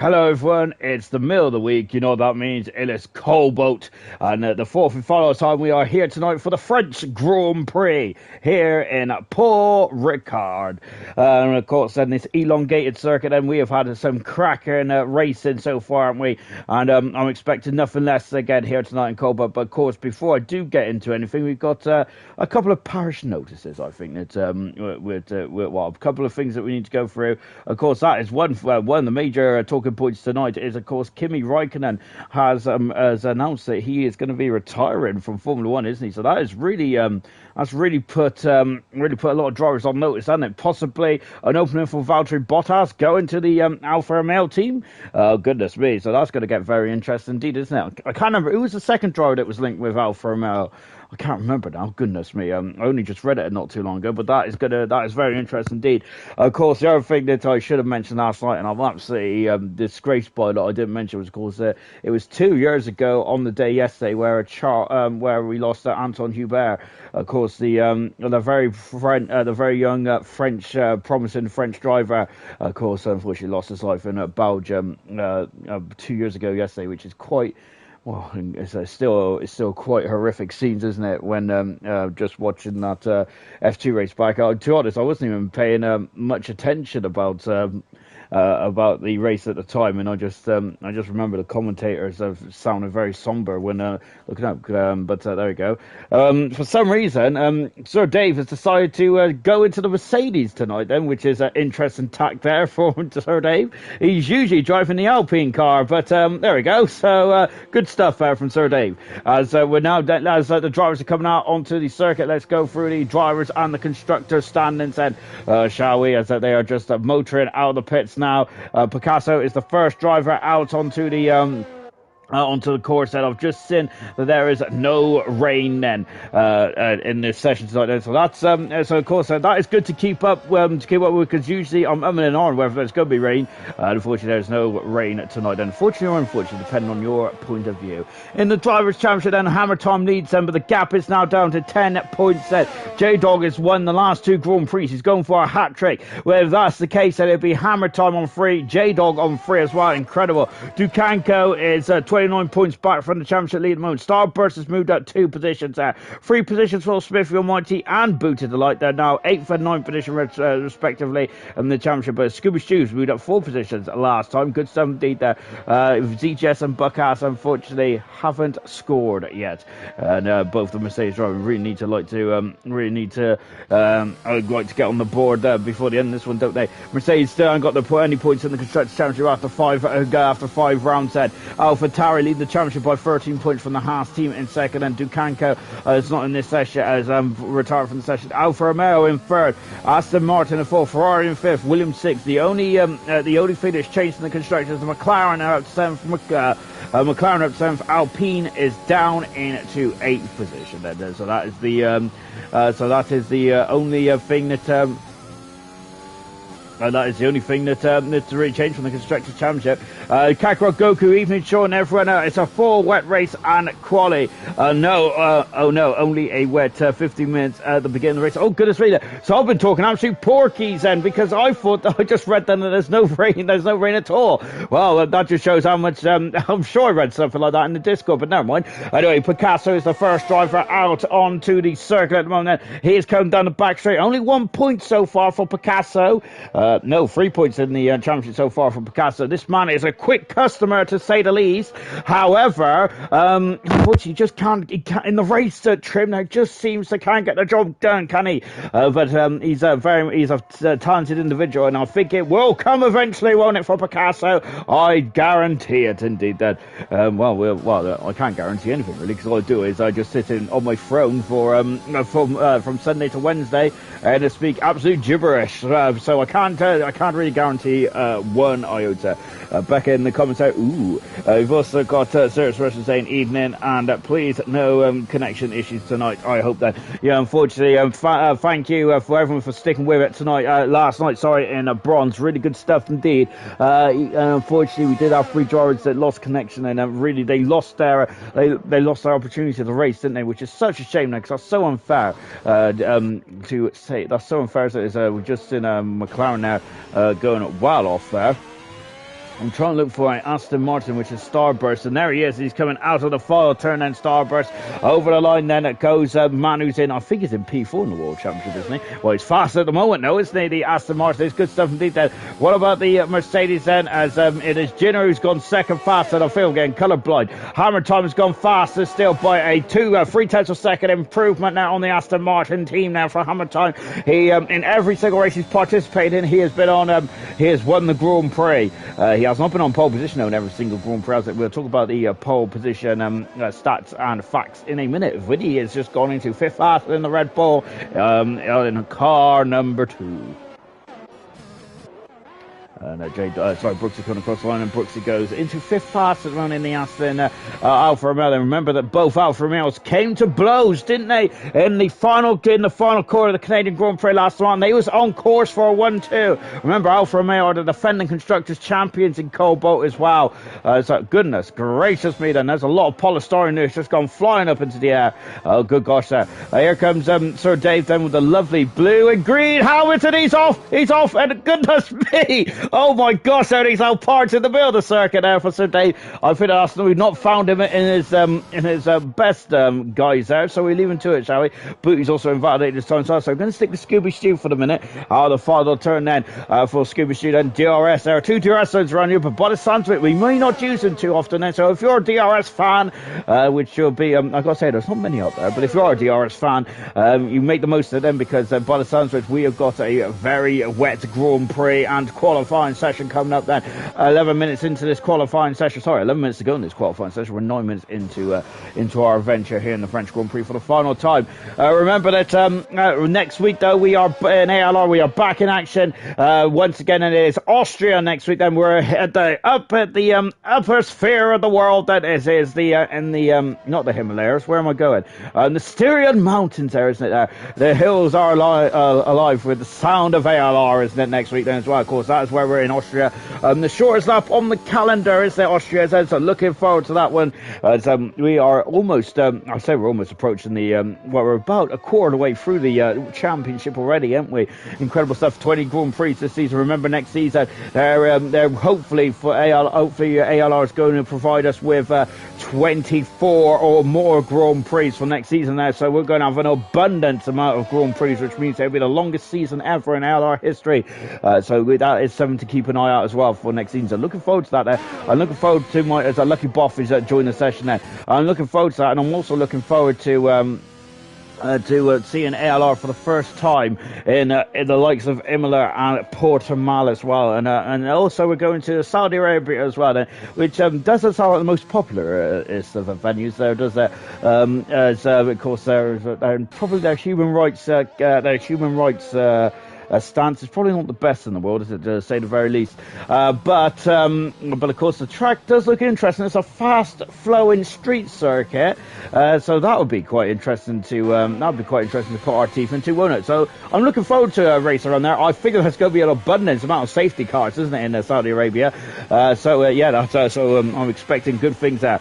Hello everyone, it's the middle of the week, you know what that means, it is Cobalt, and the fourth and final time we are here tonight for the French Grand Prix, here in Paul Ricard, and of course in this elongated circuit, and we have had some cracking racing so far, haven't we, and I'm expecting nothing less again here tonight in Cobalt, but of course before I do get into anything, we've got a couple of parish notices, I think, that well, a couple of things that we need to go through. Of course, that is one of the major talking points tonight is, of course, Kimi Räikkönen has announced that he is going to be retiring from Formula One, isn't he? So that is really put a lot of drivers on notice, hasn't it? Possibly an opening for Valtteri Bottas going to the Alfa Romeo team. Oh goodness me! So that's going to get very interesting indeed, isn't it? I can't remember who was the second driver that was linked with Alfa Romeo. I can't remember now. Goodness me! I only just read it not too long ago, but that is very interesting indeed. Of course, the other thing that I should have mentioned last night, and I'm absolutely disgraced by that I didn't mention, was, of course, it was 2 years ago on the day yesterday where we lost Anton Hubert. Of course, the very young French promising French driver, of course, unfortunately lost his life in Belgium 2 years ago yesterday, which is quite. Well, it's still quite horrific scenes, isn't it? When just watching that F2 race back, to be honest, I wasn't even paying much attention about the race at the time, and I just remember the commentators sounding very somber when looking up. But there we go. For some reason, Sir Dave has decided to go into the Mercedes tonight, then, which is an interesting tack there for Sir Dave. He's usually driving the Alpine car, but there we go. So good stuff from Sir Dave. As we're now, as the drivers are coming out onto the circuit, let's go through the drivers and the constructors standings, then, shall we? As they are just motoring out of the pits now. Picasso is the first driver out onto the course, that I've just seen that there is no rain then in this session tonight. So that's so of course that is good to keep up with, because usually I'm umming and on whether there's going to be rain. Unfortunately, there's no rain tonight. Unfortunately or unfortunately, depending on your point of view. In the Drivers' Championship, then Hammer Time leads them, but the gap is now down to 10 points. J-Dog has won the last two Grand Prix. He's going for a hat trick. Well, if that's the case, then it'll be Hammer Time on 3, J-Dog on 3 as well. Incredible. Dukanko is 29 points back from the championship lead at the moment. Starburst has moved up 2 positions there. 3 positions for Smith, Almighty and Booted the Light. They're now 8th and 9th position respectively in the championship. But Scooby Stews moved up 4 positions last time. Good stuff indeed there. ZGS and Buckass unfortunately haven't scored yet. And both the Mercedes drivers really need to get on the board before the end of this one, don't they? Mercedes still haven't got any points in the Constructors' Championship after 5 rounds. Alpha Tauri lead the championship by 13 points from the Haas team in second, and Dukanko is not in this session as retired from the session. Alfa Romeo in third, Aston Martin in fourth, Ferrari in fifth, Williams sixth. The only thing that's changed in the constructors, the McLaren are up seventh. McLaren up seventh. Alpine is down into 8th position. Then, so that is the only thing that. That is the only thing that's really changed from the Constructors' Championship. Kakarot Goku, Evening Show and everyone else. It's a full wet race and quali. Only a wet 15 minutes at the beginning of the race. Oh, goodness me. So I've been talking absolute porkies then, because I thought I just read then that there's no rain at all. Well, that just shows how much, I'm sure I read something like that in the Discord, but never mind. Anyway, Picasso is the first driver out onto the circuit at the moment. He is coming down the back straight. Only 1 point so far for Picasso. 3 points in the championship so far from Picasso. This man is a quick customer, to say the least. However, unfortunately, just can't in the race trim. Now, just seems to can't get the job done, can he? But he's a talented individual, and I think it will come eventually, won't it, for Picasso? I guarantee it, indeed. That I can't guarantee anything really, because all I do is I just sit on my throne from Sunday to Wednesday and speak absolute gibberish. So I can't really guarantee one iota. Becca in the comments out, we've also got Sirius Russian saying evening, and please no connection issues tonight. I hope that, unfortunately, thank you for everyone for sticking with it tonight, last night, in bronze, really good stuff indeed. Unfortunately, we did have 3 drivers that lost connection, and really they lost their opportunity to the race, didn't they, which is such a shame, because that's so unfair to say. That's so unfair. We've just seen McLaren now going well off there. I'm trying to look for an Aston Martin, which is Starburst, and there he is. He's coming out of the final turn, then Starburst over the line. Then it goes man who's in. I think he's in P4 in the World Championship, isn't he? Well, he's fast at the moment, no, isn't he? The Aston Martin. It's good stuff indeed. Then what about the Mercedes then? As it is Jenner who's gone second fast. And I feel getting colourblind. Hammer time has gone faster still by a 3/10 of second improvement now on the Aston Martin team now for Hammer time. He in every single race he's participated in, he has been on. He has won the Grand Prix. He has not been on pole position though in every single Grand Prix. We'll talk about the pole position stats and facts in a minute. Vinny has just gone into fifth faster in the Red Bull in car number 2. And Brooksy coming across the line, and Brooksy goes into fifth fastest run in the Aston Alfa Romeo. And remember that both Alfa Romeos came to blows, didn't they, in the final quarter of the Canadian Grand Prix last month. They was on course for a 1-2. Remember, Alfa Romeo are the defending constructors champions in Cobalt as well. So goodness gracious me, then there's a lot of polystyrene that's just gone flying up into the air. Oh good gosh, there. Here comes Sir Dave then with the lovely blue and green helmet, and he's off, and goodness me. Oh my gosh, there he's out parked in the middle of the circuit there for Sir Dave. I think we've not found him in his best guys there, so we leave him to it, shall we? Booty's also invalidated this time, so I'm going to stick with Scooby Stew for the minute. The final turn then for Scooby Stew, then DRS. There are 2 DRS zones around here, but by the sounds of it, we may not use them too often then. So if you're a DRS fan, which you'll be, I've got to say, there's not many out there, but if you are a DRS fan, you make the most of them, because by the sounds of it, we have got a very wet Grand Prix and qualifying session coming up then. 11 minutes into this qualifying session. Sorry, 11 minutes to go in this qualifying session. We're 9 minutes into our adventure here in the French Grand Prix for the final time. Remember that next week though, we are in ALR. We are back in action once again, and it is Austria next week. Then we're at the upper sphere of the world. That is in the not the Himalayas. Where am I going? The Styrian Mountains there, isn't it? The hills are alive with the sound of ALR, isn't it? Next week then as well. Of course, that is where we're in Austria. The shortest lap on the calendar is the Austria, so looking forward to that one. We are almost, I say we're almost approaching the, we're about a quarter of the way through the championship already, aren't we? Incredible stuff. 20 Grand Prix this season. Remember, next season they're hopefully ALR is going to provide us with 24 or more Grand Prix for next season there. So we're going to have an abundant amount of Grand Prix, which means it'll be the longest season ever in ALR history. So that is something to keep an eye out as well for next season. So looking forward to that there. I'm looking forward to as a lucky boff is joining the session there. I'm looking forward to that, and I'm also looking forward to seeing ALR for the first time in the likes of Imola and Portimao as well, and also we're going to Saudi Arabia as well, which doesn't sound like the most popular of the venues there, does it? As of course there probably their human rights stance is probably not the best in the world, is it, to say the very least. But of course the track does look interesting. It's a fast flowing street circuit, so that would be quite interesting to put our teeth into, won't it? So I'm looking forward to a race around there. I figure there's going to be an abundance amount of safety cars, isn't it, in Saudi Arabia? I'm expecting good things there.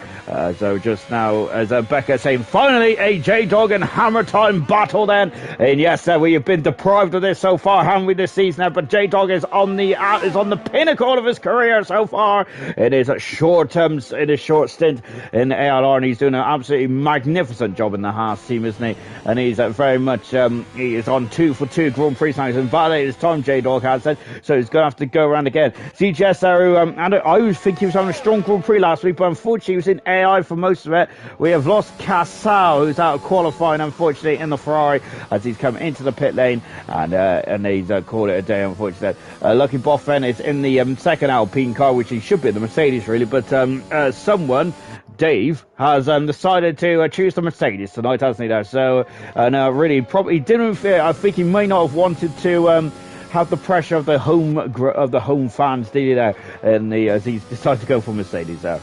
So just now, as Becca saying, finally a J-Dog and Hammer Time battle then. And yes, we have been deprived of this so far, haven't we, this season? But J-Dog is on the pinnacle of his career so far. It is a short stint in ALR, and he's doing an absolutely magnificent job in the Haas team, isn't he? And he's very much he is on 2 for 2 Grand Prix now. He's invalidated his time, J-Dog has said, so he's going to have to go around again. CGS there, and I always think he was having a strong Grand Prix last week, but unfortunately he was in AI for most of it. We have lost Casal, who's out of qualifying, unfortunately, in the Ferrari, as he's come into the pit lane, and he's called it a day, unfortunately. Lucky Boffen is in the second Alpine car, which he should be in the Mercedes, really, but someone, Dave, has decided to choose the Mercedes tonight, hasn't he, there? So, really, probably didn't feel, I think he may not have wanted to have the pressure of the home fans, did he, there? And as he's decided to go for Mercedes there.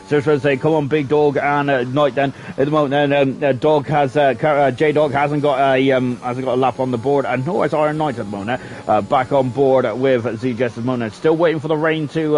So I was say, come on, Big Dog and Knight. Then at the moment, then Dog has J Dog hasn't got a lap on the board, and nor has Iron Knight at the moment. Back on board with ZJS at the moment. Still waiting for the rain to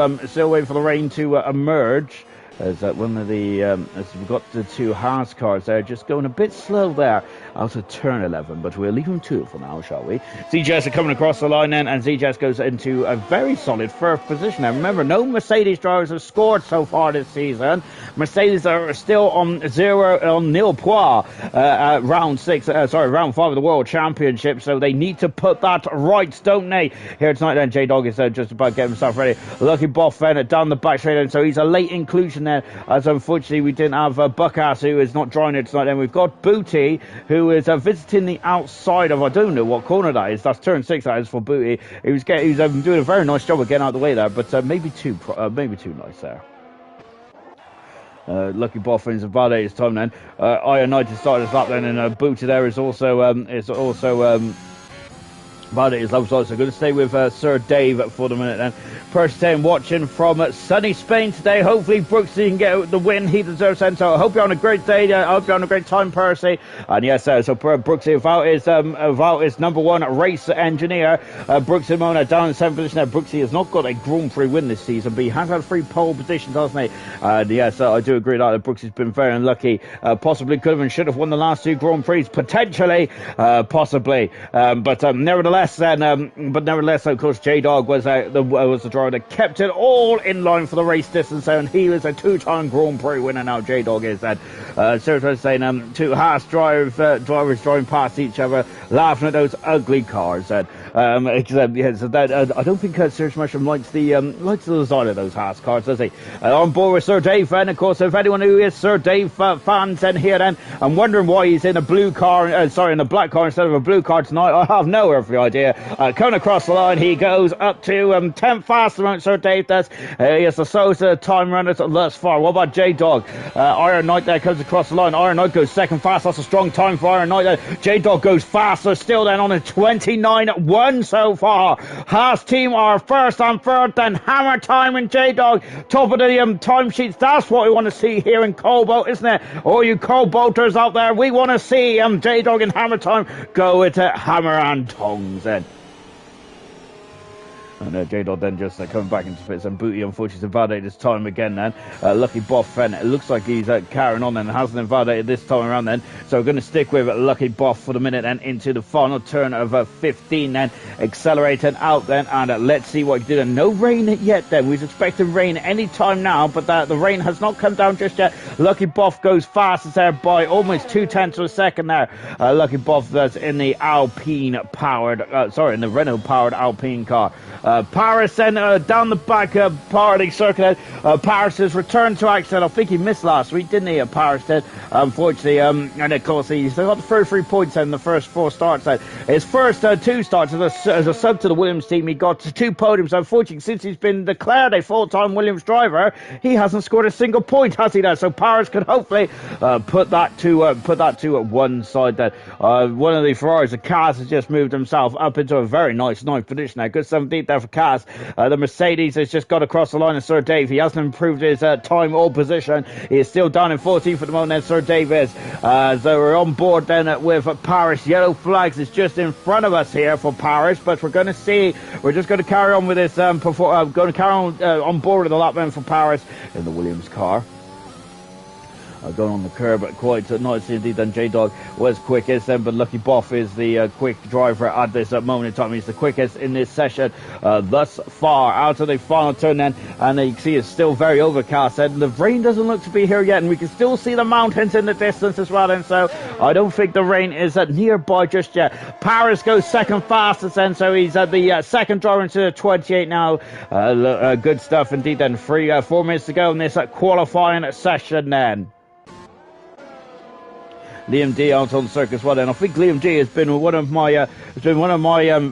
emerge. as one of the as we've got the two Haas cars there, just going a bit slow there out of turn 11, but we'll leave them to it for now, shall we? ZJS are coming across the line then, and ZJS goes into a very solid first position. And remember, no Mercedes drivers have scored so far this season. Mercedes are still on nil points at round 5 of the World Championship, so they need to put that right, don't they? Here tonight then, J-Dog is just about getting himself ready. Lucky Boff then down the back straight, and so he's a late inclusion there, as unfortunately we didn't have Buckass, who is not joining it tonight. Then we've got Booty, who is visiting the outside of, I don't know what corner that is. That's turn 6, that is, for Booty. He was doing a very nice job of getting out of the way there, but maybe too nice there. Lucky Boff wins about 8 his time then. Iron Knight has started his lap then, and Booty there is also about it is love. So going to stay with Sir Dave for the minute then. Percy watching from sunny Spain today. Hopefully Brooksy can get the win he deserves then. So I hope you're on a great day. I hope you're on a great time, Percy. And yes, so Brooksy about his number 1 race engineer. Brooksy Mona down in 7th position there. Brooksy has not got a Grand Prix win this season, but he has had 3 pole positions, hasn't he? And yes, I do agree that Brooksy's been very unlucky. Possibly could have and should have won the last 2 Grand Prix, potentially, possibly. But nevertheless, of course, J-Dog was the driver that kept it all in line for the race distance, and he was a 2-time Grand Prix winner now. J-Dog is that. Seriously saying 2 Haas drivers driving past each other, laughing at those ugly cars. I don't think Serge Mushroom likes the design of those Haas cars, does he? On board with Sir Dave, and of course, if anyone who is Sir Dave fans then here then, I'm wondering why he's in a black car instead of a blue car tonight. I have no earthly idea. Coming across the line, he goes up to 10th fast amount. Sir Dave does. He has the slowest time runners thus far. What about J-Dog? Iron Knight there comes across the line. Iron Knight goes 2nd fast. That's a strong time for Iron Knight. J-Dog goes faster still then on a 29.1 so far. Haas team are 1st and 3rd, then Hammer Time and J-Dog top of the timesheets. That's what we want to see here in Cobalt, isn't it? All you Cobalters out there, we want to see J-Dog and Hammer Time go into hammer and tongs then. And J-Dog then just coming back into pits, and Booty unfortunately invalidated this time again then. Lucky Boff then, it looks like he's carrying on and hasn't invalidated this time around then. So we're going to stick with Lucky Boff for the minute and into the final turn of 15 then. Accelerating out then, and let's see what he did. And no rain yet then. We was expecting rain any time now, but the rain has not come down just yet. Lucky Boff goes fastest there by almost 0.2 of a second there. Lucky Boff that's in the Renault powered Alpine car. Paris then down the back part of the circuit. Paris has returned to action. I think he missed last week, didn't he? Paris did, unfortunately. And of course, he's got the first 3 points in the first 4 starts. His first 2 starts as a sub to the Williams team, he got 2 podiums. Unfortunately, since he's been declared a full-time Williams driver, he hasn't scored a single point, has he? There? So Paris can hopefully put that to one side. There, one of the Ferraris, the Cars, has just moved himself up into a very nice 9th position. Now, good 17th there for Cars. The Mercedes has just got across the line of Sir Dave. He hasn't improved his time or position. He is still down in 14th at the moment, then Sir Dave is. So we're on board then with Paris. Yellow flags is just in front of us here for Paris, but we're going to see. We're just going to carry on with this. Going to carry on board with the lap then for Paris in the Williams car. Going on the curb quite nicely indeed. Then J-Dog was quickest then, but Lucky Boff is the quick driver at this moment in time. He's the quickest in this session thus far. Out of the final turn then, and you can see it's still very overcast, and the rain doesn't look to be here yet, and we can still see the mountains in the distance as well, and so I don't think the rain is nearby just yet. Paris goes 2nd fastest then, so he's the 2nd driver into the 28 now. Good stuff indeed then. 4 minutes to go in this qualifying session then. Liam D out on the circuit as well, and I think Liam D has been one of my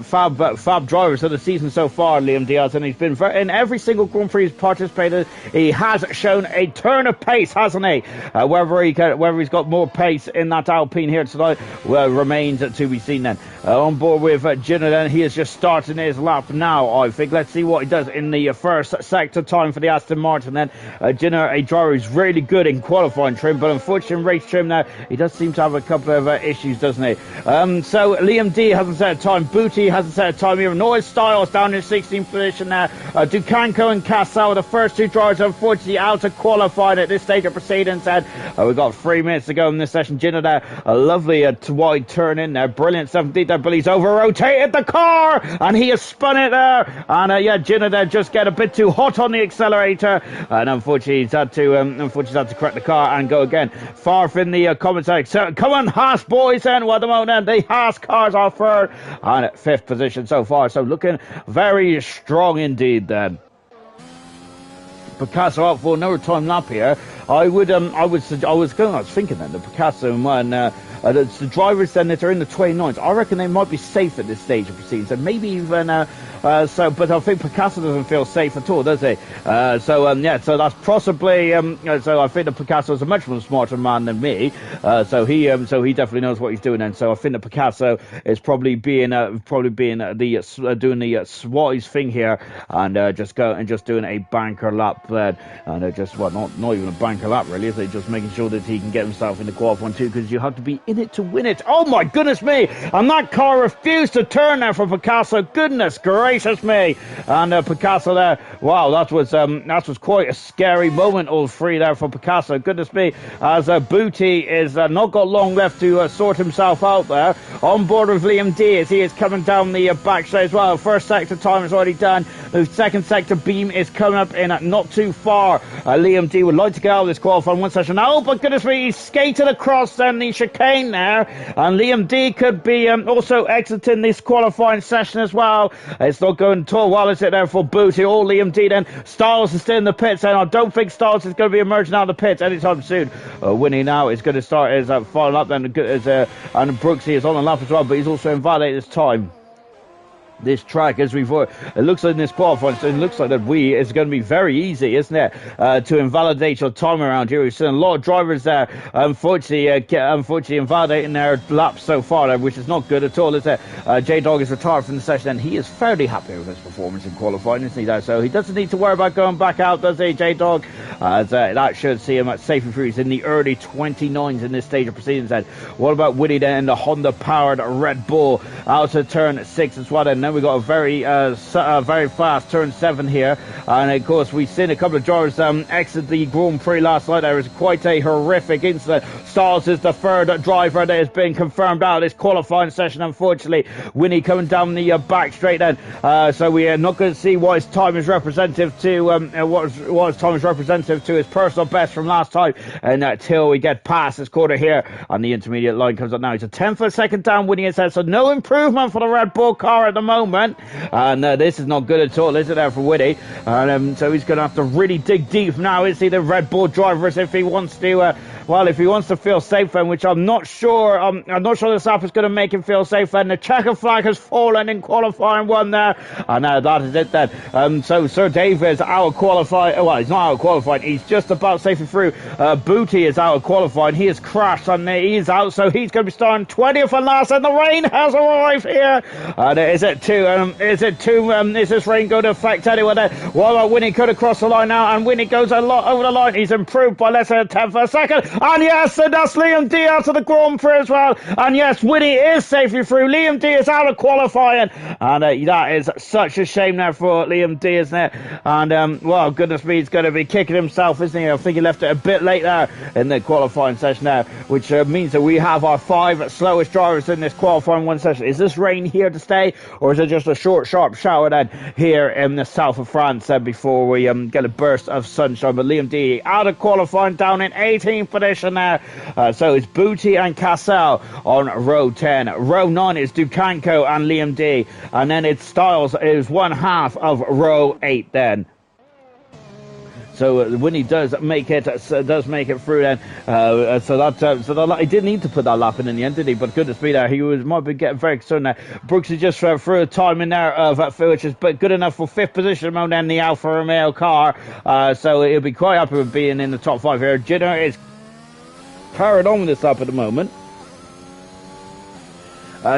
fab drivers of the season so far. Liam D has, and he's been in every single Grand Prix he's participated. He has shown a turn of pace, hasn't he? Whether he's got more pace in that Alpine here tonight remains to be seen. Then on board with Jenner, then he is just starting his lap now. I think let's see what he does in the first sector time for the Aston Martin. Then Jenner, a driver who's really good in qualifying trim, but unfortunately in race trim now he does seems to have a couple of issues, doesn't he? So Liam D hasn't set a time. Booty hasn't set a time here. Noise Styles down in 16th position now. Dukanko and Casal, the first two drivers, unfortunately out of qualified at this stage of proceedings. And we've got 3 minutes to go in this session. Jinner there, a lovely wide turn in there. Brilliant 17th there, but he's over-rotated the car, and he has spun it there. And yeah, Jinner there just get a bit too hot on the accelerator, and unfortunately he's had to correct the car and go again. Far in the comments section. So, come on, Haas boys, and at the moment the Haas cars are third and at 5th position so far. So looking very strong indeed then. Picasso out for another time lap here. I was thinking then the Picasso and the drivers then that are in the 29s, I reckon they might be safe at this stage of proceedings, and maybe even but I think Picasso doesn't feel safe at all, does he? Yeah, so that's possibly so I think the Picasso is a much more smarter man than me, so he definitely knows what he's doing. And so I think the Picasso is probably doing the Swise thing here, and just doing a banker lap there, and not even a banker lap really, is it? Just making sure that he can get himself into qualifying too, because you have to be in it to win it. Oh my goodness me! And that car refused to turn there for Picasso. Goodness gracious me! And Picasso there, wow, that was quite a scary moment, all three there for Picasso. Goodness me, as Booty is not got long left to sort himself out there. On board with Liam D as he is coming down the back straight as well. First sector time is already done. The second sector beam is coming up in not too far. Liam D would like to get out of this qualifying one session. Oh, but goodness me, he's skated across the chicane there, and Liam D could be also exiting this qualifying session as well. It's not going at all well, is it, there for Booty or Liam D then. Styles is still in the pits, and I don't think Styles is going to be emerging out of the pits anytime soon. Winnie now is going to start his final lap then, and Brooksy is on the lap as well, but he's also invalidated his time. This track, as it looks like in this qualifying, so it looks like that it's going to be very easy, isn't it, to invalidate your time around here. We've seen a lot of drivers there, unfortunately invalidating their laps so far, which is not good at all, is it? J-Dog is retired from the session, and he is fairly happy with his performance in qualifying, isn't he, there? So he doesn't need to worry about going back out, does he, J-Dog? That should see him at safety free. He's in the early 29s in this stage of proceedings then. What about Woody then in the Honda-powered Red Bull out to turn 6 as well, and then we got a very fast turn 7 here, and of course we've seen a couple of drivers exit the Grand Prix last night. There was quite a horrific incident. Styles is the third driver that has been confirmed out of this qualifying session, unfortunately. Winnie coming down the back straight then, so we are not going to see what his time is representative to his personal best from last time, and until we get past this quarter here, and the intermediate line comes up now. He's a 10th of a second down. Winnie has said, so no improvement for the Red Bull car at the moment. And this is not good at all, is it, there for Woody? And so he's going to have to really dig deep now, is he, the Red Bull driver, if he wants to if he wants to feel safe, then, which I'm not sure this app is going to make him feel safe. And the checker flag has fallen in qualifying one there, and that is it then. So Sir Dave is out of qualifying. Well, he's not out of qualifying, he's just about safely through. Booty is out of qualifying, he has crashed and he's out, so he's going to be starting 20th and last, and the rain has arrived here. And is this rain going to affect anyone there? What about Winnie? Could have crossed the line now, and Winnie goes a lot over the line. He's improved by less than a 10th of a second. And yes, and that's Liam D out of the Grand Prix as well. And yes, Winnie is safely through. Liam D is out of qualifying. And that is such a shame there for Liam D, isn't it? And, well, goodness me, he's going to be kicking himself, isn't he? I think he left it a bit late there in the qualifying session now, which means that we have our 5 slowest drivers in this qualifying one session. Is this rain here to stay, or is it just a short, sharp shower then here in the south of France before we get a burst of sunshine? But Liam D out of qualifying, down in 18th position there. So it's Booty and Cassell on row 10. Row 9 is Dukanko and Liam D. And then it's Styles is one half of row 8 then. So Winnie does make it through then. So he didn't need to put that lap in the end, did he? But goodness me, there might be getting very concerned there. Brooksy just threw a time in there which is good enough for 5th position among then the Alfa Romeo car. So he'll be quite happy with being in the top 5 here. Jinner is carried on with this lap at the moment.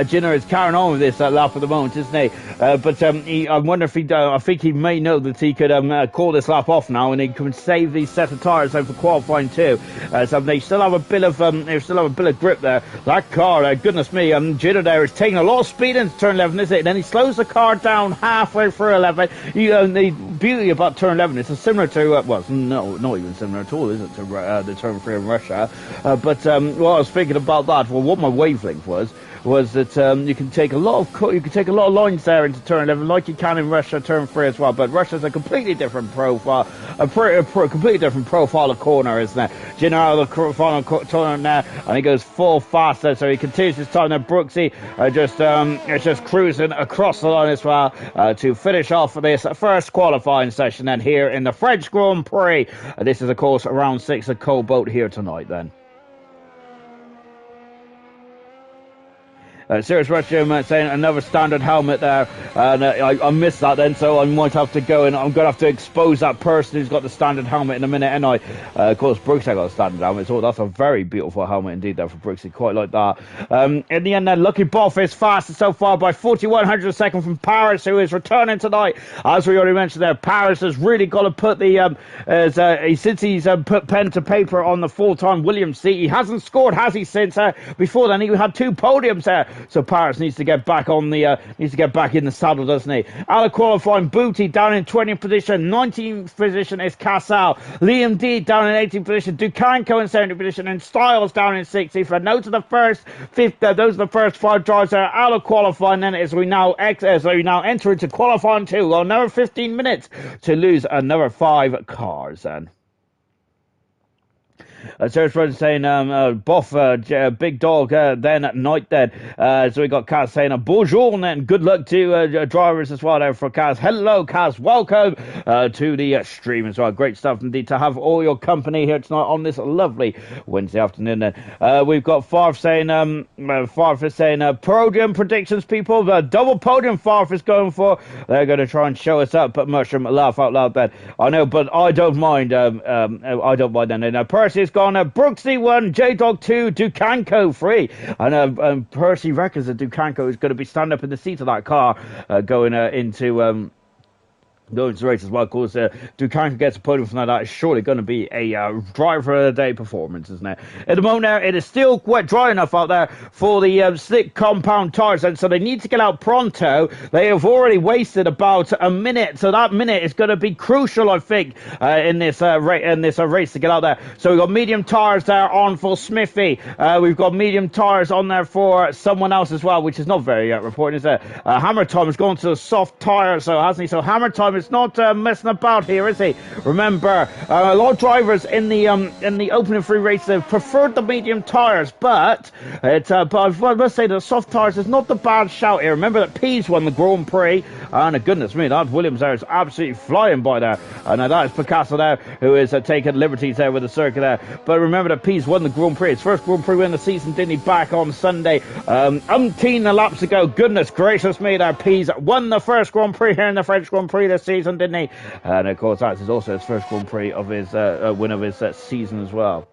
Ginner is carrying on with this lap at the moment, isn't he? But I wonder if I think he may know that he could call this lap off now, and he can save these set of tyres for qualifying too. So they still have a bit of grip there. That car, goodness me, Ginner there is taking a lot of speed into turn 11, isn't it? And then he slows the car down halfway through 11. The beauty about turn 11 is similar to no, not even similar at all, is it, to the turn 3 in Russia? But I was thinking about that. Well, what my wavelength was that you can take a lot of lines there into turn 11, like you can in Russia turn 3 as well. But Russia's a completely different profile, completely different profile of corner, isn't it? Ginner out of the final turn now, and he goes full faster, so he continues his time there. Brooksy just cruising across the line as well to finish off this first qualifying session then here in the French Grand Prix. This is of course round 6 of Cobalt here tonight then. Serious Russian saying another standard helmet there, and I missed that then, so I might have to go and I'm going to have to expose that person who's got the standard helmet in a minute, and of course Brooks got a standard helmet, so that's a very beautiful helmet indeed there for Brooks, quite like that. In the end then, Lucky Boff is fastest so far by 4100 a second from Paris, who is returning tonight. As we already mentioned there, Paris has really got to put since he's put pen to paper on the full-time Williams seat, he hasn't scored, has he, since before then he had 2 podiums there. So Paris needs to get back in the saddle, doesn't he? Out of qualifying, Booty down in 20th position, 19th position is Casal, Liam D down in 18th position, Dukanko in 70th position, and Styles down in 60th. And those are the first 5 drivers that are out of qualifying. Then as we now enter into qualifying 2, well, another 15 minutes to lose another 5 cars then. Serge Brothers saying, Boff, big dog, then at night then. So we got Kaz saying, bonjour, and then good luck to drivers as well there for Kaz. Hello, Kaz, welcome to the stream as well. Great stuff indeed to have all your company here tonight on this lovely Wednesday afternoon then. We've got Farf is saying, podium predictions, people. The double podium Farf is going for. They're going to try and show us up, but Mushroom, laugh out loud then. I know, but I don't mind. I don't mind then. Now, Percy's gone. Brooksy 1, J-Dog 2, Dukanko 3. And Percy reckons that Dukanko is going to be standing up in the seat of that car going into the race as well. Of course, Dukanko gets a podium from that. It's surely going to be a driver of the day performance, isn't it? At the moment now, it is still quite dry enough out there for the slick compound tyres, and so they need to get out pronto. They have already wasted about a minute, so that minute is going to be crucial, I think, in this race to get out there. So we've got medium tyres there on for Smithy. We've got medium tyres on there for someone else as well, which is not very reported, is it? Hammer Time has gone to the soft tyre, so hasn't he? So Hammer Time is not messing about here, is he? Remember, a lot of drivers in the opening 3 races have preferred the medium tyres, but I must say the soft tyres is not the bad shout here. Remember that Pease won the Grand Prix, and goodness me, that Williams there is absolutely flying by there. And that is Picasso there, who is taking liberties there with the circuit there. But remember that Pease won the Grand Prix, his first Grand Prix win of the season, didn't he? Back on Sunday, umpteen laps ago. Goodness gracious me, there Pease won the first Grand Prix here in the French Grand Prix this season, didn't he? And of course that is also his first Grand Prix of his win of his season as well.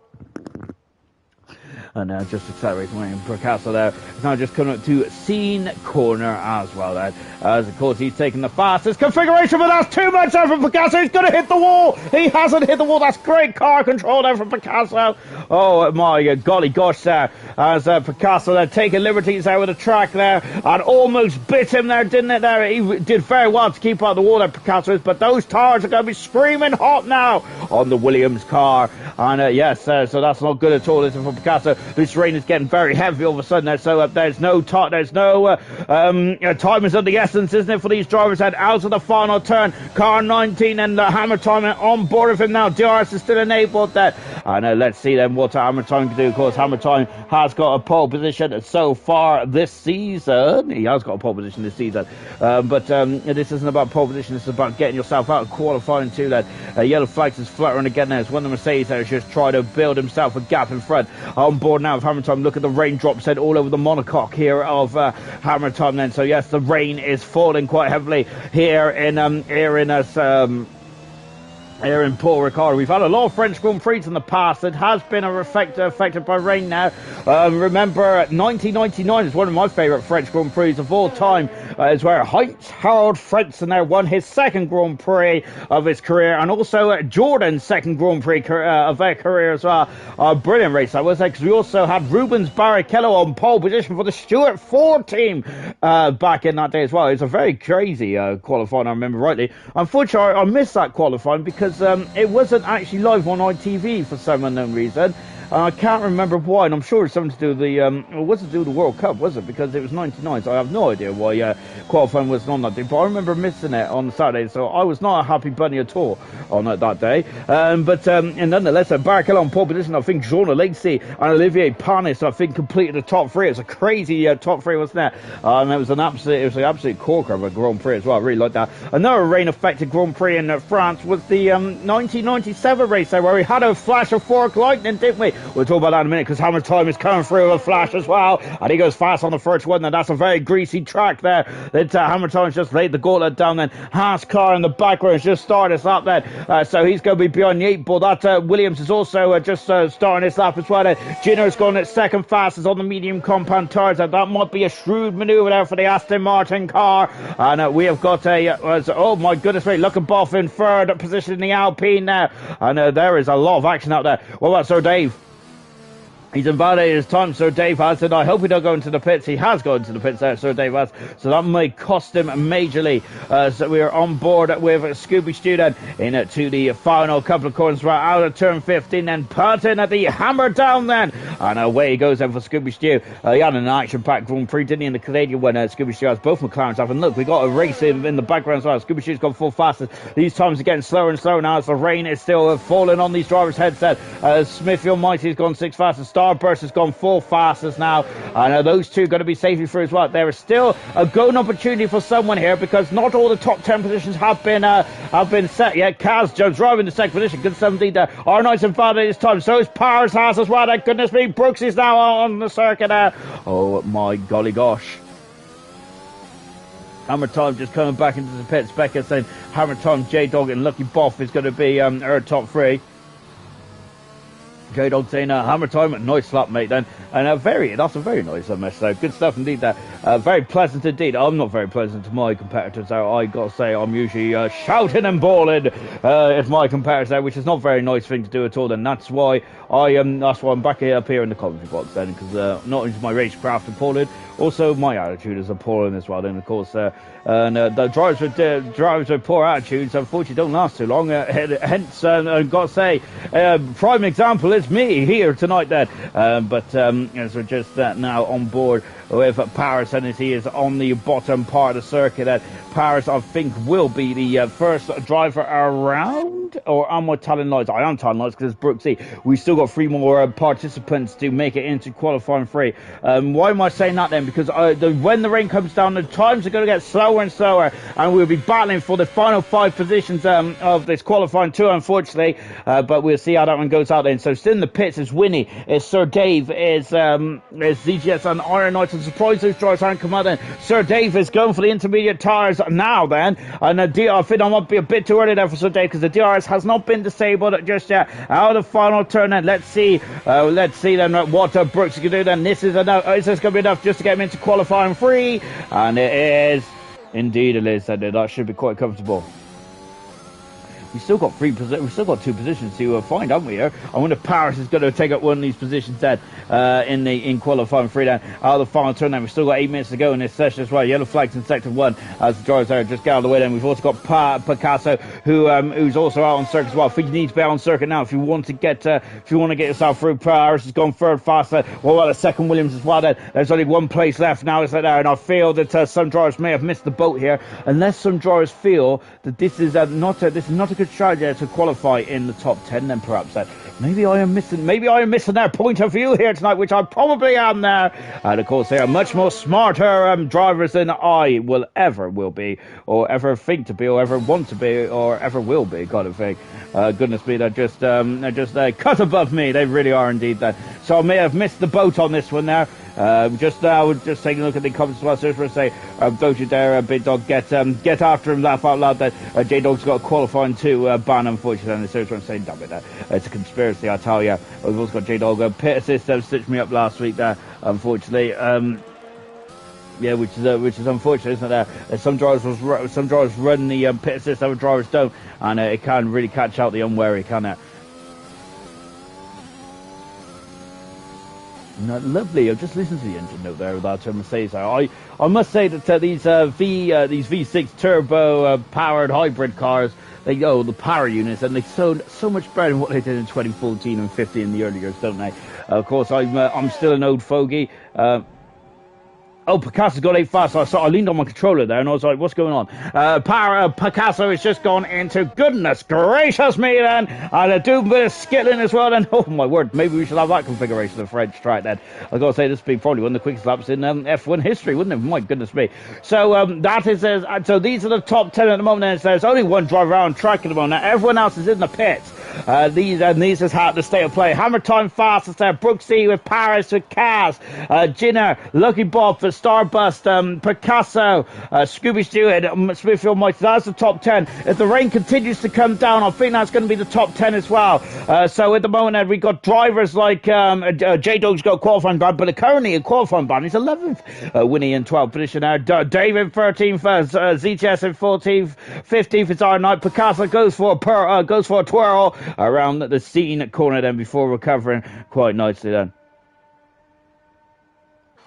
And just accelerating away in Picasso there. It's now just coming up to Scene Corner as well then. As of course he's taking the fastest configuration, but that's too much there from Picasso. He's going to hit the wall. He hasn't hit the wall. That's great car control there from Picasso. Oh my golly gosh there. As Picasso there taking liberties there with the track there and almost bit him there, didn't it there? He did very well to keep out the wall there, Picasso is, but those tires are going to be screaming hot now on the Williams car. And yes, so that's not good at all, is it, for Picasso? This rain is getting very heavy all of a sudden there, so there's no timers of the essence, isn't it, for these drivers head out of the final turn. Car 19 and Hammer Time on board of him now. DRS is still enabled there. And let's see then what Hammer Time can do. Of course, Hammer Time has got a pole position so far this season. He has got a pole position this season. But this isn't about pole position. This is about getting yourself out of qualifying too. That yellow flags is fluttering again there. It's one of the Mercedes there just trying to build himself a gap in front. On board now with Hammer Time. Look at the raindrops head all over the monocoque here of Hammer Time then. So yes, the rain is falling quite heavily here in here in Paul Ricard. We've had a lot of French Grand Prix in the past. It has been affected by rain now. Remember, 1999 is one of my favourite French Grand Prix of all time. Is where Heinz-Harald Frentzen there won his second Grand Prix of his career, and also Jordan's second Grand Prix of their career as well. Brilliant race that was, because we also had Rubens Barrichello on pole position for the Stewart Ford team back in that day as well. It was a very crazy qualifying, I remember rightly. Unfortunately, I missed that qualifying because it wasn't actually live on ITV for some unknown reason. I can't remember why, and I'm sure it's something to do with the, it wasn't to do with the World Cup, was it? Because it was 99, so I have no idea why qualifying wasn't on that day. But I remember missing it on Saturday, so I was not a happy bunny at all on that day. And nonetheless, Barrichello on pole position, I think Jean Lacey and Olivier Panis, I think, completed the top three. It was a crazy top three, wasn't it? And it was an absolute corker of a Grand Prix as well. I really like that. Another rain-affected Grand Prix in France was the 1997 race there, where we had a flash of fork lightning, didn't we? We'll talk about that in a minute, because Hammer Time is coming through with a flash as well, and he goes fast on the first one. And that's a very greasy track there that Hammer Time's just laid the gauntlet down. Then Haas car in the background has just started his lap then, so he's going to be behind the 8 ball. That Williams is also just starting his lap as well. Ginner's going at second fastest on the medium compound tires. That might be a shrewd manoeuvre there for the Aston Martin car. And we have got oh my goodness me, Luckenboff in third position in the Alpine now. And there is a lot of action out there. What about Sir Dave? He's invalidated his time, Sir Dave has, and I hope he don't go into the pits. He has gone into the pits there, Sir Dave has, so that may cost him majorly. So we are on board with Scooby Stew then into the final couple of corners right out of turn 15, then Patton at the hammer down then, and away he goes then for Scooby Stew. He had an action-packed Grand Prix, didn't he, in the Canadian when Scooby Stew has both McLarens up, and look, we got a race in the background as well. Scooby Stew's gone full fastest. These times are getting slower and slower now as the rain is still falling on these drivers' heads. Smithfield Mighty's gone 6th fastest. Starburst has gone 4th fastest now, and those two going to be safely through as well. There is still a golden opportunity for someone here, because not all the top 10 positions have been set yet. Kaz Jones driving the second position, good 17 there. R9's invalidated this time, so is Powers has as well. Thank goodness me, Brooks is now on the circuit there. Oh my golly gosh. Hammer Time just coming back into the pits. Becca saying Hammer Time, J-Dog and Lucky Boff is going to be her top 3. J-Dog saying Hammer Time, nice slap, mate, then. And that's a very nice message, so good stuff indeed there. Very pleasant indeed. I'm not very pleasant to my competitors, so I gotta say I'm usually shouting and bawling at my competitors there, which is not a very nice thing to do at all. And that's why I'm back up here in the commentary box then, because not only is my racecraft appalling, also my attitude is appalling as well. And of course, the drivers with poor attitudes unfortunately don't last too long. Hence, I've got to say, prime example is me here tonight then. But as we're just now on board with Paris, and as he is on the bottom part of the circuit, that Paris, I think, will be the first driver around. Or am I telling lies? I am telling lies, because it's Brooksy. We still got 3 more participants to make it into qualifying 3. Why am I saying that then? Because when the rain comes down, the times are going to get slower and slower, and we'll be battling for the final 5 positions of this qualifying 2, unfortunately. But we'll see how that one goes out then. So still in the pits is Winnie, is Sir Dave, is ZGS and Iron Knights. I'm surprised those drivers aren't come out then. Sir Dave is going for the intermediate tyres now then, and I think I might be a bit too early there for Sir Dave, because the DRS has not been disabled just yet. Out of the final turn then, let's see then what Brooks can do then. This is enough. Is this going to be enough just to get him into qualifying 3? And it is. Indeed it is, and that should be quite comfortable. We've still got 2 positions to find, haven't we? Here, I wonder if Paris is going to take up one of these positions then in qualifying 3 then. Out of the final turn then, we've still got 8 minutes to go in this session as well. Yellow flags in sector 1 as the drivers there just get out of the way. Then we've also got Picasso, who's also out on circuit as well. I think you need to be out on circuit now if you want to get yourself through. Paris has gone third faster. What about the second Williams as well then? There's only 1 place left now, is that there? And I feel that some drivers may have missed the boat here, unless some drivers feel that this is not a good strategy to qualify in the top 10. Then perhaps that maybe I am missing their point of view here tonight, which I probably am there. And of course, they are much more smarter drivers than I will be, or ever think to be, or ever want to be, or ever will be, kind of thing. Goodness me, they're just cut above me. They really are indeed that. So I may have missed the boat on this one there. Just now, just taking a look at the comments as well. So just say, don't you dare, Big Dog, get after him, laugh out loud. That J-Dog's got a qualifying to ban, unfortunately. And the search one saying, damn it, it's a conspiracy, I tell you. We've also got J-Dog, pit assist, stitched me up last week there, unfortunately. Yeah, which is unfortunate, isn't it? Some drivers run the pit assist, other drivers don't, and it can really catch out the unwary, can it? Lovely. I've just listened to the engine note there without Mercedes. I must say that these V6 turbo powered hybrid cars, the power units, and they sold so much better than what they did in 2014 and 15 in the early years, don't they? Of course, I'm still an old fogey. Oh, Picasso's got 8 fast. I leaned on my controller there and I was like, what's going on? Picasso has just gone into, goodness gracious me then. And a do a bit of skittling as well then. Oh my word, maybe we should have that configuration of French track then. I've got to say, this would be probably one of the quickest laps in F1 history, wouldn't it? My goodness me. So that is, so these are the top 10 at the moment. And there's only one driver around track at the moment. Now, everyone else is in the pits. These is how the state of play. Hammer Time fastest there. Brooksy with Paris with Kaz. Jinner, Lucky Bob for Starburst, Picasso, Scooby Stewart, Smithfield Mike. That's the top 10. If the rain continues to come down, I think that's going to be the top 10 as well. So at the moment, we've got drivers like J-Dog's got a qualifying ban, but currently a qualifying ban. He's 11th. Winnie in 12th position there. David 13th, ZTS in 14th. 15th is our night. Picasso goes for a twirl around the scene corner then before recovering quite nicely then.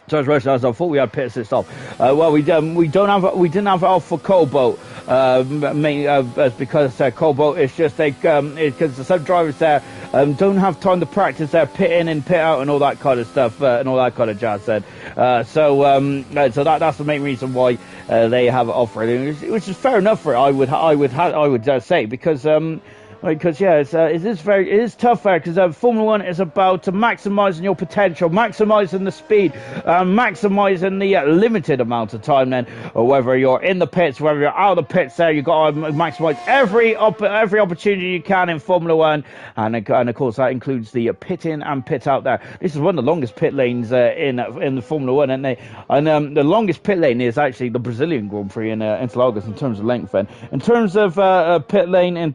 So as I thought we had pit assist off. Well, we didn't have it off for Cobalt, because Cobalt is just because some drivers there don't have time to practice their pit in and pit out and all that kind of stuff and all that kind of jazz. Then, so that's the main reason why they have it off for it, which is fair enough for it. I would say because. Because it is tough there, because Formula One is about maximising your potential, maximising the speed, maximising the limited amount of time then, or whether you're in the pits, whether you're out of the pits there, you've got to maximise every opportunity you can in Formula One, and of course that includes the pit in and pit out there. This is one of the longest pit lanes in the Formula One, isn't they? And the longest pit lane is actually the Brazilian Grand Prix in Interlagos in terms of length. Then, in terms of pit lane,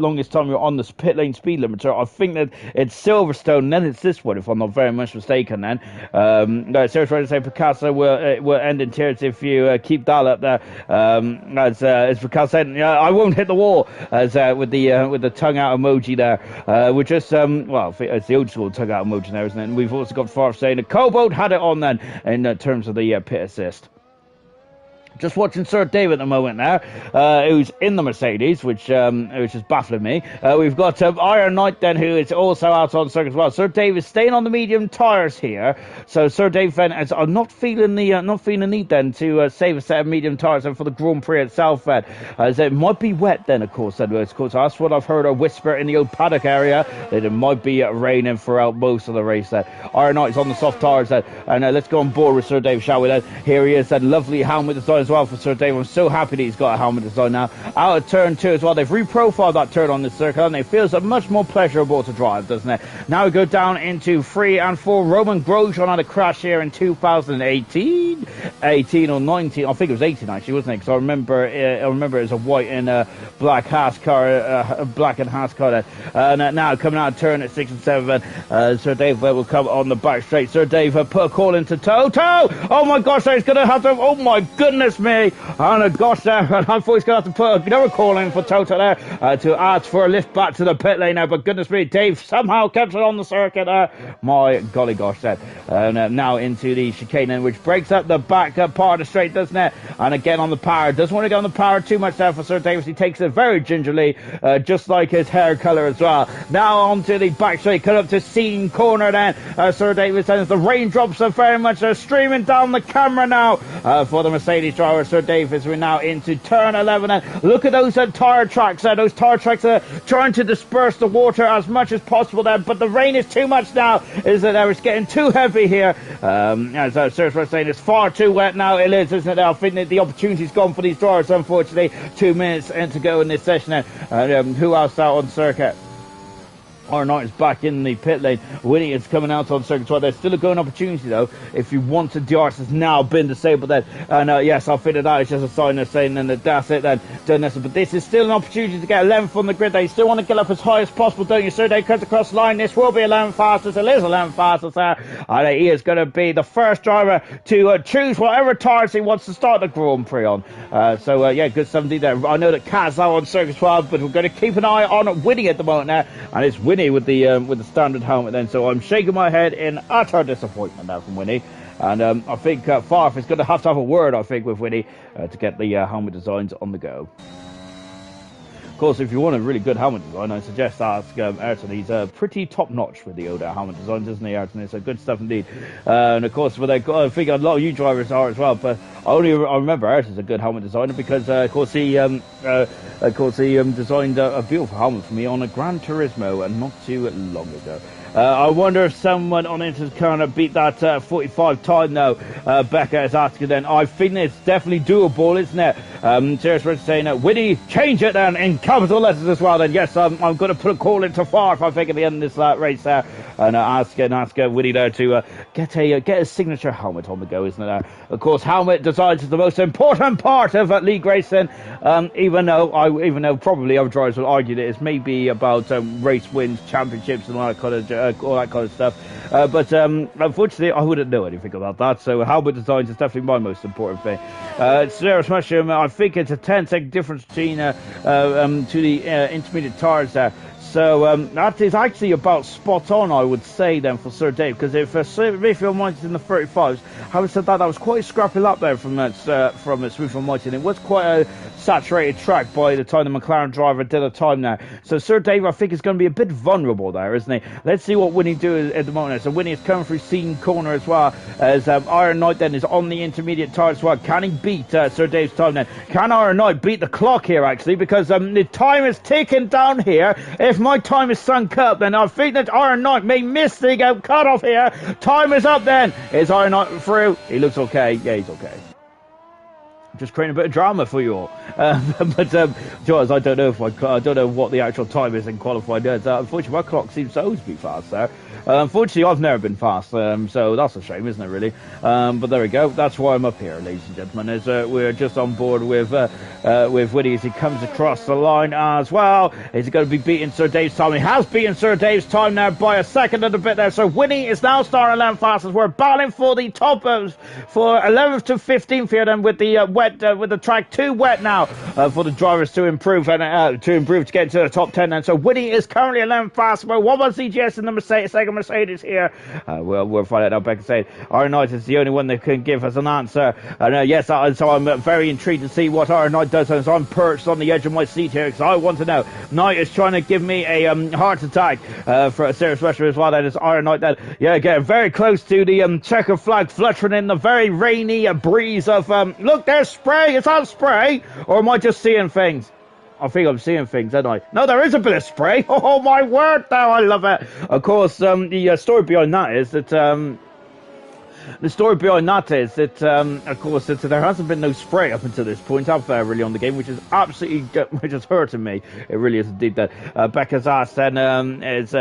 longest time you're on the pit lane speed limiter, I think that it's Silverstone, and then it's this one, if I'm not very much mistaken. Then, Sarah's trying to say Picasso will end in tears if you keep that up there. As Picasso said, I won't hit the wall. As with the tongue out emoji there, we're just it's the old school tongue out emoji there, isn't it? And we've also got Farf saying the Cobalt had it on then in terms of the pit assist. Just watching Sir David at the moment now, who's in the Mercedes, which is baffling me. We've got Iron Knight then, who is also out on circuit as well. Sir Dave is staying on the medium tyres here, so Sir Dave then is not feeling the need then to save a set of medium tyres for the Grand Prix itself. Then, as it might be wet then, of course. Then, of course, that's what I've heard a whisper in the old paddock area that it might be raining throughout most of the race. Then, Iron Knight's on the soft tyres then, and let's go on board with Sir Dave, shall we? Then, here he is, that lovely helmet design as well for Sir Dave. I'm so happy that he's got a helmet design now. Out of turn 2 as well. They've reprofiled that turn on this circuit, and it feels much more pleasurable to drive, doesn't it? Now we go down into 3 and 4. Roman Grosjean had a crash here in 2018, 18 or 19. I think it was 18 actually, wasn't it? Because I remember it was a white and black Haas car, black and Haas car. And now coming out of turn at 6 and 7, Sir Dave will come on the back straight. Sir Dave put a call into Toto. Oh my gosh, he's going to have to. Oh my goodness me. And gosh, I thought he's going to have to put another call in for Toto there to ask for a lift back to the pit lane now. But goodness me, Dave somehow kept it on the circuit there. My golly gosh, then. Now into the chicane, which breaks up the back part of the straight, doesn't it? And again on the power. Doesn't want to go on the power too much there for Sir Davis. He takes it very gingerly, just like his hair colour as well. Now onto the back straight, cut up to scene corner then. Sir Davis, and the raindrops are very much streaming down the camera now for the Mercedes driver. Sir Davis, we're now into turn 11, and look at those tyre tracks there. Those tyre tracks are trying to disperse the water as much as possible there, but the rain is too much now. It's getting too heavy here. As Sir's was saying, it's far too wet now. It is, isn't it? I think that the opportunity's gone for these drivers, unfortunately. 2 minutes to go in this session. Who else out on circuit? Our Knight is back in the pit lane. Winnie is coming out on circuit 12. There's still a going opportunity though. If you want to, DRS has now been disabled then. And yes, I'll fit it out. It's just a sign of saying then that's it then. But this is still an opportunity to get 11th on the grid. They still want to get up as high as possible, don't you? So they cut across the line. This will be 11th fastest. It is 11th fastest there. And he is going to be the first driver to choose whatever tires he wants to start the Grand Prix on. So yeah, good stuff indeed there. I know that Kaz out on circuit 12, but we're going to keep an eye on Winnie at the moment now. And it's Winnie with the standard helmet then, so I'm shaking my head in utter disappointment now from Winnie, and I think Farf is going to have a word, I think, with Winnie to get the helmet designs on the go. Of course, if you want a really good helmet design, I suggest ask Ayrton. He's pretty top-notch with the Oda helmet designs, isn't he, Ayrton? It's good stuff indeed. And of course, I think a lot of you drivers are as well, but I remember Ayrton's a good helmet designer because, of course, he designed a beautiful helmet for me on a Gran Turismo and not too long ago. I wonder if someone on Inter's corner beat that 45 time now. Becca is asking then. I think it's definitely doable, isn't it? Serious Rich saying, Winnie, change it then in capital letters as well. Then yes, I'm going to put a call into Farf, I think, at the end of this race there, and ask Winnie there to get a signature helmet on the go, isn't it? Of course, helmet designs is the most important part of league racing. Even though probably other drivers will argue that it's maybe about race wins, championships, and all that kind of stuff. But unfortunately, I wouldn't know anything about that. So helmet designs is definitely my most important thing. Sarah Smasham, I think it's a 10-second difference between to the intermediate tires there. So that is actually about spot on, I would say, then, for Sir Dave, because if Smooth Mighty in the 35s, having said that, that was quite a scrappy lap there from Smooth Mighty, and it was quite a saturated track by the time the McLaren driver did a time now. So Sir Dave, I think, is going to be a bit vulnerable there, isn't he? Let's see what Winnie do at the moment. So Winnie is coming through Seam Corner as well, as Iron Knight then is on the intermediate tire as well. Can he beat Sir Dave's time then? Can Iron Knight beat the clock here, actually? Because the time is ticking down here. If my time is sunk up, then I think that Iron Knight may miss the cut off here. Time is up then. Is Iron Knight through? He looks okay. Yeah, he's okay. Just creating a bit of drama for you all. Joyce, I don't know what the actual time is in qualifying. Unfortunately, my clock seems to always be fast there. Unfortunately, I've never been fast, so that's a shame, isn't it, really? But there we go. That's why I'm up here, ladies and gentlemen, as we're just on board with Winnie as he comes across the line as well. Is he going to be beating Sir Dave's time? He has beaten Sir Dave's time now by a second and a bit there. So Winnie is now starting 11th fastest. We're battling for the top for 11th to 15th here, then with the with the track too wet now for the drivers to improve and to get into the top 10. And so Winnie is currently 11th fastest. But what was CGS in the second Mercedes here? We'll find out now. Becca said Iron Knight is the only one that can give us an answer. And yes, so I'm very intrigued to see what Iron Knight does. And so I'm perched on the edge of my seat here because I want to know. Knight is trying to give me a heart attack for a serious pressure as well. That is Iron Knight. That getting very close to the checker flag fluttering in the very rainy breeze of look, there's spray. Is that spray, or am I just seeing things? I think I'm seeing things, don't I? No, there is a bit of spray. Oh my word, though, I love it. Of course, the story behind that is that of course, there hasn't been no spray up until this point up there, really, on the game, which is absolutely, which is hurting me. It really is indeed that. Becca's asked then, is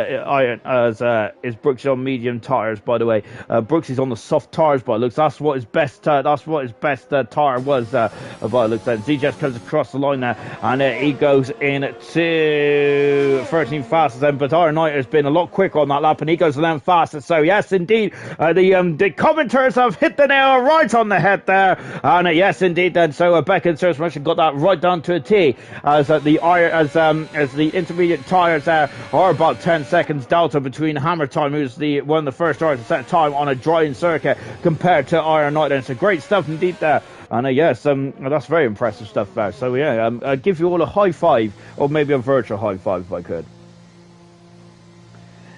Brooks on medium tires, by the way. Brooks is on the soft tires, by it looks. That's what his best tire was, by it looks. ZJS comes across the line there, and he goes in to 13 fastest then, but Iron Knight has been a lot quicker on that lap, and he goes 11 fastest. So yes, indeed, the commenters have hit the nail right on the head there, and yes, indeed. Then so Becca and Sir Smash got that right down to a T, as the intermediate tires there are about 10 seconds delta between Hammer Time, who's one of the first drivers to set time on a drying circuit, compared to Iron Knight. And it's a great stuff indeed there. And yes, that's very impressive stuff there. So yeah, I'd give you all a high five, or maybe a virtual high five if I could.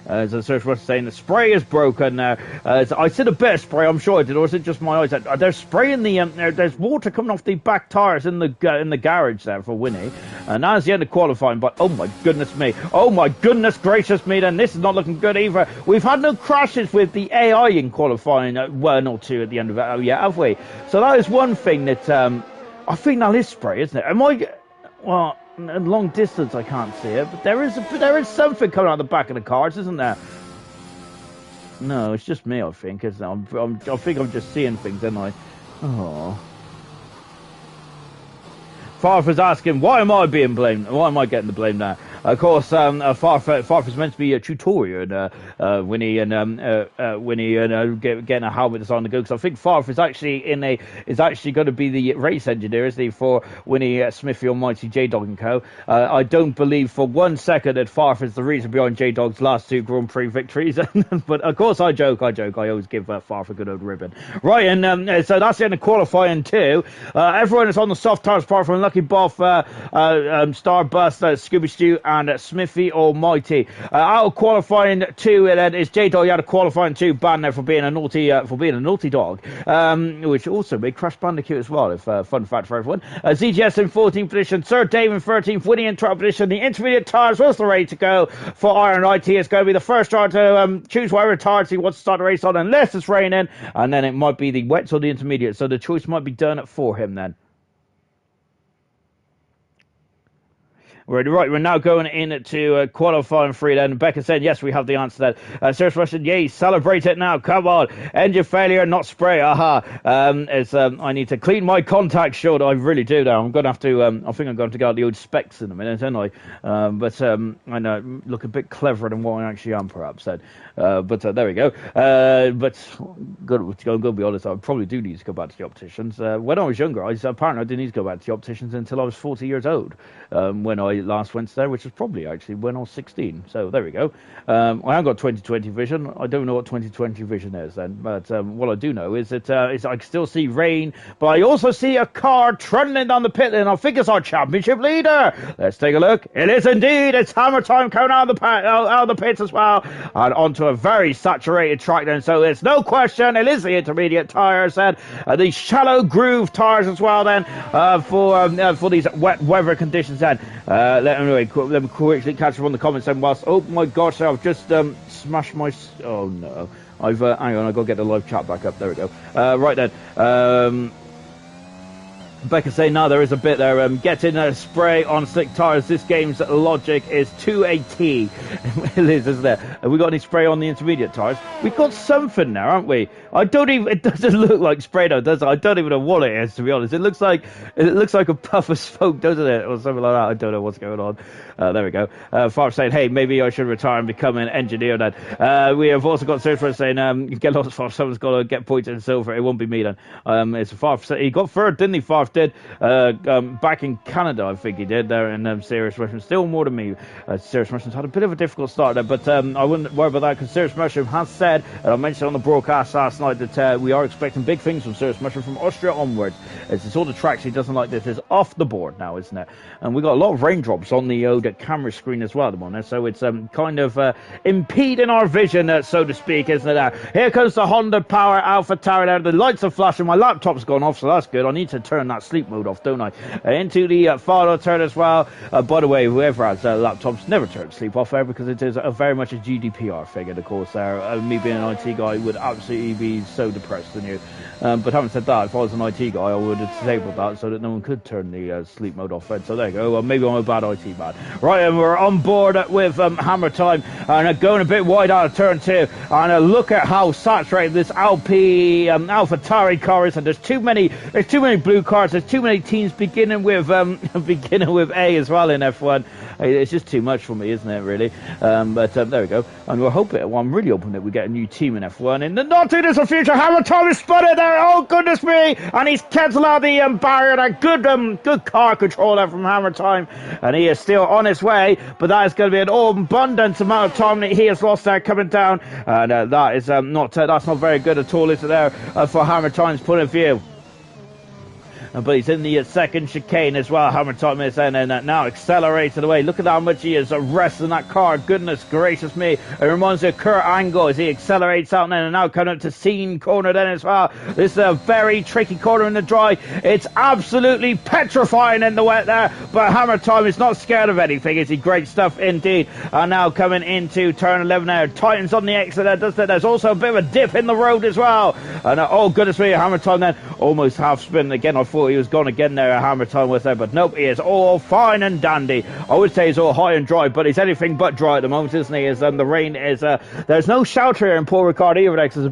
As the search was saying, the spray is broken. I said a bit of spray, I'm sure I did, or is it just my eyes? There's spray in the there's water coming off the back tires in the garage there for Winnie, and that's the end of qualifying. But oh my goodness me, oh my goodness gracious me, then this is not looking good either. We've had no crashes with the AI in qualifying, one or two at the end of it. Oh yeah, have we? So that is one thing that I think that is spray, isn't it? Well, at long distance I can't see it, but there is something coming out the back of the cars, isn't there? No, it's just me, I think. I think I'm just seeing things, aren't I? Oh. Farfa's asking, why am I being blamed? Why am I getting the blame now? Of course, Farfa's meant to be a tutorial, Winnie and getting a helmet that's on the go. Because I think Farfa's actually going to be the race engineer, isn't he, for Winnie, Smithy, Almighty, J-Dog and Co. I don't believe for 1 second that Farfa's the reason behind J-Dog's last 2 Grand Prix victories. But of course, I joke. I always give Farfa a good old ribbon. Right, and so that's the end of qualifying 2. Everyone is on the soft tires apart from Lucky Boff, Starbust, Scooby Stew, and Smithy Almighty. Out of qualifying 2, then is J-Dog. He had a qualifying 2 ban there for being a naughty dog, which also made Crash Bandicoot as well. If fun fact for everyone. ZGS in 14th position, Sir Dave in 13th, Winnie in 12th position. The intermediate tires was the ready to go for Iron IT. It's going to be the first driver to choose whatever tires he wants to start the race on, unless it's raining, and then it might be the wets or the intermediate. So the choice might be done for him then. Right, we're now going into qualifying 3 then. Becca said, yes, we have the answer then. Serious Russian, yay, celebrate it now, come on. Engine failure, not spray, aha. I need to clean my contact short, I really do now. I'm going to have to, I think I'm going to go out the old specs in a minute, aren't I? But I know, look a bit cleverer than what I actually am, perhaps, then. But there we go. But go be honest, I probably do need to go back to the opticians. When I was younger, apparently I didn't need to go back to the opticians until I was 40 years old. When I last went there, which was probably actually when I was 16. So there we go. I haven't got 20/20 vision. I don't know what 20/20 vision is then, but what I do know is that I can still see rain, but I also see a car trundling down the pit lane. I think it's our championship leader. Let's take a look. It is indeed. It's hammer time coming out of the pits as well, and onto a very saturated track then. So there's no question. It is the intermediate tires then, the shallow groove tires as well then for these wet weather conditions then. Let me quickly catch up on the comments then whilst, oh my gosh, I've just smashed my, oh no, hang on, I've got to get the live chat back up, there we go. Right then, Becca saying, no, there is a bit there. Getting a spray on slick tyres. This game's logic is to a T. It is, isn't it? Have we got any spray on the intermediate tyres? We've got something there, haven't we? It doesn't look like spray though, does it? I don't even know what it is, to be honest. It looks like a puff of smoke, doesn't it? Or something like that. I don't know what's going on. There we go. Far saying, hey, maybe I should retire and become an engineer then. We have also got Surfer saying, get lost, Far. Someone's got to get points in silver. It won't be me then. It's Far. He got third, didn't he? Far did. Back in Canada, I think he did there in Serious Mushroom. Still more than me. Serious Mushroom's had a bit of a difficult start there, but I wouldn't worry about that because Serious Mushroom has said, and I mentioned on the broadcast last night, that we are expecting big things from Serious Mushroom from Austria onwards. It's all the tracks he doesn't like. This is off the board now, isn't it? And we got a lot of raindrops on the camera screen as well at the moment, so it's kind of impeding our vision, so to speak, isn't it? Here comes the Honda Power Alpha Tower there. The lights are flashing. My laptop's gone off, so that's good. I need to turn that sleep mode off, don't I? Into the final turn as well. By the way, whoever has laptops, never turn sleep off there because it is very much a GDPR thing, and of course there. Me being an IT guy would absolutely be so depressed in you. But having said that, if I was an IT guy, I would have disabled that so that no one could turn the sleep mode off. So there you go. Well, maybe I'm a bad IT man. Right, and we're on board with Hammer Time and going a bit wide out of turn 2. And look at how saturated this AlphaTauri car is. And there's too many blue cars. There's too many teams beginning with A as well in F1. It's just too much for me, isn't it, really? But there we go. And we're hoping, well, I'm really hoping that we get a new team in F1 in the not too distant future. Hammer Time is spotted there. Oh, goodness me. And he's cancelled out the barrier. That good car control there from Hammer Time. And he is still on his way. But that is going to be an abundant amount of time that he has lost there coming down. And that is that's not very good at all, is it, there, for Hammer Time's point of view. But he's in the second chicane as well. Hammer Time is in and now accelerated away. Look at how much he is resting that car. Goodness gracious me. It reminds me of Kurt Angle as he accelerates out and now coming up to Scene Corner then as well. This is a very tricky corner in the dry. It's absolutely petrifying in the wet there. But Hammer Time is not scared of anything, is he? Great stuff indeed. And now coming into turn 11 there. Tightens on the exit there, doesn't it? There's also a bit of a dip in the road as well. And oh goodness me, Hammer Time then almost half spin again. I I thought he was going to get there a hammer time with there, but nope, he is all fine and dandy. I would say he's all high and dry, but he's anything but dry at the moment, isn't he? As the rain is, there's no shelter here in Paul Ricard either. It's a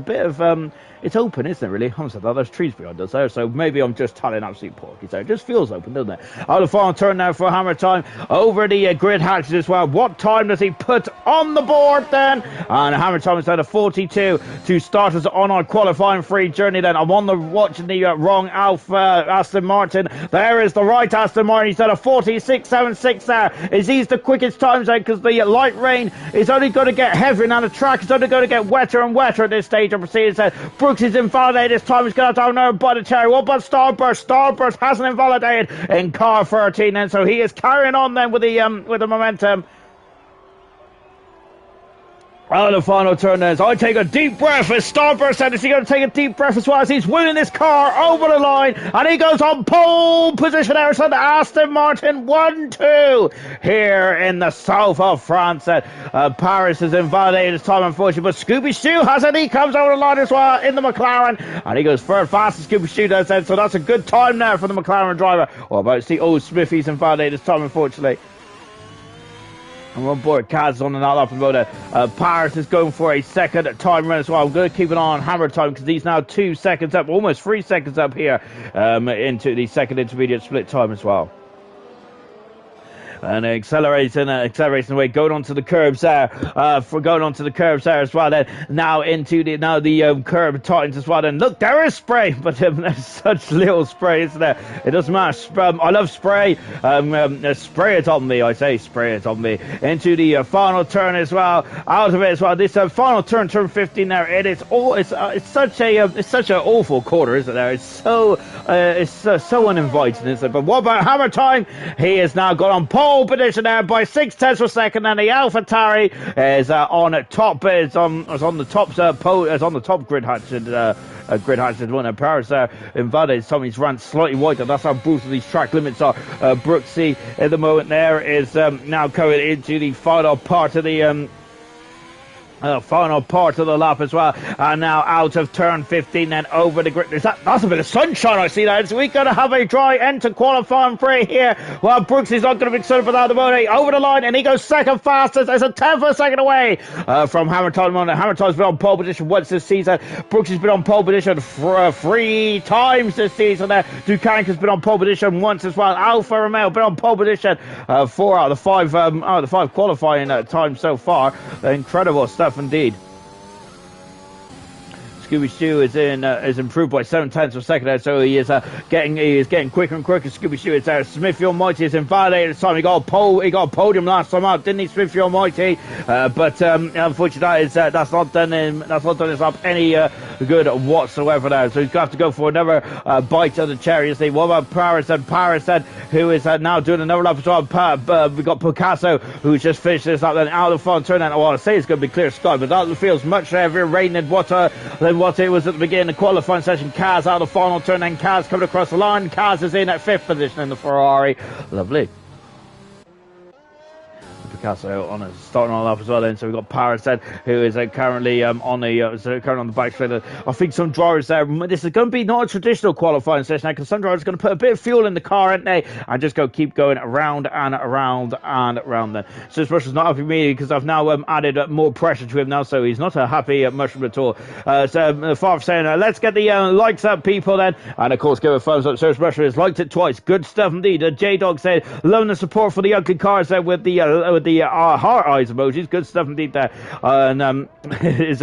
bit of it's open, isn't it, really? I'm saying that there's trees behind us there, so maybe I'm just telling absolute porkies there. It just feels open, doesn't it? The final turn now for hammer time over the grid hatches as well. What time does he put on the board then? And hammer time is down to 42 to start us on our qualifying free journey then. I'm watching the wrong Alpha Aston Martin. There is the right Aston Martin. He's at a 46.76 there. Is he the quickest time zone? Because the light rain is only going to get heavier now. The track is only going to get wetter and wetter at this stage of proceedings. Brooks is invalidated this time. He's going to have to by the cherry. What about Starburst? Starburst hasn't invalidated in car 13, and so he is carrying on then with the momentum. The final turn is, I take a deep breath as Starburst, and is he going to take a deep breath as well as he's winning this car over the line, and he goes on pole position there. So the Aston Martin 1-2 here in the south of France. Paris has invalidated his time, unfortunately, but Scooby Shoo has it. He comes over the line as well in the McLaren, and he goes third fast as Scooby Shoo does then, so that's a good time there for the McLaren driver. What about the old Smithy's invalidated his time, unfortunately. And on board, Kaz on another lap about it. Paris is going for a second time run as well. I'm going to keep an eye on hammer time because he's now 2 seconds up, almost 3 seconds up here into the second intermediate split time as well. And accelerating away, going onto the curbs there, as well. Then now into the curb tightens as well. Then look, there is spray, but there's such little spray, isn't there? It doesn't matter. I love spray. Spray it on me. I say spray it on me. Into the final turn as well. Out of it as well. This final turn 15 there. It's such an awful quarter, isn't there? It's so uninviting, isn't it? But what about hammer time? He has now got on pole position there by 6 tenths per second, and the AlphaTauri is on top. Is on the top grid hatch. One of Paris there invalidated. Tommy's ran slightly wider. That's how brutal these track limits are. Brooksy at the moment there is now going into the final part of the lap as well, and now out of turn 15 then over the grid. That's a bit of sunshine I see there. So we're going to have a dry end to qualifying free here. Well, Brooks is not going to be excited for that at the moment. Over the line, and he goes second fastest. There's a tenth of a second away from Hammer Time. Hammer Time's been on pole position once this season. Brooks has been on pole position 3 times this season there. Ducanic has been on pole position once as well. Alfa Romeo been on pole position 4 out of the 5 qualifying times so far. Incredible stuff indeed. Scooby Shoo is improved by 7 tenths of a second, so he is getting quicker and quicker. Scooby Shoo is there. Smithy Almighty is invalidated this time. He got a podium last time out, didn't he, Smithy Almighty? But unfortunately, that's not done his up any good whatsoever there. So he's going to have to go for another bite of the cherry. What about Paris then, who is now doing another lap as well? We got Picasso, who's just finished this up. Then out of the front turn. And I say it's going to be clear sky, but that feels much heavier rain than what it was at the beginning of the qualifying session. Kaz out of the final turn, then Kaz coming across the line. Kaz is in at 5th position in the Ferrari. Lovely. Picasso on starting on up as well then. So we've got Paris then, who is currently on the back straight. I think some drivers there, this is going to be not a traditional qualifying session because some drivers are going to put a bit of fuel in the car, aren't they, and just keep going around and around and around then. So this Russian's not happy with me because I've now added more pressure to him now, so he's not a happy mushroom at all. So Father saying, let's get the likes up, people then, and of course give a thumbs up. Serge Russia has liked it twice. Good stuff indeed. J-Dog said, loving the support for the ugly cars there with the heart eyes emojis. Good stuff indeed there. And his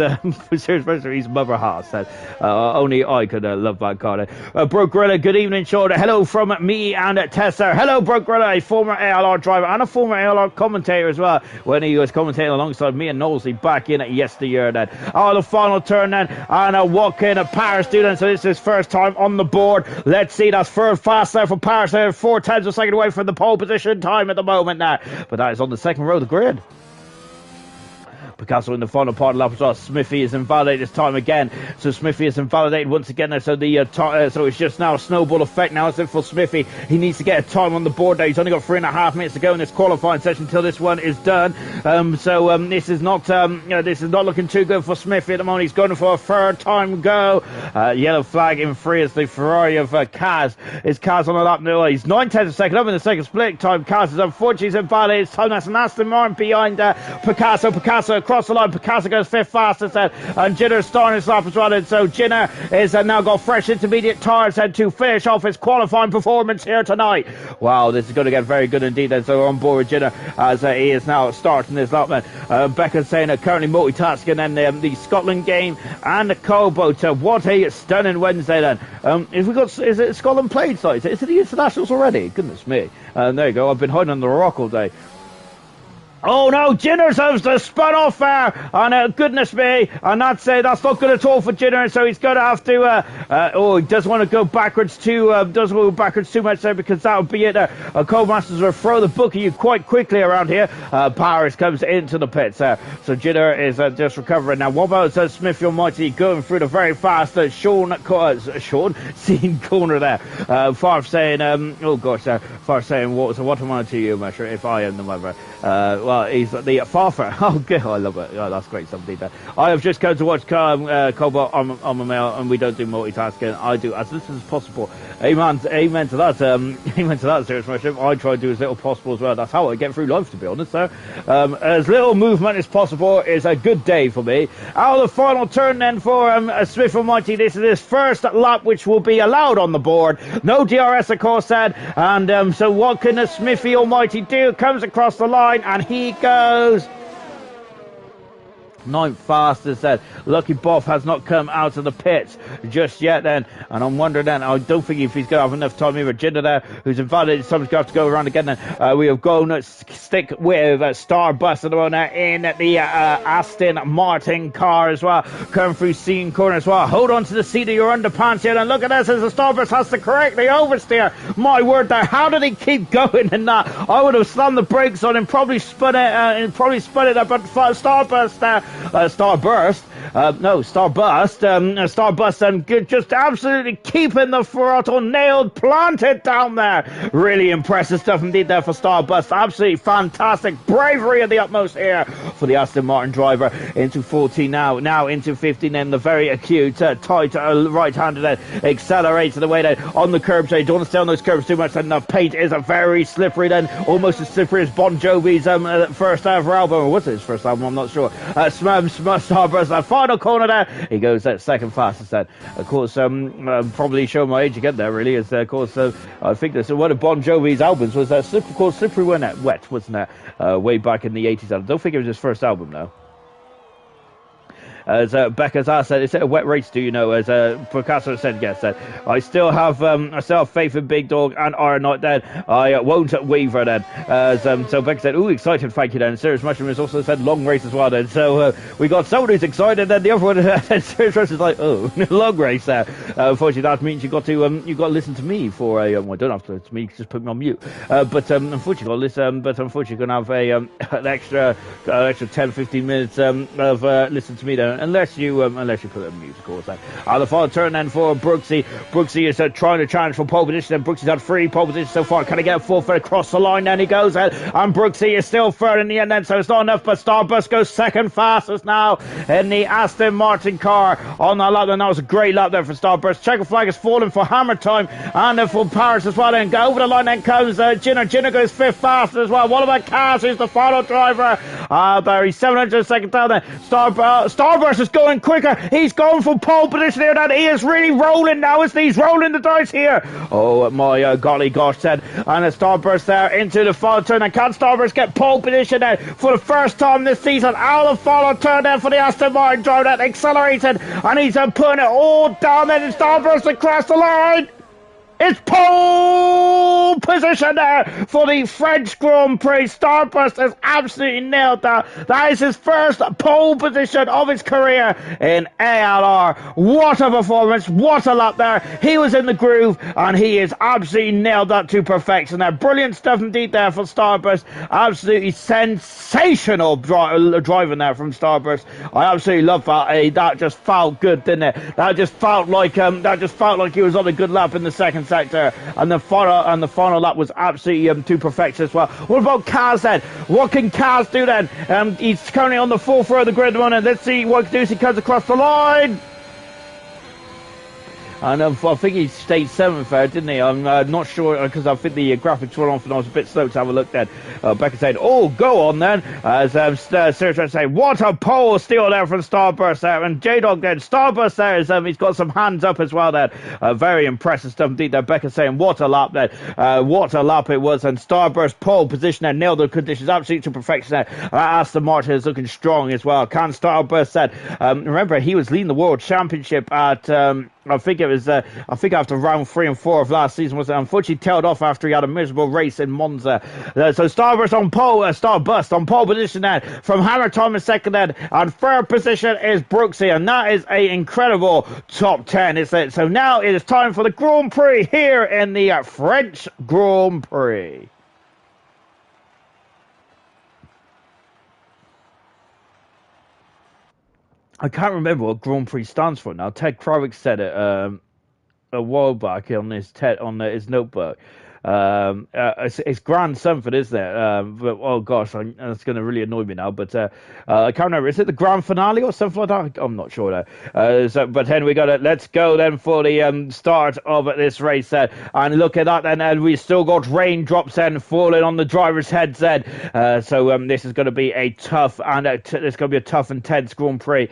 mother heart said only I could love that card. Broke Gorilla, good evening, Sean. Hello from me and Tessa. Hello, Broke Gorilla, a former ALR driver and a former ALR commentator as well, when he was commentating alongside me and Knowlesley back in yesteryear then. The final turn then, and what can Paris do then? So this is his first time on the board. Let's see, that's third fast there for Paris. They're 4 tenths of a second away from the pole position time at the moment now, but that is on the second row of the grid. Picasso in the final part of the lap as well. Smithy is invalidated this time again. So Smithy is invalidated once again there. So so it's just now a snowball effect now, as if for Smithy. He needs to get a time on the board there. He's only got 3.5 minutes to go in this qualifying session until this one is done. This is not looking too good for Smithy at the moment. He's going for a third time go. Yellow flag in free as the Ferrari of Kaz. Is Kaz on the lap? No, he's 9/10 of a second up in the second split time. Kaz is unfortunately invalidated. It's time that's an Aston Martin behind Picasso. Picasso across the line. Picasso goes fifth fastest and Jinner's starting his lap as well. And so Jinner is now got fresh intermediate tyres to finish off his qualifying performance here tonight. Wow, this is going to get very good indeed. And so on board with Jinner as he is now starting his lap. Becca's saying currently multitasking and the Scotland game and the Cobalt. What a stunning Wednesday then. Is it Scotland played sites? Is it the internationals already? Goodness me. There you go. I've been hiding under a rock all day. Oh no, Jinner's has spun off there, and goodness me, and that's not good at all for Jinner, and so he's going to have to, he doesn't want to go backwards too much there, because that would be it there. Cobemasters will throw the book at you quite quickly around here. Paris comes into the pits there, so Jinner is just recovering. Now, what about Smith Almighty going through the very fast Sean Scene corner there. Farf saying, Farf saying, what am I to you, Mesher, if I am the mother? He's the Farfer. Oh, good. I love it. Oh, that's great stuff indeed there. I have just come to watch Cobalt on a mail, and we don't do multitasking. I do as little as possible. Amen to that. Amen to that, serious worship. I try to do as little possible as well. That's how I get through life, to be honest. So, as little movement as possible is a good day for me. Out of the final turn then for Smith Almighty. This is his first lap, which will be allowed on the board. No DRS, of course, said. And so what can the Smithy Almighty do? Comes across the line, and he goes 9th fastest then. Lucky Boff has not come out of the pits just yet then, and I'm wondering then, I don't think if he's going to have enough time either. Jinder there, who's invalidated, someone's going to have to go around again then. We have gone to stick with Starbust at the moment in the Aston Martin car as well, coming through Scene corner as well. Hold on to the seat of your underpants here, and look at this as the Starbust has to correctly oversteer. My word there, how did he keep going in that? I would have slammed the brakes on him, probably spun it, but Starburst and just absolutely keeping the throttle nailed, planted down there. Really impressive stuff indeed there for Starburst. Absolutely fantastic bravery at the utmost here for the Aston Martin driver. Into 14 now into 15 then, the very acute tight right-handed accelerator the way then on the curbs. You don't want to stay on those curbs too much, and the paint is a very slippery then, almost as slippery as Bon Jovi's first ever album, or was it his first album? I'm not sure. Starburst, that final corner there, he goes second fastest then. Of course, probably showing my age again there, really, is of course, I think this one of Bon Jovi's albums was called Slippery When Wet, wasn't it? Way back in the 80s. I don't think it was his first album, though. As Becca's asked, is it a wet race? Do you know? As Picasso said, yes. I still have faith in Big Dog and Iron Knight. Then I won't waver. Then so Becca said, "Ooh, excited! Thank you." Then Serious Mushroom has also said long race as well. Then so we got someone who's excited. Then the other one, Serious Mushroom is like, "Oh, long race." Unfortunately, that means you got to listen to me for a. Well, I don't have to listen to me. Just put me on mute. But unfortunately, got listen. But unfortunately, gonna have an extra 10-15 minutes of listen to me then. Unless you put it on mute, of course. The final turn then for Brooksy. Brooksy is trying to challenge for pole position, and Brooksy's had 3 pole positions so far. Can he get a 4th across the line? Then he goes, and Brooksy is still third in the end then, so it's not enough, but Starbust goes second fastest now in the Aston Martin car on that lap. And that was a great lap there for Starburst. Checker flag has fallen for hammer time, and for Paris as well. And go over the line, then comes Jinner. Jinner goes 5th fastest as well. What about Cass, who's the final driver? There he's 702nd down there. Starburst is going quicker. He's going for pole position here. That he is really rolling now. He's rolling the dice here. Oh my golly gosh, said. And a Starburst there into the final turn. And can Starburst get pole position there for the first time this season? Out of the final turn there for the Aston Martin driver that accelerated, and he's putting it all down there. And Starburst across the line. It's pole pole position there for the French Grand Prix. Starburst has absolutely nailed that. That is his first pole position of his career in ALR. What a performance, what a lap there. He was in the groove and he is absolutely nailed that to perfection there. Brilliant stuff indeed there for Starburst. Absolutely sensational driving there from Starburst. I absolutely love that. That just felt good, didn't it? That just felt like he was on a good lap in the second sector, and the final lap was absolutely to perfection as well. What about Kaz then? What can Kaz do then? He's currently on the fourth row of the grid at the moment. Let's see what he can do as he comes across the line. And I think he stayed 7th there, didn't he? I'm not sure, because I think the graphics were off and I was a bit slow to have a look then. Becca saying, oh, go on then. As Sergio saying, what a pole steal there from Starburst there. And J-Dog then, Starburst there, he's got some hands up as well then. Very impressive stuff indeed there. Becca saying, what a lap then. What a lap it was. And Starburst pole position there, nailed the conditions absolutely to perfection there. Aston Martin is looking strong as well. Can Starburst said, remember, he was leading the World Championship at... I think after round 3 and 4 of last season was unfortunately tailed off after he had a miserable race in Monza. So Starburst on pole, Starburst on pole position then from Hammer Time in second then, and third position is Brooksy, and that is an incredible top 10, isn't it? So now it is time for the Grand Prix here in the French Grand Prix. I can't remember what Grand Prix stands for now. Ted Krawick said it a while back on his notebook. It's Grand something, isn't it? But oh gosh, that's going to really annoy me now. But I can't remember. Is it the grand finale or something like that? I'm not sure though. But then we got it. Let's go then for the start of this race then. And look at that then. And we still got raindrops then falling on the drivers' heads then. So this is going to be a tough and it's going to be a tough and tense Grand Prix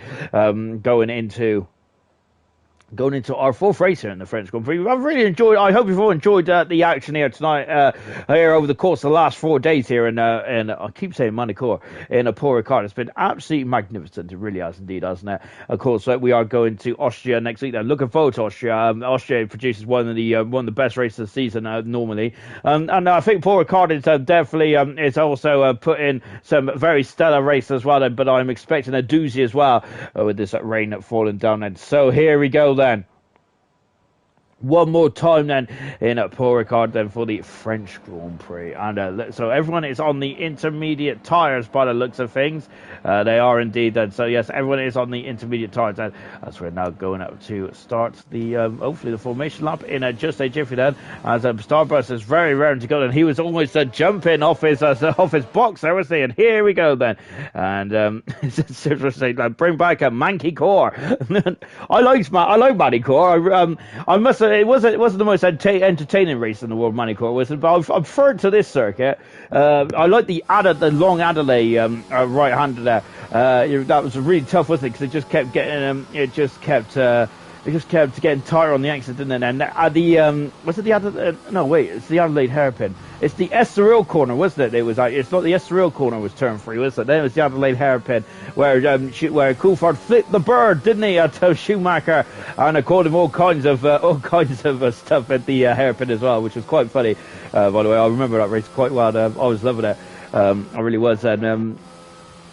going into our fourth race here in the French Grand Prix. I've really enjoyed. I hope you've all enjoyed the action here tonight. Here over the course of the last 4 days here in I keep saying Manicourt in Paul Ricard. It's been absolutely magnificent. It really has indeed, hasn't it? Of course, we are going to Austria next week. Then looking forward to Austria. Austria produces one of the best races of the season normally, and I think Paul Ricard is definitely is also put in some very stellar races as well. But I'm expecting a doozy as well with this rain falling down. And so here we go then. One more time then in Paul Ricard then for the French Grand Prix. And so everyone is on the intermediate tyres by the looks of things. They are indeed then. So yes, everyone is on the intermediate tyres then. As we're now going up to start the hopefully the formation lap in just a jiffy then. As Starburst is very rare to go, and he was almost jumping off his box there, was he? And here we go then. And bring back a Manky Core. I like Manky Core. I must say, it wasn't the most entertaining race in the world, Manicourt, was it? But I prefer it to this circuit. I like the long Adelaide right-hander there. That was really tough, wasn't it? Because it just kept getting it just kept getting tighter on the exit, didn't it? And was it the Adelaide? No, wait, it's the Adelaide hairpin. It's the Estoril corner, wasn't it? It was it's not the Estoril corner was turn 3, was it? Then it was the Adelaide hairpin where Coulthard flipped the bird, didn't he, at Schumacher, and called him all kinds of stuff at the hairpin as well, which was quite funny. By the way, I remember that race quite well. I was loving it. I really was. And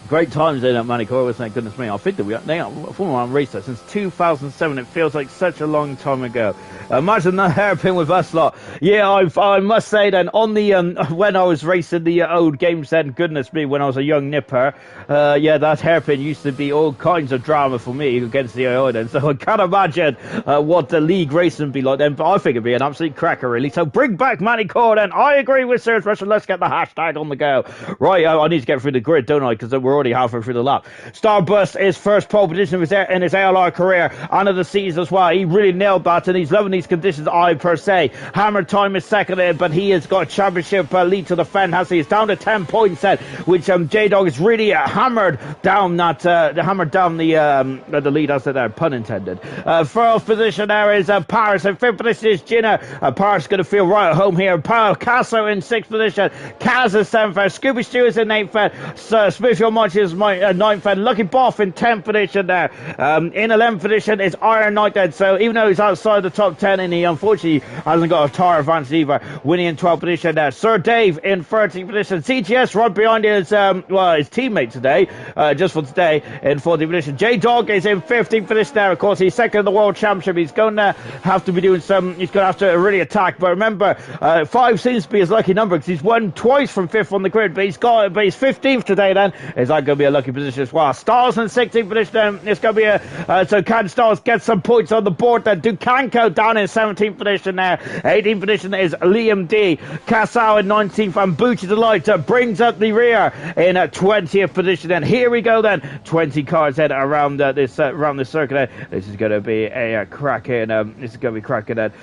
great times in at Manicourt, wasn't it? Goodness me. I think that they are Formula 1 race there since 2007. It feels like such a long time ago. Imagine that hairpin with us lot. Yeah, I must say then, on the when I was racing the old games then, goodness me, when I was a young nipper, that hairpin used to be all kinds of drama for me against the AI then. So I can't imagine what the league racing would be like then, but I think it'd be an absolute cracker really. So bring back Manicourt then. I agree with Sir Russian. Let's get the hashtag on the go. Right, I need to get through the grid, don't I? Because we're already halfway through the lap. Starburst is first pole position in his ALR career and of the season as well. He really nailed that, and he's loving these conditions, I per se. Hammer Time is second in, but he has got a championship lead to defend, has he? He's down to 10 points then, which J-Dog is really hammered down the lead, as there, pun intended. Fourth position there is Paris, and fifth position is Gina. Paris is going to feel right at home here. Picasso in sixth position. Kaz is seventh. Scooby Stew is in eighth. Smith Your March is my 9th, and Lucky Boff in 10th position there. In 11th position is Iron Knight then, so even though he's outside the top 10, and he unfortunately hasn't got a tire advantage either, winning in 12th position there. Sir Dave in 13th position. CGS right behind his teammate today, just for today, in 14th position. J-Dog is in 15th position there. Of course, he's second in the World Championship. He's going to have to be doing some, he's going to have to really attack, but remember, 5 seems to be his lucky number, because he's won twice from 5th on the grid, but he's 15th today then. Is that going to be a lucky position as well? Stars in 16th position then. It's going to be so can Stars get some points on the board then? Dukanko down in 17th position there. 18th position is Liam D. Casau in 19th, and Booty Delight brings up the rear in 20th position then. Here we go then. 20 cars then around this circuit then. This is going to be a cracking. This is going to be cracking then.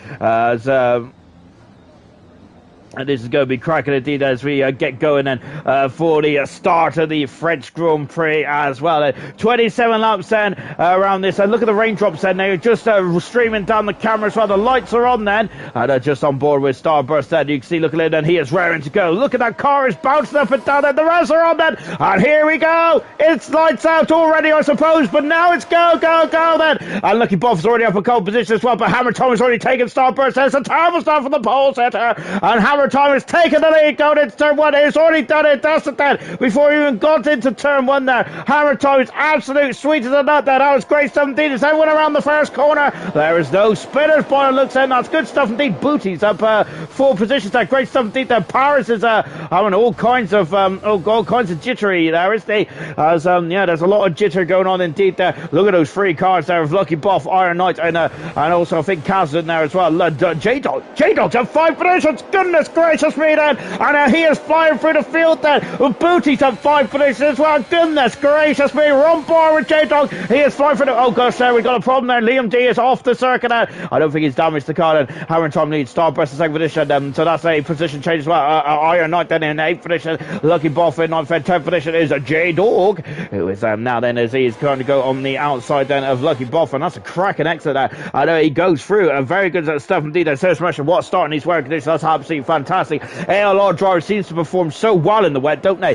And this is going to be cracking indeed as we get going then for the start of the French Grand Prix as well. 27 laps then around this. Look at the raindrops then. They're just streaming down the camera as well. The lights are on then. And just on board with Starburst then. You can see, look at it, and he is raring to go. Look at that car is bouncing up and down then. The rest are on then. And here we go. It's lights out already, I suppose. But now it's go, go, go then. And Lucky Buff's already up a cold position as well. But Hammer Tom has already taken Starburst. There's a terrible start from the pole setter. And Hammer Tom has taken the lead going into turn 1. He's already done it. That's it then. Before he even got into turn 1 there. Hammer Tom is absolute sweet as a nut there. That was great stuff indeed. As everyone around the first corner. There is no spinners by the looks in. That's good stuff indeed. Booty's up 4 positions there. Great stuff indeed there. Paris is having all kinds of jittery there, isn't he? As there's a lot of jitter going on indeed there. Look at those 3 cars there of Lucky Buff, Iron Knight, and also I think Kaz in there as well. J-Dog's up 5 positions. Goodness gracious me then. And he is flying through the field then. Booty's up 5 positions as well. Goodness gracious me. We're on board with J-Dog. He is flying through the... Oh gosh, there we got a problem there. Liam D is off the circuit now. I don't think he's damaged the car then. Hammer Tom leads. Starburst in 2nd position. So that's a position change as well. Iron Knight then in 8th position. Lucky Buff in 9th. 10th position is J-Dog, who is now then as he is going to go on the outside then of Lucky Buff, and that's a cracking exit there. I know he goes through a very good stuff indeed. There's so much of what starting these weather conditions. That's absolutely fantastic. ALR driver seems to perform so well in the wet, don't they?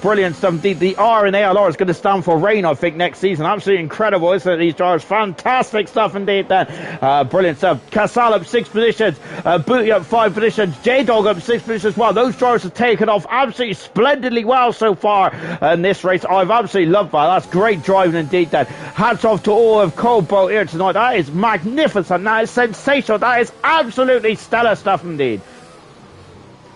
Brilliant stuff indeed. The R in ALR is going to stand for rain, I think, next season. Absolutely incredible, isn't it? These drivers, fantastic stuff indeed then. Brilliant stuff. Casal up 6 positions. Booty up 5 positions. J-Dog up 6 positions as well. Those drivers have taken off absolutely splendidly well so far in this race. I've absolutely loved that. That's great driving indeed then. Hats off to all of Cobalt here tonight. That is magnificent. That is sensational. That is absolutely stellar stuff indeed.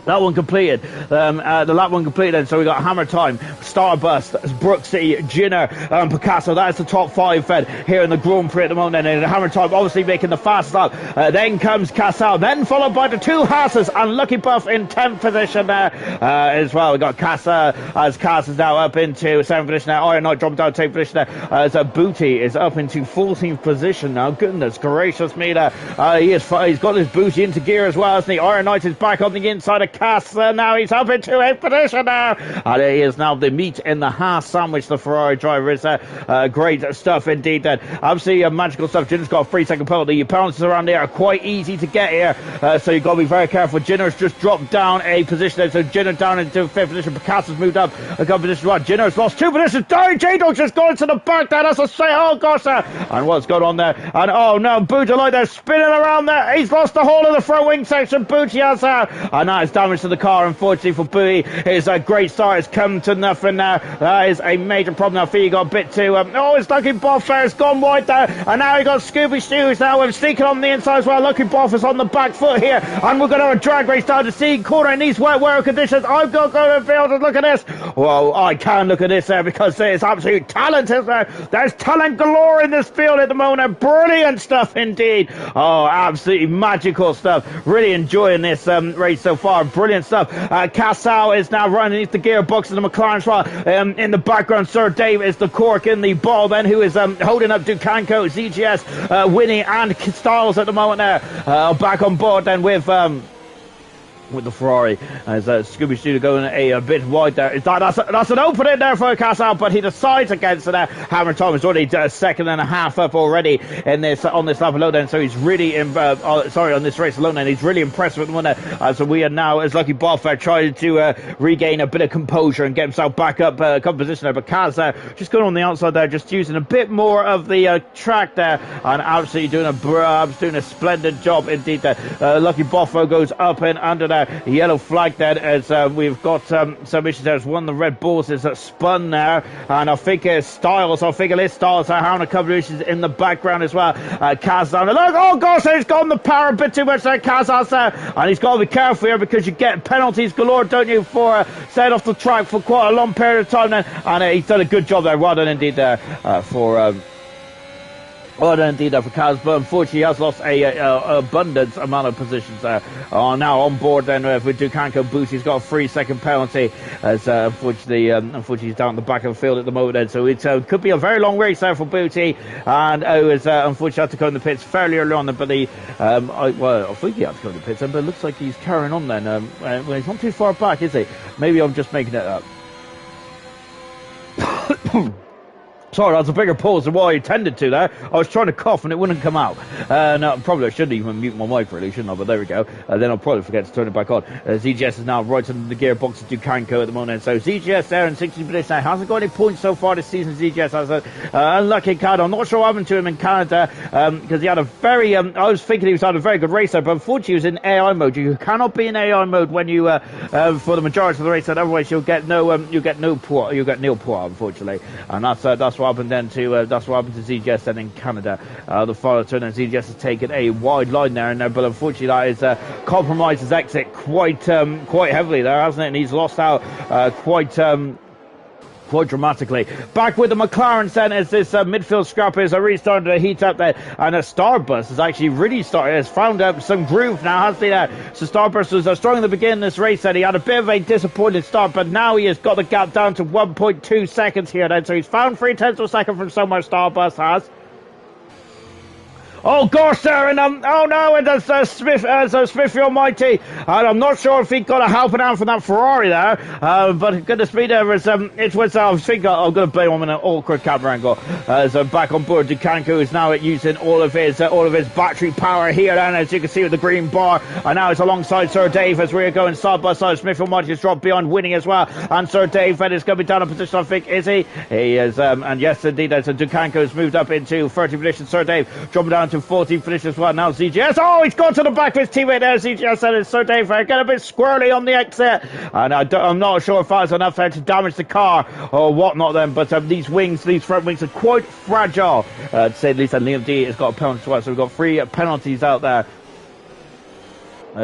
That one completed. The lap one completed. And so we got Hammer Time, Starburst, Brooksy, Jinner, Picasso. That is the top 5 fed here in the Grand Prix at the moment. And Hammer Time obviously making the fast lap. Then comes Casal. Then followed by the 2 Hasses and Lucky Buff in 10th position there as well. We got Casa as Cass is now up into 7th position now. Iron Knight dropping down to 8th position there. As Booty is up into 14th position now. Goodness gracious me there. He's got his Booty into gear as well, hasn't he? Iron Knight is back on the inside of Cass. Now he's up into 8th position now. And he is now the meat in the Haas sandwich. The Ferrari driver is great stuff indeed then. Absolutely magical stuff. Jinner's got a 3-second penalty. The penalties around here are quite easy to get here. So you've got to be very careful. Jinner's just dropped down a position there. So Jinner down into 5th position. Picasso's moved up a couple positions. Right, Jinner's lost 2 positions. J-Dog's just gone to the back there. That's a say. Oh gosh. And what's going on there? And oh no, Booty like they're spinning around there. He's lost the whole of the front wing section. Booty has and that is damage to the car, unfortunately for Booty. His great start has come to nothing now. That is a major problem now. Fee got a bit too it's Lucky Boff there. It's gone wide there. And now he got Scooby Stews now with sneaking on the inside as well. Lucky Boff is on the back foot here. And we're going to have a drag race down to see corner in these wet weather conditions. I've got to go to the field and look at this. Well, I can look at this there because there's absolute talent, isn't there? There's talent galore in this field at the moment. Brilliant stuff indeed. Oh, absolutely magical stuff. Really enjoying this race so far. Brilliant stuff. Casal is now running underneath the gearbox of the McLaren as well. In the background, Sir Dave is the cork in the ball then, who is holding up Dukanko, ZGS, Winnie and Styles at the moment there. Back on board then with with the Ferrari as Scooby Shooter going a bit wide there. That's an opening there for Casal, but he decides against it. Hammer Tom is already a second and a half up already in this on this lap alone, and so he's really on this race alone, and he's really impressed with the winner. So we are now, as Lucky Boff, trying to regain a bit of composure and get himself back up position there. But Kaz just going on the outside there, just using a bit more of the track there, and absolutely doing a splendid job indeed there. Lucky Boffo goes up and under there. Yellow flag then as we've got some issues there. One of the Red Bulls is spun there, and I think it's Styles. I think it is Styles having a couple of issues in the background as well. Kaz down. Look, oh gosh, he's gone the power a bit too much there, Kaz has there, and he's got to be careful here because you get penalties galore, don't you, for staying off the track for quite a long period of time then, and he's done a good job there. Well done indeed there for Kaz, but unfortunately he has lost a abundance amount of positions there. Now on board then with Dukanko Boots. He's got a 3-second penalty as unfortunately he's down at the back of the field at the moment then. So it could be a very long race there for Booty, and unfortunately had to go in the pits fairly early on, but I think he had to go in the pits, but it looks like he's carrying on then. Well, he's not too far back, is he? Maybe I'm just making it up. Sorry, that's a bigger pause than what I intended to there. I was trying to cough and it wouldn't come out. No, probably I shouldn't even mute my mic really, shouldn't I? But there we go. Then I'll probably forget to turn it back on. ZGS is now right under the gearbox of Dukanko at the moment. So ZGS there in 16th position now. Hasn't got any points so far this season, ZGS has a unlucky card. I'm not sure what happened to him in Canada because he had a very, I was thinking he was having a very good race there, but unfortunately he was in AI mode. You cannot be in AI mode when you, for the majority of the race, otherwise you'll get nil points, unfortunately. And that's what happened then to ZGS then in Canada. The final turn, and ZGS has taken a wide line there, but unfortunately that is compromised his exit quite heavily there, hasn't it? And he's lost out quite dramatically. Back with the McLaren then as this midfield scrap is restarting to heat up there, and Starbus has actually really has found out some groove now, hasn't he there? So Starbus was strong in the beginning of this race and he had a bit of a disappointing start, but now he has got the gap down to 1.2 seconds here then, so he's found 0.3 of a second from somewhere. Starbus has. Oh gosh there, and oh no, and there's Smithy Almighty, and I'm not sure if he got a helping hand from that Ferrari there, but goodness me, there was I think I'm going to blame him in an awkward camera angle. So back on board, Dukanko is now using all of his battery power here, and as you can see with the green bar, and now it's alongside Sir Dave as we're going side by side. Smith Almighty has dropped beyond winning as well, and Sir Dave is going to be down in position, I think, is he? He is, and yes indeed, so Dukanko has moved up into 30 position. Sir Dave dropping down to 14th position as well. Now ZGS, oh, he's gone to the back of his teammate there. ZGS and it's Sir Dave get a bit squirrely on the exit, and I'm not sure if that was enough there to damage the car or whatnot then, but these front wings are quite fragile, to say the least, and Liam D has got a penalty as well, so we've got 3 penalties out there.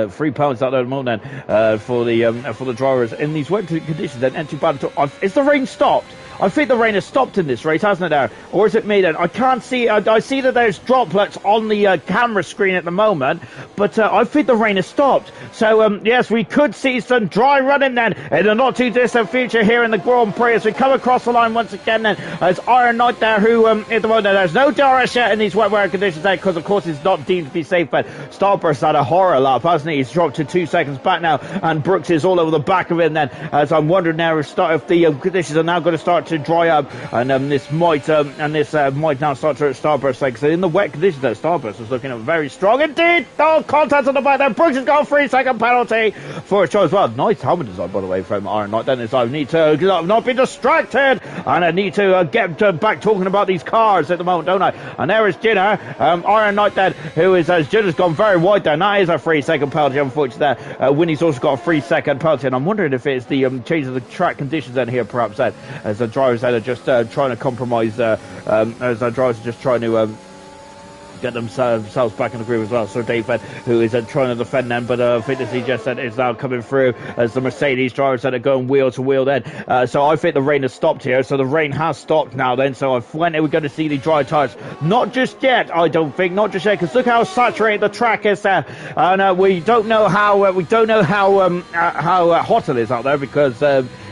3 penalties out there at the moment then, for the drivers in these wet conditions. Then entry battle. Is the rain stopped? I think the rain has stopped in this race, hasn't it there? Or is it me then? I can't see. I see that there's droplets on the camera screen at the moment, but I think the rain has stopped. So, yes, we could see some dry running then in the not too distant future here in the Grand Prix as we come across the line once again then. As Iron Knight there, who at the moment there's no DRS yet in these wet weather conditions there, because of course it's not deemed to be safe, but Starburst had a horror lap, hasn't he? He's dropped to 2 seconds back now, and Brooks is all over the back of him then, as I'm wondering now if the conditions are now going to start to dry up, and this might now start to Starburst like, so in the wet conditions that Starburst was looking at very strong indeed. Oh, contact on the back there. Brooks has got a 3-second penalty for a choice. Well, nice helmet design by the way from Iron Knight. Then I need to not be distracted, and I need to get back talking about these cars at the moment, don't I? And there is Jinner, Iron Knight then, who is as Jinner's gone very wide there. That is a 3-second penalty, unfortunately there. Winnie's also got a 3-second penalty, and I'm wondering if it's the change of the track conditions then here, perhaps then, as the drivers then are just trying to compromise, as the drivers are just trying to get themselves back in the groove as well. So David, who is trying to defend them, but I think the CJ is now coming through as the Mercedes drivers that are going wheel to wheel then. So I think the rain has stopped here. So the rain has stopped now then. So when are we going to see the dry tyres? Not just yet, I don't think. Not just yet, because look how saturated the track is there. And we don't know how hot it is out there, because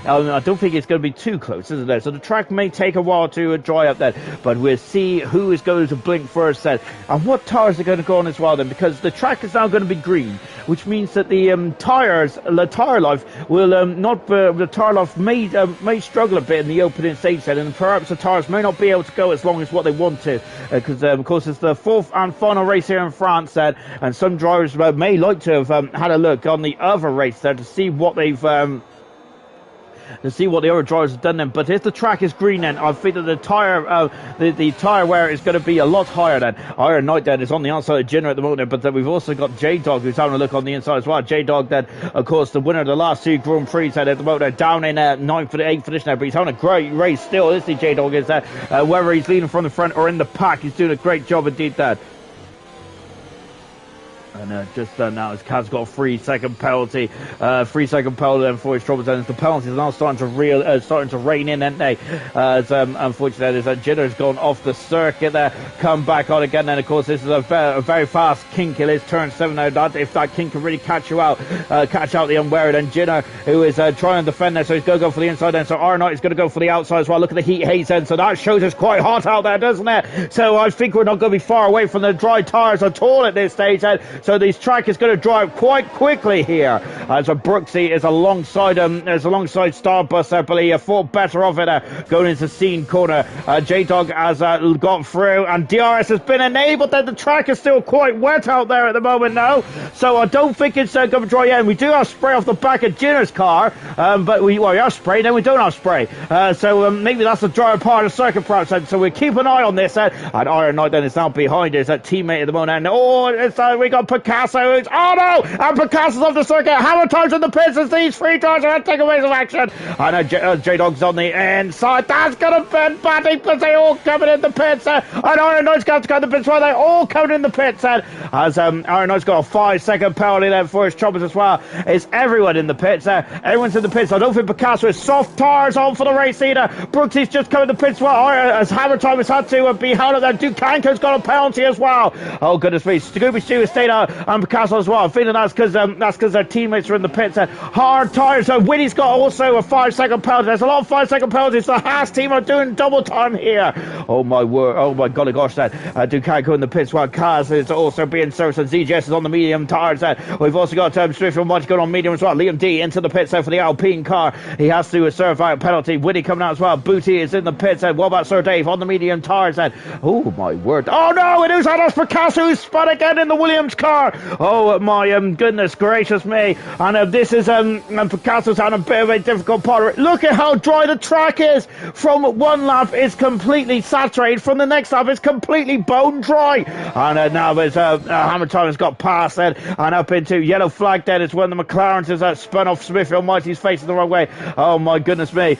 I don't think it's going to be too close, isn't it? So the track may take a while to dry up then, but we'll see who is going to blink first then, and what tires are going to go on as well then, because the track is now going to be green, which means that the tire life will not. The tire life may struggle a bit in the opening stage then, and perhaps the tires may not be able to go as long as what they want to, because of course it's the fourth and final race here in France then, and some drivers may like to have had a look on the other race there to see what they've to see what the other drivers have done then. But if the track is green then, I think that the tire wear is going to be a lot higher then. Iron Knight then is on the outside of Jenner at the moment, but then we've also got J-Dog who's having a look on the inside as well. J-Dog then, of course, the winner of the last two Grand Prix then at the moment, down in 8th position now, but he's having a great race still, isn't he, J-Dog? Is whether he's leading from the front or in the pack, he's doing a great job indeed there. And just now, as Kaz got a 3-second penalty, 3-second penalty then for his troubles. And the penalties are now starting to rain in, aren't they? As unfortunately, as Jitter's gone off the circuit there, come back on again. And of course, this is a very fast kink. It is turn 7 now. If that kink can really catch out the unwary, then Jitter, who is trying to defend there, so he's going to go for the inside then. So Iron Knight is going to go for the outside as well. Look at the heat haze then. So that shows it's quite hot out there, doesn't it? So I think we're not going to be far away from the dry tires at all at this stage. So this track is going to dry up quite quickly here. So Brooksy is alongside Starbus there, but he thought better of it going into Scene corner. J-Dog has got through, and DRS has been enabled. Then the track is still quite wet out there at the moment now, so I don't think it's going to dry yet. And we do have spray off the back of Ginner's car, but we have spray, then we don't have spray. So maybe that's the drier part of the circuit perhaps. So we'll keep an eye on this. And Iron Knight then is now behind his teammate at the moment. And we got Picasso. Oh no! And Picasso's off the circuit. Hammer times in the pits as these three tires are taking away some action. And J-Dog's on the inside. That's going to bend badly because they all coming in the pits. And Iron Knight's got to go in the pits. Well, they're all coming in the pits. As Iron Knight's got a 5-second penalty there for his troubles as well. It's everyone in the pits. Everyone's in the pits. I don't think Picasso has soft tires on for the race either. Brooksy's just coming in the pits. Well, as Hammer time has had to be held up there. Dukanko's got a penalty as well. Oh goodness me. Scooby Stew has stayed out. And Picasso as well. I'm feeling that's because their teammates are in the pits. Hard tires. So Winnie's got also a 5-second penalty. There's a lot of 5-second penalties. The Haas team are doing double time here. Oh my word. Oh my golly gosh. Dukanko in the pits while Kaz is also being serviced, and ZJS is on the medium tires. We've also got Smith and Mudge going on medium as well. Liam D into the pits there for the Alpine car. He has to serve out a penalty. Winnie coming out as well. Booty is in the pits. What about Sir Dave on the medium tires? Oh my word. Oh no, it is Ados Picasso who's spun again in the Williams car. Oh my goodness gracious me. And this is and Picasso's on a bit of a difficult part of it. Look at how dry the track is. From one lap it's completely saturated, from the next lap it's completely bone dry. And now there's Hammer Time has got past then and up into yellow flag. Then it's when the McLaren's has spun off Smithfield Mighty's facing the wrong way. Oh my goodness me.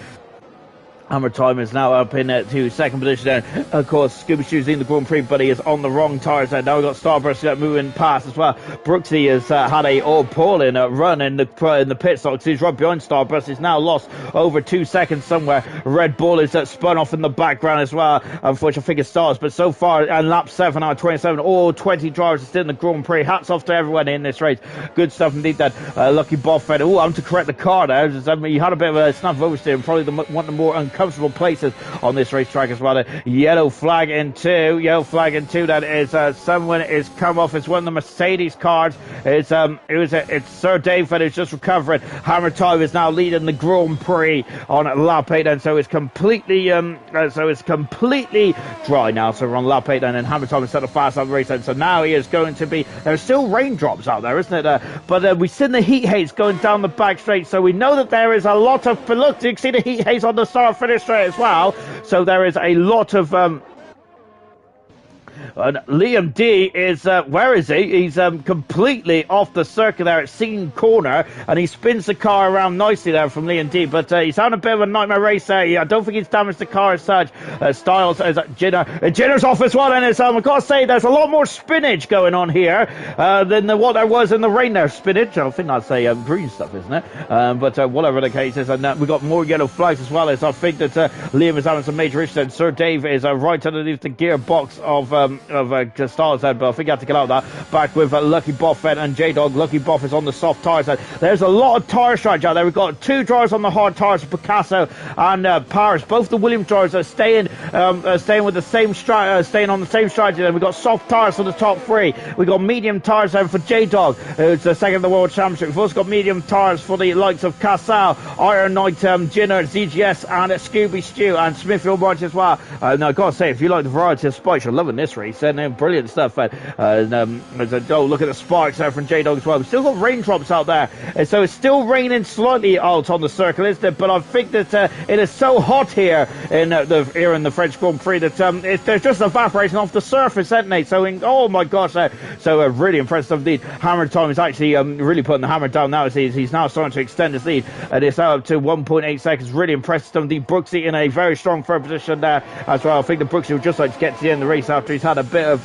Hammer Time is now up in to second position there. Of course, Scooby Stew's in the Grand Prix, but he is on the wrong tyres there. Now we've got Starburst moving past as well. Brooksy has had a all-pulling run in the pit stops. He's right behind Starburst. He's now lost over 2 seconds somewhere. Red Bull is spun off in the background as well. Unfortunately, I think it starts, but so far, and lap 7 out of 27, all 20 drivers are still in the Grand Prix. Hats off to everyone in this race. Good stuff indeed. That Lucky Boffin. Oh, I'm to correct the car there. He had a bit of a snap of oversteer, probably one of the more uncomfortable places on this racetrack as well. Yellow flag in two. That is someone is come off. It's one of the Mercedes cars. It's Sir Dave that is just recovering. Hammer Time is now leading the Grand Prix on lap 8, and so it's completely dry now. So we're on lap 8, and then Hammer Time is set a fast out the race. And so now he is going to be. There's still raindrops out there, isn't it? But we've seen the heat haze going down the back straight, so we know that there is a lot of. Look, you can see the heat haze on the start finish straight as well. So there is a lot of and Liam D is, where is he? He's completely off the circuit there at Scene Corner, and he spins the car around nicely there from Liam D, but he's having a bit of a nightmare race there. I don't think he's damaged the car as such. Styles is Jinner's off as well, and it's, I've got to say, there's a lot more spinach going on here than what there was in the rain there. Spinach, I think that's green stuff, isn't it? But whatever the case is, and we've got more yellow flags as well, as I think that Liam is having some major issues, and Sir Dave is right underneath the gearbox of Styles then, but I think he had to get out of that. Back with Lucky Boff then and J-Dog. Lucky Boff is on the soft tires then. There's a lot of tire strategy out there. We've got 2 drivers on the hard tires, Picasso and Paris. Both the Williams drivers are staying with the same staying on the same strategy. Then we've got soft tires for the top 3. We've got medium tires then for J-Dog, who's the second of the World Championship. We've also got medium tires for the likes of Casal, Iron Knight, Jinner, ZGS, and Scooby Stew, and Smithfield March as well. Now, I've got to say, if you like the variety of spikes, you're loving this race. And brilliant stuff. Look at the sparks there from J-Dog as well. We've still got raindrops out there. So it's still raining slightly out on the circle, isn't it? But I think that it is so hot here in the French Grand Prix that there's just evaporating off the surface, isn't it? So, oh my gosh, really impressive indeed. Hammer time is actually really putting the hammer down now. He's now starting to extend his lead. It's up to 1.8 seconds. Really impressive indeed. Brooksy in a very strong third position there as well. I think that Brooksy would just like to get to the end of the race after he's had a bit of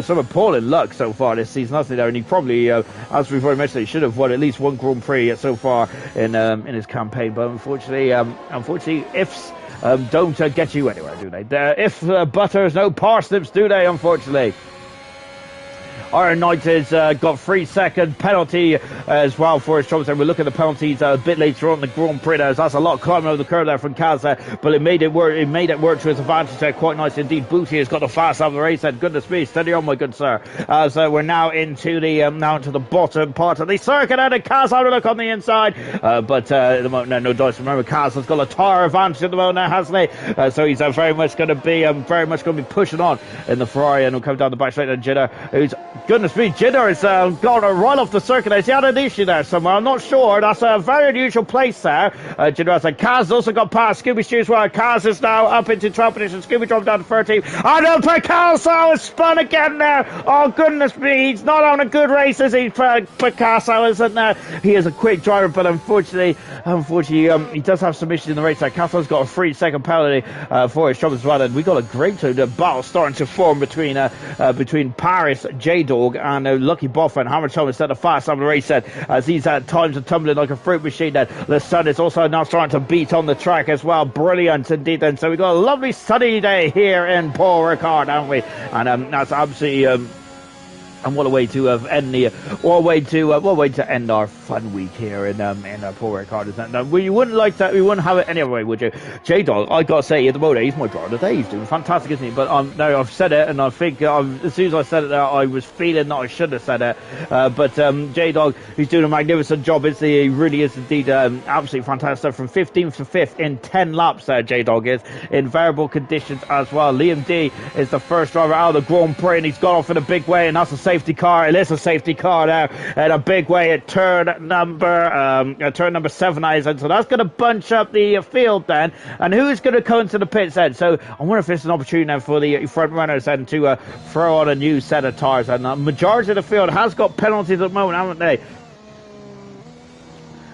some appalling luck so far this season, hasn't he? There, and he probably, as we've already mentioned, he should have won at least one Grand Prix so far in his campaign. But unfortunately, ifs don't get you anywhere, do they? If butters, no parsnips, do they? Unfortunately. Iron Knight has got 3-second penalty as well for his troubles. And we'll look at the penalties a bit later on in the Grand Prix. That's a lot climbing over the curve there from Kaz, but it made it work. It made it work to his advantage there. Quite nice indeed. Booty has got the fast out of the race. And goodness me, steady on, my good sir. As we're now into the bottom part of the circuit, and Kaz had a look on the inside. But at the moment, no dice. Remember, Kaz has got a tire advantage at the moment now, hasn't he? So he's very much going to be pushing on in the Ferrari, and he'll come down the back straight. And Jitter, who's goodness me, Jitter has gone right off the circuit. Has he had an issue there somewhere? I'm not sure. That's a very unusual place there. Jitter has Kaz also got past Scooby Stew as well. Kaz is now up into 12th position. Scooby dropped down to 13th. And Picasso is spun again there. Oh, goodness me. He's not on a good race, is he? Picasso isn't there. He is a quick driver, but unfortunately, he does have some issues in the race there. Casso's got a 3-second penalty for his troubles as well. And we got a great battle starting to form between Paris, J-Dog, and Lucky Boff and Hammer Tom instead of fast on the race set, as these times are tumbling like a fruit machine. Then the sun is also now starting to beat on the track as well. Brilliant indeed. Then so we've got a lovely sunny day here in Paul Ricard, haven't we? And that's absolutely and what a way to end our fun week here in Paul Ricard, isn't it? You wouldn't like that. We wouldn't have it any other way, would you? J-Dog, I gotta say, at the moment, he's my driver today. He's doing fantastic, isn't he? But no, I've said it, and I think as soon as I said it there, I was feeling that I should have said it. But J-Dog, he's doing a magnificent job, isn't he? He really is indeed absolutely fantastic stuff. From 15th to 5th in 10 laps, J-Dog is in variable conditions as well. Liam D is the first driver out of the Grand Prix, and he's gone off in a big way, and that's a safety car. It is a safety car now in a big way at turn number 7, and so that's going to bunch up the field then. And who's going to come into the pits then? So I wonder if it's an opportunity then for the front runners then to throw on a new set of tires. And the majority of the field has got penalties at the moment, haven't they?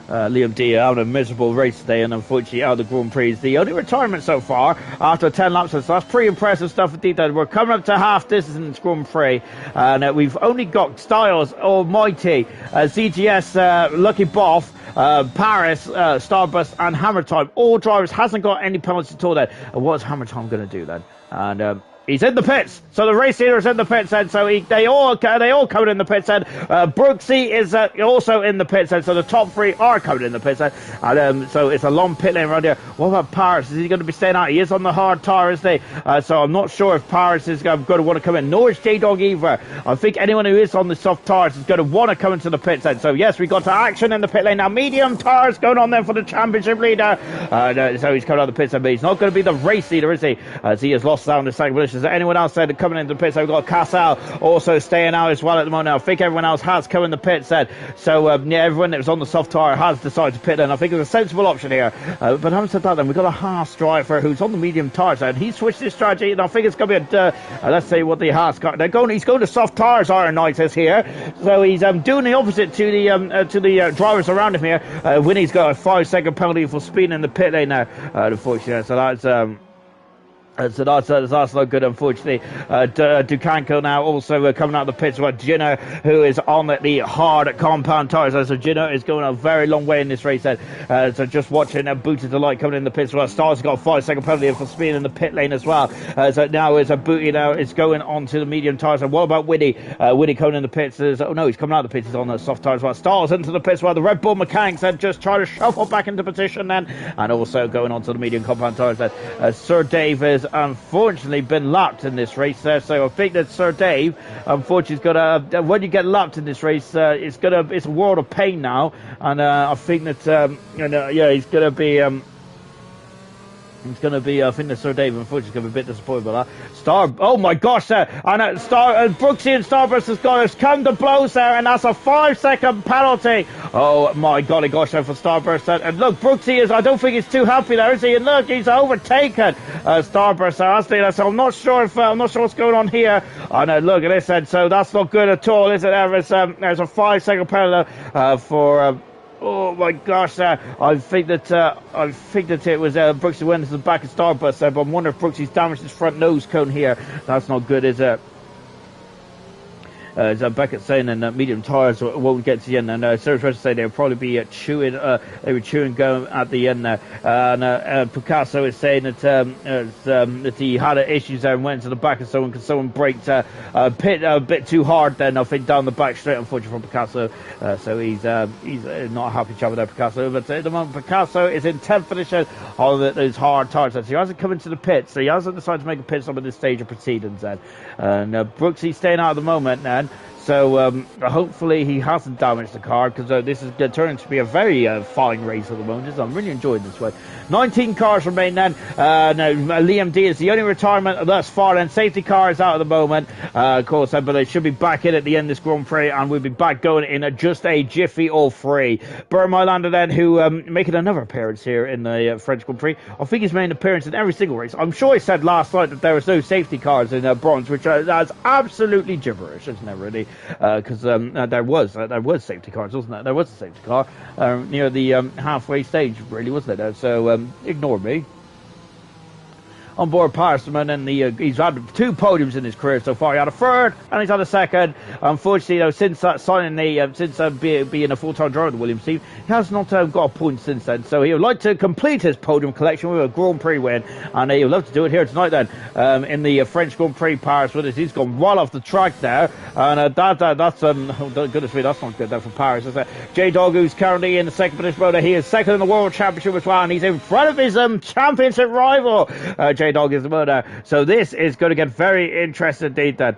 Liam D having a miserable race today, and unfortunately out of the Grand Prix. The only retirement so far after 10 laps, so that's pretty impressive stuff indeed. We're coming up to half distance Grand Prix, and we've only got Styles, Almighty, ZGS, Lucky Boff, Paris, Starburst, and Hammer Time. All drivers hasn't got any penalties at all then. What's Hammer Time going to do then? And he's in the pits, so the race leader is in the pits, and so they all come in the pits. And Brooksy is also in the pits, and so the top 3 are coming in the pits. And so it's a long pit lane around here. What about Paris? Is he going to be staying out? He is on the hard tire, isn't he? So I'm not sure if Paris is going to want to come in. Nor is J-Dog either. I think anyone who is on the soft tires is going to want to come into the pits. And so yes, we got to action in the pit lane now. Medium tires going on then for the championship leader. So he's coming out of the pits, but he's not going to be the race leader, is he? As he has lost out in the second position. Is there anyone else there coming into the pits? So we've got Casal also staying out as well at the moment. I think everyone else has come in the pits then. So everyone that was on the soft tire has decided to pit in. I think it's a sensible option here. But having said that, then we've got a Haas driver who's on the medium tires, and he switched his strategy, and I think it's going to be let's see what the Haas got. He's going to soft tires. Iron Knight is here, so he's doing the opposite to the drivers around him here. Winnie's got a 5-second penalty for speeding in the pit lane now, unfortunately. So that's So that's not good, unfortunately. Dukanko now also coming out of the pits with Gino, who is on the hard compound tyres. So Gino is going a very long way in this race. So just watching Booty Delight coming in the pits. Well, Stars got a 5-second penalty for speed in the pit lane as well. So now is a Booty now is going on to the medium tyres. And what about Widdy? Widdy coming in the pits. Oh no, he's coming out of the pits. He's on the soft tyres. Well, Stars into the pits. Well, the Red Bull mechanics then just try to shuffle back into position then, and also going on to the medium compound tyres. Sir Dave is unfortunately been lapped in this race there, so I think that Sir Dave unfortunately is gonna when you get lapped in this race it's a world of pain now, and I think that he's gonna be I think that Sir Dave unfortunately is gonna be a bit disappointed by that. Oh my gosh, and Brooksy and Starburst has come to blows there, and that's a 5-second penalty. Oh my golly gosh, for Starburst. And look, Brooksy I don't think he's too happy there, is he? And look, he's overtaken Starburst there. So I'm not sure what's going on here. And look at this, and so that's not good at all, is it? There's a 5-second penalty for. Oh my gosh! I think that it was Brooksy went to the back of Starburst there, but I'm wondering if Brooksy's damaged his front nose cone here. That's not good, is it? As Beckett saying, and medium tyres won't get to the end. And Sarah Treasure say they'll probably be chewing. They were chewing gum at the end there. And Picasso is saying that he had issues there and went to the back of someone because someone braked a bit too hard. Then I think down the back straight, unfortunately for Picasso. So he's not a happy chap with that Picasso. But at the moment, Picasso is in 10th position on those hard tyres. So he hasn't come into the pit. So he hasn't decided to make a pit stop at this stage of proceedings. Then and Brooksy staying out at the moment. Then. So hopefully he hasn't damaged the car, because this is turning to be a very fine race at the moment. I'm really enjoying this one. 19 cars remain then. Now Liam D is the only retirement thus far. Then safety car is out at the moment, of course, but they should be back in at the end of this Grand Prix, and we'll be back going in just a jiffy or free. Burr Mylander then, who making another appearance here in the French Grand Prix. I think he's made an appearance in every single race. I'm sure he said last night that there was no safety cars in bronze, which that's absolutely gibberish, isn't it, really? Because there was safety cars, wasn't there? There was a safety car near the halfway stage, really, wasn't it? So ignore me. On board Parsman, and he's had 2 podiums in his career so far. He had a 3rd and he's had a 2nd. Unfortunately, though, since being a full-time driver of the Williams team, he has not got a point since then. So he would like to complete his podium collection with a Grand Prix win, and he would love to do it here tonight. Then in the French Grand Prix Paris with us, he's gone right off the track there, and that's oh, goodness me, that's not good there for Paris. J Dog, who's currently in the 2nd position, brother. He is 2nd in the World Championship as well, and he's in front of his championship rival. Dog is the murder. So this is going to get very interesting indeed then.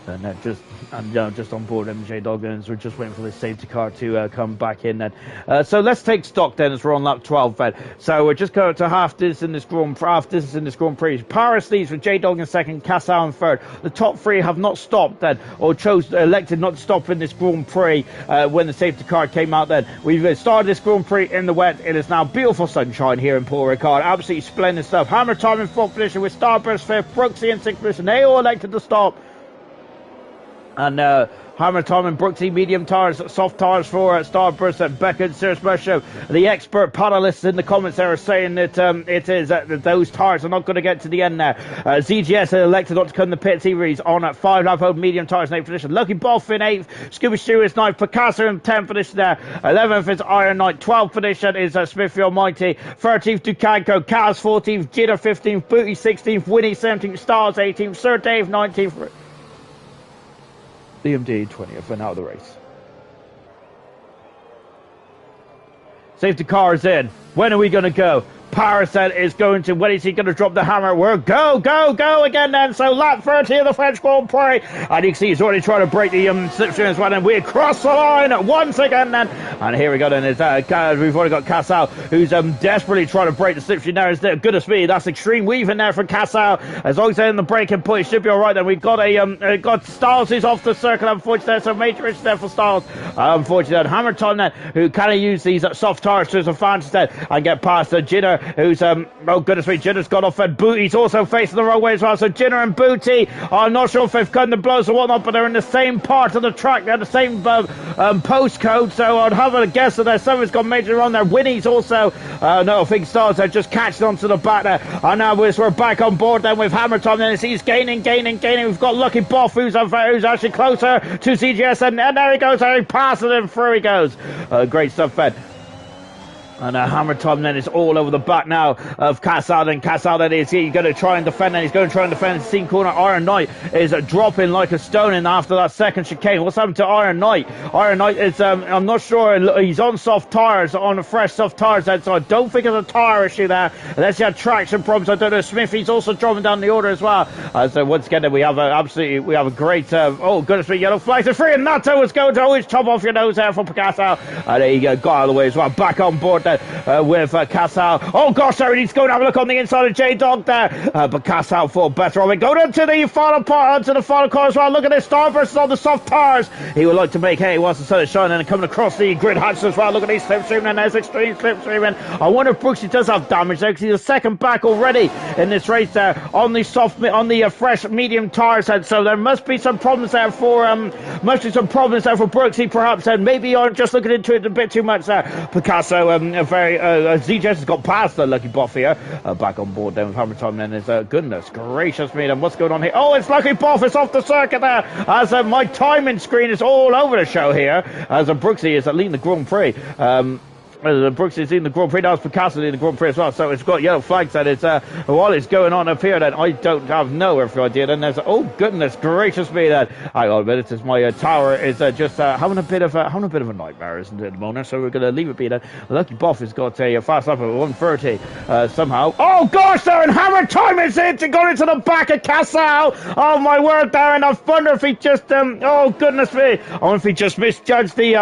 And just on board MJ Dog, and we're just waiting for the safety car to come back in then. So let's take stock then as we're on lap 12 then. So we're just going to half distance in this Grand Prix. Paris leads with J Dog in 2nd, Cassau in 3rd. The top 3 have not stopped then, or elected not to stop in this Grand Prix when the safety car came out then. We've started this Grand Prix in the wet. It is now beautiful sunshine here in Paul Ricard. Absolutely splendid stuff. Hammer Time in 4th position with Starburst 5th, Brooksy in 6th position. They all elected to stop. And Hammer Tom and Brooksy, medium tyres, soft tyres for Starburst and Beckett, Serious Mershow. The expert panelists in the comments there are saying that it is that those tyres are not going to get to the end there. ZGS elected not to come to the pits. He's on at 5-lap old medium tyres in 8th position. Lucky Boff in 8th. Scooby Stew is 9th. Picasso in 10th position there. 11th is Iron Knight. 12th position is Smithfield Mighty. 13th Ducanco. Kaz 14th. Jitter 15th. Booty 16th. Winnie 17th. Stars 18th. Sir Dave 19th. Liam D 20th and out of the race. Safety car is in. When are we going to go? Paris then is going to, when is he going to drop the hammer? We're go again then. So lap 30 of the French Grand Prix. And you can see he's already trying to break the slipstream as well. And we cross the line once again then. And here we go then. We've already got Cassau, who's desperately trying to break the slipstream there. It's good as speed. That's extreme weaving there for Cassau. As long as they're in the braking point, it should be all right then. We've got got Styles who's off the circle, unfortunately. So major issue there for Styles. Unfortunately, Hammer Time then, who kind of use these soft tires to his advantage then and get past the Jitter who's, oh goodness me, Jinner's got off, and Booty's also facing the wrong way as well. So Jinner and Booty, I'm not sure if they've gotten the blows or whatnot, but they're in the same part of the track. They're the same postcode, so I'd have a guess that there's something's gone major wrong there. Winnie's also, no, I think Stars are just catching onto the back there. And now we're back on board then with Hammer Time. Then he's gaining. We've got Lucky Boff, who's actually closer to CGS, and there he goes. He passes him through. He goes. Great stuff, Fed. And Hammer Time then is all over the back now of Casal. And Casal then is going to try and defend. And he's going to try and defend the scene corner. Iron Knight is dropping like a stone in after that second chicane. What's happened to Iron Knight? Iron Knight is, I'm not sure. He's on soft tyres, on fresh soft tyres. So I don't think it's a tyre issue there. Unless he had traction problems. I don't know. Smithy's also dropping down the order as well. So once again, we have a great, oh goodness me, yellow flags are free. And Nato was going to always chop off your nose there for Picasso. And there you go, got out of the way as well. Back on board there. With Casal. Oh gosh, there he's going to have a look on the inside of J-Dog there. But Casal fought better on it. Going into the final part, onto the final corner as well. Look at this, Starburst on the soft tires. He would like to make hay whilst the sun is shining, and coming across the grid hatch as well. Look at these slipstreaming, and there's extreme slipstreaming. I wonder if Brooksy does have damage there, because he's the second back already in this race there on the fresh medium tires. So there must be some problems there for Brooksy perhaps, and maybe I'm just looking into it a bit too much there. Picasso, ZJS has got past the Lucky Boff here. Back on board then with Hammer Time then is, goodness gracious me, and what's going on here? Oh, it's Lucky Boff, it's off the circuit there, as my timing screen is all over the show here, as Brooksy is leading the Grand Prix. Brooks is in the Grand Prix, now it's Picasso in the Grand Prix as well, so it's got yellow flags, and it's while it's going on up here then I don't have no idea. Then there's, oh goodness gracious me, that hang on a minute, it's my tower is just having a bit of a nightmare, isn't it, at the moment, so we're going to leave it be that. Lucky Boff has got a fast lap of 130 somehow. Oh gosh, there, and Hammer Time is it, and going into the back of Casal. Oh my word there, and I wonder if he just oh goodness me, I wonder if he just misjudged the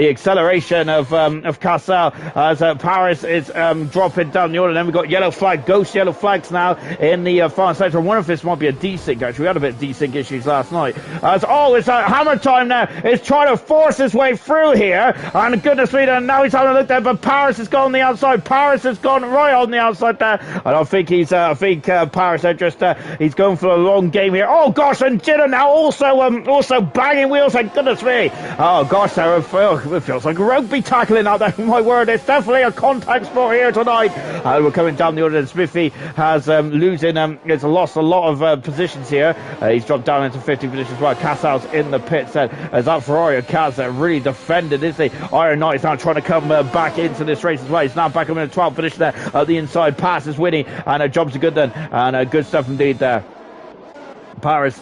acceleration of Casal, as Paris is dropping down the order. Then we've got yellow flag, ghost yellow flags now in the final sector. I wonder if this might be a desync, actually. We had a bit of desync issues last night. It's Hammer Time now. It's trying to force his way through here, and goodness me, and now he's having a look there, but Paris has gone on the outside. Paris has gone right on the outside there. I don't think Paris just he's going for a long game here. Oh gosh, and Jinner now also banging wheels, and goodness me, oh gosh, it feels like rugby tackling out there. My word, it's definitely a contact sport here tonight. We're coming down the order, and Smithy has has lost a lot of positions here. He's dropped down into 50 positions while Casal's in the pits. As that Ferrari of Cas really defended, isn't he? Iron Knight is now trying to come back into this race as well. He's now back up in the 12th position there at the inside. Pass is winning, and jobs are good then, and good stuff indeed there. Paris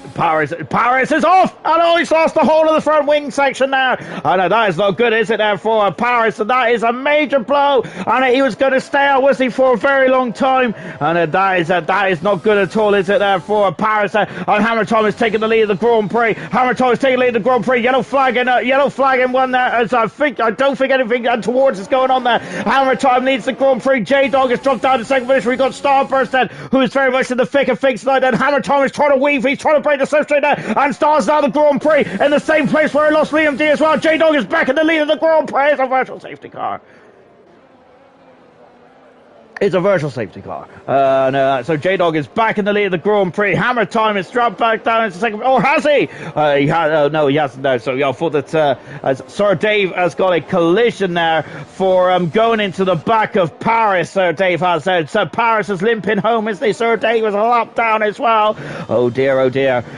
is off, and he's lost the whole of the front wing section there. I know that is not good, is it, there for Paris? And that is a major blow, and he was going to stay out, was he, for a very long time, and that is not good at all, is it, there for Paris? And Hammer Time is taking the lead of the Grand Prix. Hammer Time is taking the lead of the Grand Prix. Yellow flag in one there, as I don't think anything towards is going on there. Hammer Time leads the Grand Prix. J-Dog has dropped down to second position. We've got Starburst then, who is very much in the thick of things tonight. Then Hammer Time is trying to weave. He's trying to break the slipstream there, and Stars now the Grand Prix in the same place where he lost Liam D as well. J-Dog is back in the lead of the Grand Prix. It's a virtual safety car. It's a virtual safety car. So J-Dog is back in the lead of the Grand Prix. Hammer Time is dropped back down into second. Oh, has he? No, he hasn't. No. So I thought that Sir Dave has got a collision there for going into the back of Paris. Sir Dave has said. So Paris is limping home, isn't he? Sir Dave was a lap down as well. Oh dear.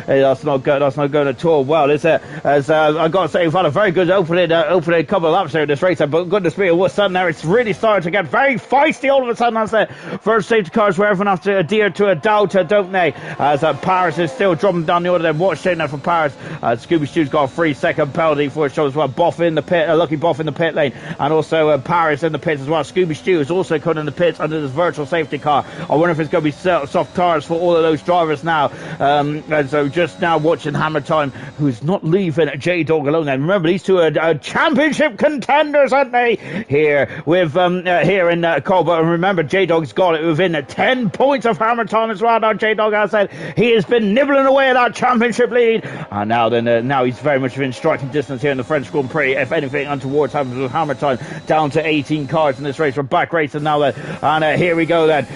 That's not good. That's not going at all well, is it? As I got to say, we've had a very good opening couple of laps here in this race. But goodness me, all of a sudden there, it's really starting to get very feisty all of a sudden. That's the first safety cars where everyone has to adhere to a Delta, don't they? As Paris is still dropping down the order. Then watch down there for Paris. Scooby Stew's got a 3-second penalty for it, shows as well. Boff in the pit, Lucky Boff in the pit lane, and also Paris in the pits as well. Scooby Stew is also caught in the pits under this virtual safety car. I wonder if it's going to be soft tires for all of those drivers now. And so just now watching Hammer Time, who's not leaving J-Dog alone. And remember, these two are championship contenders, aren't they? Here with here in Cobalt. And remember, but J-Dog's got it within 10 points of Hammer Time as well. Now J-Dog, as I said, he has been nibbling away at that championship lead, and now he's very much within striking distance here in the French Grand Prix. If anything, untowards happens with Hammer Time, down to 18 cars in this race. We're back racing now then, and here we go then.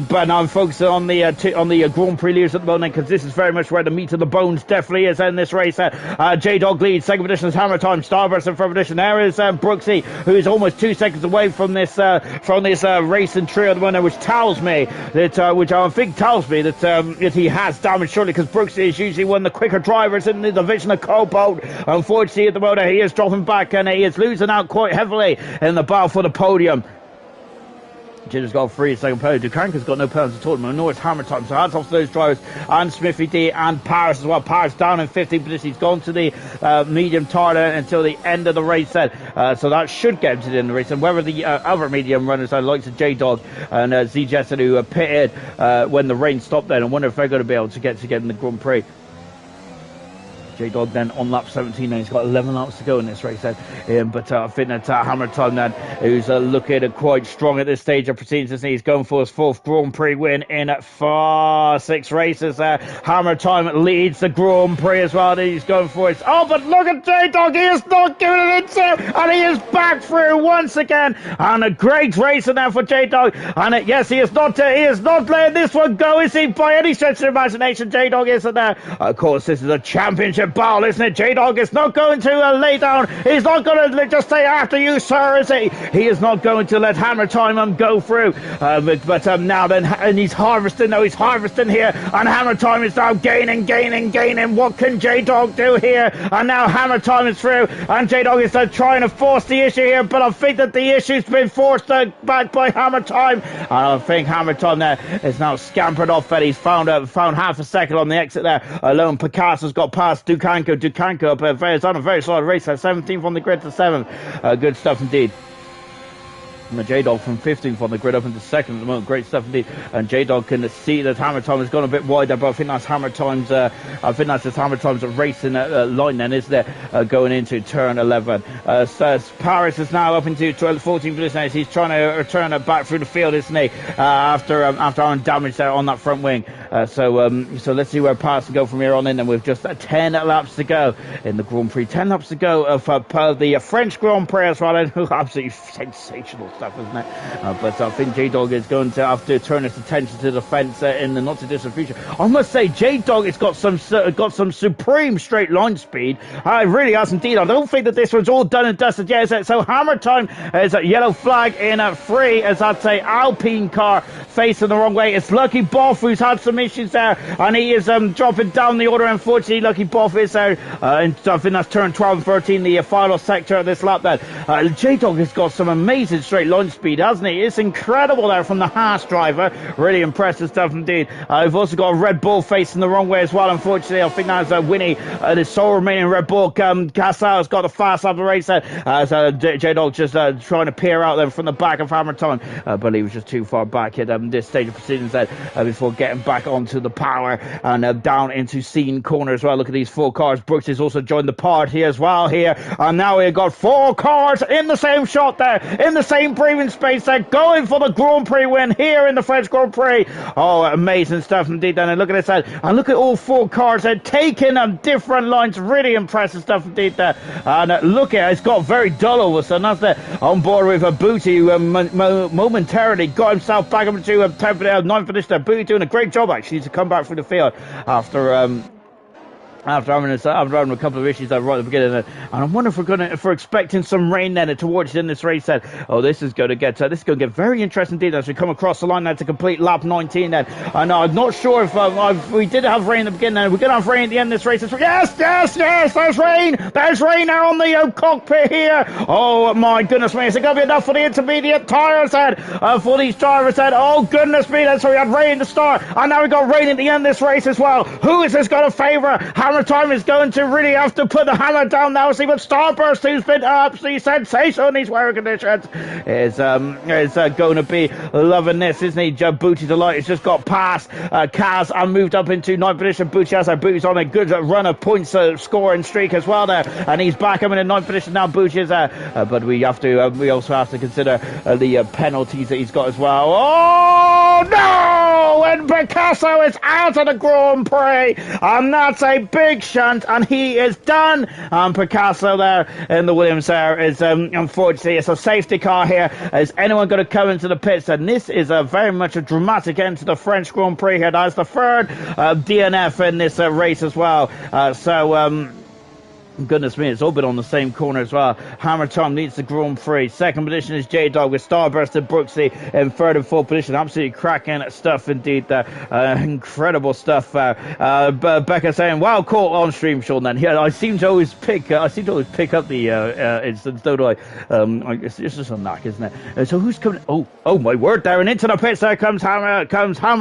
But now I'm focusing on the Grand Prix leaders at the moment, because this is very much where the meat of the bones definitely is in this race. J-Dog leads. Second position is Hammer Time. Starburst in third position. There is Brooksy, who is almost 2 seconds away from this racing trio at the moment, which tells me that that he has damage shortly, because Brooksy is usually one of the quicker drivers in the division of Cobalt. Unfortunately, at the moment, he is dropping back, and he is losing out quite heavily in the battle for the podium. Jitter's got 3 second podium. Dukanka's got no penalties at all, nor is Hammer Time. So hats off to those drivers, and Smithy D and Paris as well. Paris down in 15th position. He's gone to the medium tire until the end of the race then. So that should get him to the end of the race. And whether the other medium runners, like J-Dog and Z Jetson, who pitted when the rain stopped then, I wonder if they're going to be able to get in the Grand Prix. J-Dog then on lap 17, and he's got 11 laps to go in this race then. But I think that Hammer Time then, who's looking quite strong at this stage of proceedings. He's going for his 4th Grand Prix win in 6 races. Hammer Time leads the Grand Prix as well. He's going for it. Oh, but look at J-Dog. He is not giving it into, and he is back through once again. And a great race in there for J-Dog. And yes, he is not letting this one go, is he, by any stretch of the imagination? J-Dog isn't there. Of course, this is a championship battle, isn't it? J-Dog is not going to lay down. He's not going to just say after you, sir, is he? He is not going to let Hammer Time go through. But now then, and he's harvesting. No, he's harvesting here, and Hammer Time is now gaining. What can J-Dog do here? And now Hammer Time is through, and J-Dog is trying to force the issue here, but I think that the issue's been forced back by Hammer Time. And I think Hammer Time there is now scampered off, and he's found half a second on the exit there alone. Picasso's got past Dukanka up has done a very solid race, 17th on the grid to 7th. Good stuff indeed. And J-Dog from 15th on the grid up into 2nd at the moment. Great stuff indeed. And J-Dog can see that Hammer Time has gone a bit wider, but I think that's Hammer Time's racing line then, is there, going into turn 11. Paris is now up into 14th position. He's trying to return it back through the field, isn't he? After having damage there on that front wing. So let's see where Paris can go from here on in. And with just 10 laps to go in the Grand Prix. 10 laps to go of the French Grand Prix as well. Absolutely sensational stuff, isn't it? But I think J-Dog is going to have to turn his attention to the fence in the not too distant future. I must say, J-Dog has got some supreme straight line speed. It really has indeed. I don't think that this one's all done and dusted yet, is it? So Hammer Time is a yellow flag in 3 as that's a Alpine car facing the wrong way. It's Lucky Boff who's had some issues there, and he is dropping down the order. Unfortunately, Lucky Boff is there. I think that's turn 12 and 13, the final sector of this lap then. J-Dog has got some amazing straight line speed, hasn't he? It's incredible there from the Haas driver. Really impressive stuff indeed. We've also got a Red Bull facing the wrong way as well. Unfortunately, I think that's Winnie, the sole remaining Red Bull. Cassel has got the fast lap of the race there. J-Dog just trying to peer out there from the back of Hammer Time, but he was just too far back at this stage of proceedings there before getting back onto the power and down into Scene Corner as well. Look at these 4 cars. Brooks has also joined the party as well here, and now we've got 4 cars in the same shot there, in the same breathing space there, going for the Grand Prix win here in the French Grand Prix. Oh, amazing stuff indeed. And look at this, and look at all 4 cars there taking different lines. Really impressive stuff indeed there. And look at it, it's got very dull all of a sudden. That's there on board with a Booty, who momentarily got himself back up to 9th position. Booty doing a great job actually to come back through the field after having a couple of issues right at the beginning, and I wonder if we're expecting some rain then towards the end of this race. Then, this is going to get very interesting indeed as we come across the line there to complete lap 19. Then, and I'm not sure if we did have rain at the beginning. We're going to have rain at the end of this race. Yes, there's rain. There's rain now on the cockpit here. Oh my goodness me! Is it going to be enough for the intermediate tires then? For these drivers then? Oh goodness me! So we had rain to start, and now we got rain at the end of this race as well. Who is this going to favour? Hammer Time is going to really have to put the hammer down now. See what Starburst, who's been absolutely sensational in these weather conditions, is going to be loving this, isn't he? Booty Delight has just got past Kaz and moved up into 9th position. Booty has Booty's on a good run of points scoring streak as well there, and he's back up in 9th position now. Booty is but we also have to consider the penalties that he's got as well. Oh no! And Picasso is out of the Grand Prix, and that's a big shunt, and he is done. And Picasso there in the Williams there is unfortunately, it's a safety car here. Is anyone going to come into the pits? And this is very much a dramatic end to the French Grand Prix here. That's the third DNF in this race as well. Goodness me, it's all been on the same corner as well. Hammer Time leads the Grand Prix. Second position is J-Dog with Starburst and Brooksy in third and fourth position. Absolutely cracking stuff indeed there. Incredible stuff there. Becca saying, wow, caught on stream, Sean then. Yeah, I seem to always pick up the instance, don't I? It's just a knack, isn't it? So who's coming? Oh my word, there and into the pits there comes Hammer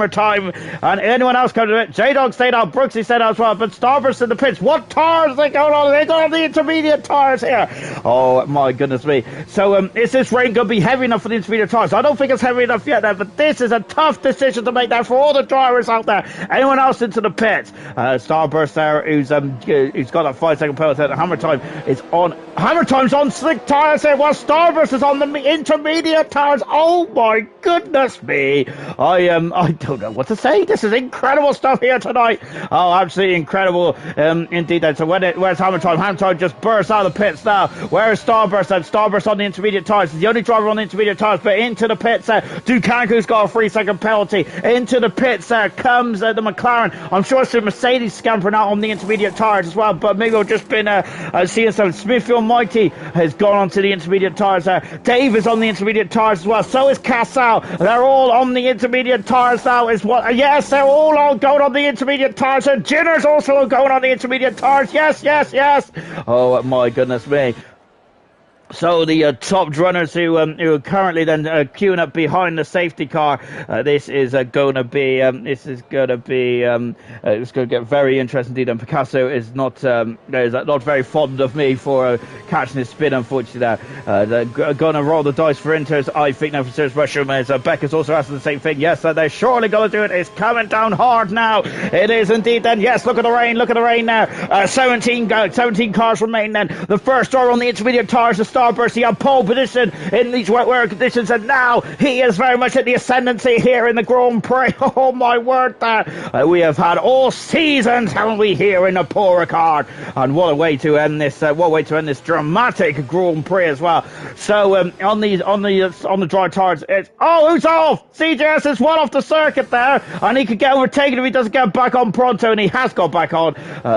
Time. And anyone else coming to it? J-Dog stayed out, Brooksy stayed out as well, but Starburst in the pits. What tires are going on? They got the intermediate tyres here. Oh my goodness me. So is this rain going to be heavy enough for the intermediate tyres? I don't think it's heavy enough yet there, but this is a tough decision to make there for all the drivers out there. Anyone else into the pits? Starburst there who's got a 5-second penalty. Hammer Time is on. Hammer Time's on slick tyres here while Starburst is on the intermediate tyres. Oh my goodness me. I don't know what to say. This is incredible stuff here tonight. Oh, absolutely incredible indeed. So where's Hammer Time? Hammer Time just bursts out of the pits now. Where is Starburst? And Starburst on the intermediate tyres. He's the only driver on the intermediate tyres, but into the pits Dukanku's got a 3-second penalty. Into the pits comes the McLaren. I'm sure it's the Mercedes scampering out on the intermediate tyres as well, but maybe we've just been seeing some. Smithfield Mighty has gone onto the intermediate tyres. Dave is on the intermediate tyres as well. So is Casal. They're all on the intermediate tyres now. Yes, they're all going on the intermediate tyres. And Jinner's also going on the intermediate tyres. Yes. Oh my goodness me. So the top runners who are currently then queuing up behind the safety car. This is going to be it's going to get very interesting indeed. And Picasso is not very fond of me for catching his spin, unfortunately. They're going to roll the dice for Inters. I think now for Serious Mushroom is Becca's also asking the same thing. Yes, they're surely going to do it. It's coming down hard now. It is indeed. Then yes, look at the rain now. 17 cars remain. Then the first driver on the intermediate tires to Starburst. He had pole position in these wet weather conditions, and now he is very much at the ascendancy here in the Grand Prix. Oh my word, we have had all seasons, haven't we, here in the Paul Ricard? And what a way to end this! Dramatic Grand Prix as well. So on the dry tires, it's who's off? CJS is one off the circuit there, and he could get overtaken if he doesn't get back on pronto, and he has got back on.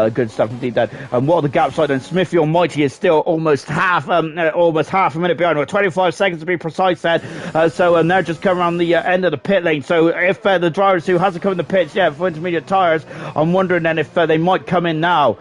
Good stuff indeed. Then and what are the gaps like? And Smithfield Mighty is still almost half a minute behind, or 25 seconds to be precise then. So they're just coming around the end of the pit lane. So if the drivers who hasn't come in the pits yet for intermediate tyres, I'm wondering then if they might come in now.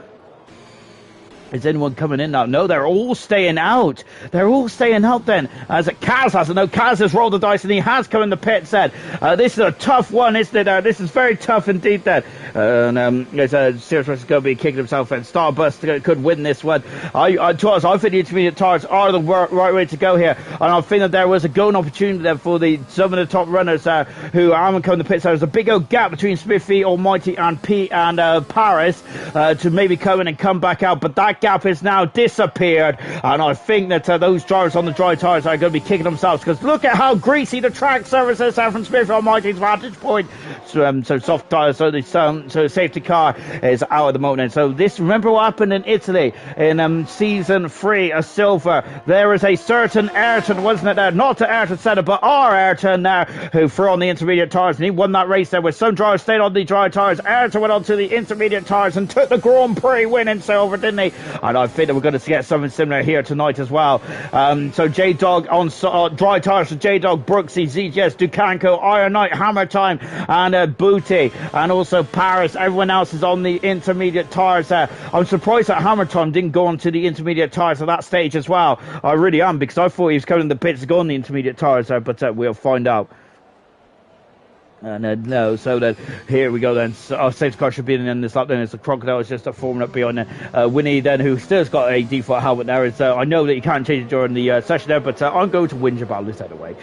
Is anyone coming in now? No, they're all staying out. They're all staying out then. As Kaz hasn't. No, Kaz has rolled the dice and he has come in the pit then. This is a tough one, isn't it? This is very tough indeed then. Serious is going to be kicking himself and Starburst could win this one. I think the intermediate tyres are the right way to go here. And I think that there was a golden opportunity there for some of the top runners who haven't come in the pits. There was a big old gap between Smithy, Almighty and Pete and Paris to maybe come in and come back out. But that gap has now disappeared, and I think that those drivers on the dry tyres are going to be kicking themselves, because look at how greasy the track surface is from Smithfield Mighty's vantage point. So soft tyres, so the safety car is out at the moment. And so remember what happened in Italy in season 3 of Silver. There is a certain Ayrton, wasn't it there? Not to Ayrton Senna, but our Ayrton there, who threw on the intermediate tyres, and he won that race there with some drivers stayed on the dry tyres. Ayrton went on to the intermediate tyres and took the Grand Prix win in Silver, didn't he? And I think that we're going to get something similar here tonight as well. So J-Dog on dry tyres for J-Dog, Brooksy, ZGS, Dukanko, Iron Knight, Hammer Time, and Booty, and also Paris. Everyone else is on the intermediate tyres there. I'm surprised that Hammer Time didn't go on to the intermediate tyres at that stage as well. I really am, because I thought he was coming in the pits to go on the intermediate tyres there, but we'll find out. And no, so then here we go then. So our safety car should be in this lap then. It's the Crocodile is just forming up behind Winnie then, who still's got a default helmet there. I know that you can't change it during the session there, but I'm going to whinge about this anyway.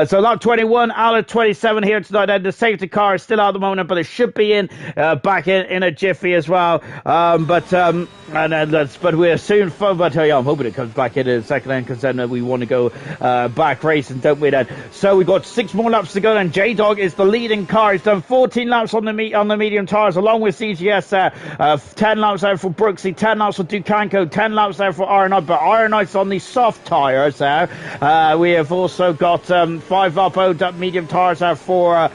So lap 21, Alr 27 here tonight. Then the safety car is still out at the moment, but it should be in back in a jiffy as well. But we're soon fun. But I'm hoping it comes back in a second then, because then we want to go back racing, don't we then? So we've got 6 more laps to go. And J-Dog is the leading car. He's done 14 laps on the medium tires along with CGS there. 10 laps there for Brooksy, 10 laps for Ducanco, 10 laps there for Iron Knight, but Iron Knight's on the soft tires there. We have also got 5 lap medium tires there for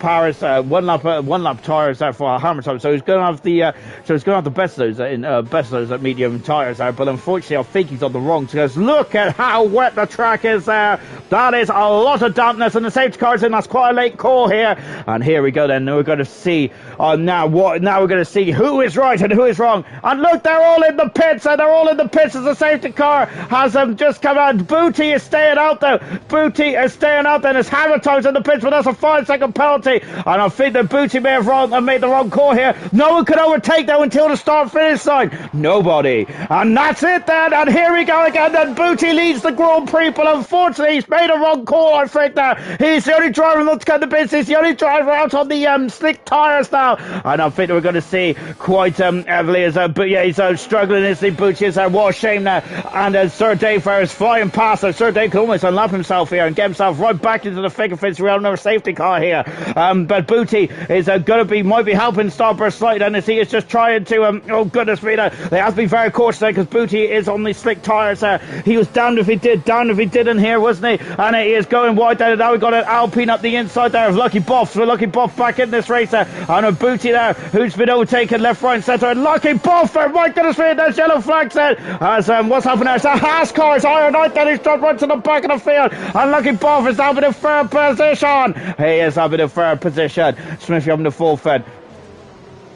Paris, 1 lap tires there for Hammer time. So he's going to have the best of those at medium tires there. But unfortunately, I think he's on the wrong, because look at how wet the track is there. That is a lot of dampness, and the safety car's in. That's quite a late call here. And here we go then. We're going to see now we're going to see who is right and who is wrong. And look, they're all in the pits, and they're all in the pits as the safety car has just come out. Booty is staying out though. Booty is staying out then. It's Hammer times in the pits, but that's a 5-second penalty. And I think that Booty may have made the wrong call here. No one could overtake though until the start-finish line. Nobody. And that's it then. And here we go again. Then Booty leads the Grand Prix, but unfortunately he's made a wrong call. I think that he's the only driver not to cut the business. He's the only driver out on the slick tyres now. And I think we're going to see quite heavily as but yeah, he's struggling, isn't he? Booty is what a shame now. And Sir Dave is flying past. Sir Dave can almost unlap himself here and get himself right back into the thick of things. We have another safety car here. But Booty is might be helping Starburst slightly, and as he is just trying to oh goodness me, they have to be very cautious there, because Booty is on the slick tyres there. He was damned if he didn't here, wasn't he? And he is going wide there. Now we've got an Alpine up the inside there of Lucky Boff. So Lucky Boff back in this race there. And a Booty there who's been overtaken left, right, and centre. And Lucky Boff there, my goodness me, there's yellow flags there. As what's happening there? It's a Haas car. It's Iron Knight that he's dropped right to the back of the field. And Lucky Boff is having a third position. He is having a third position. Smithy having the fourth then.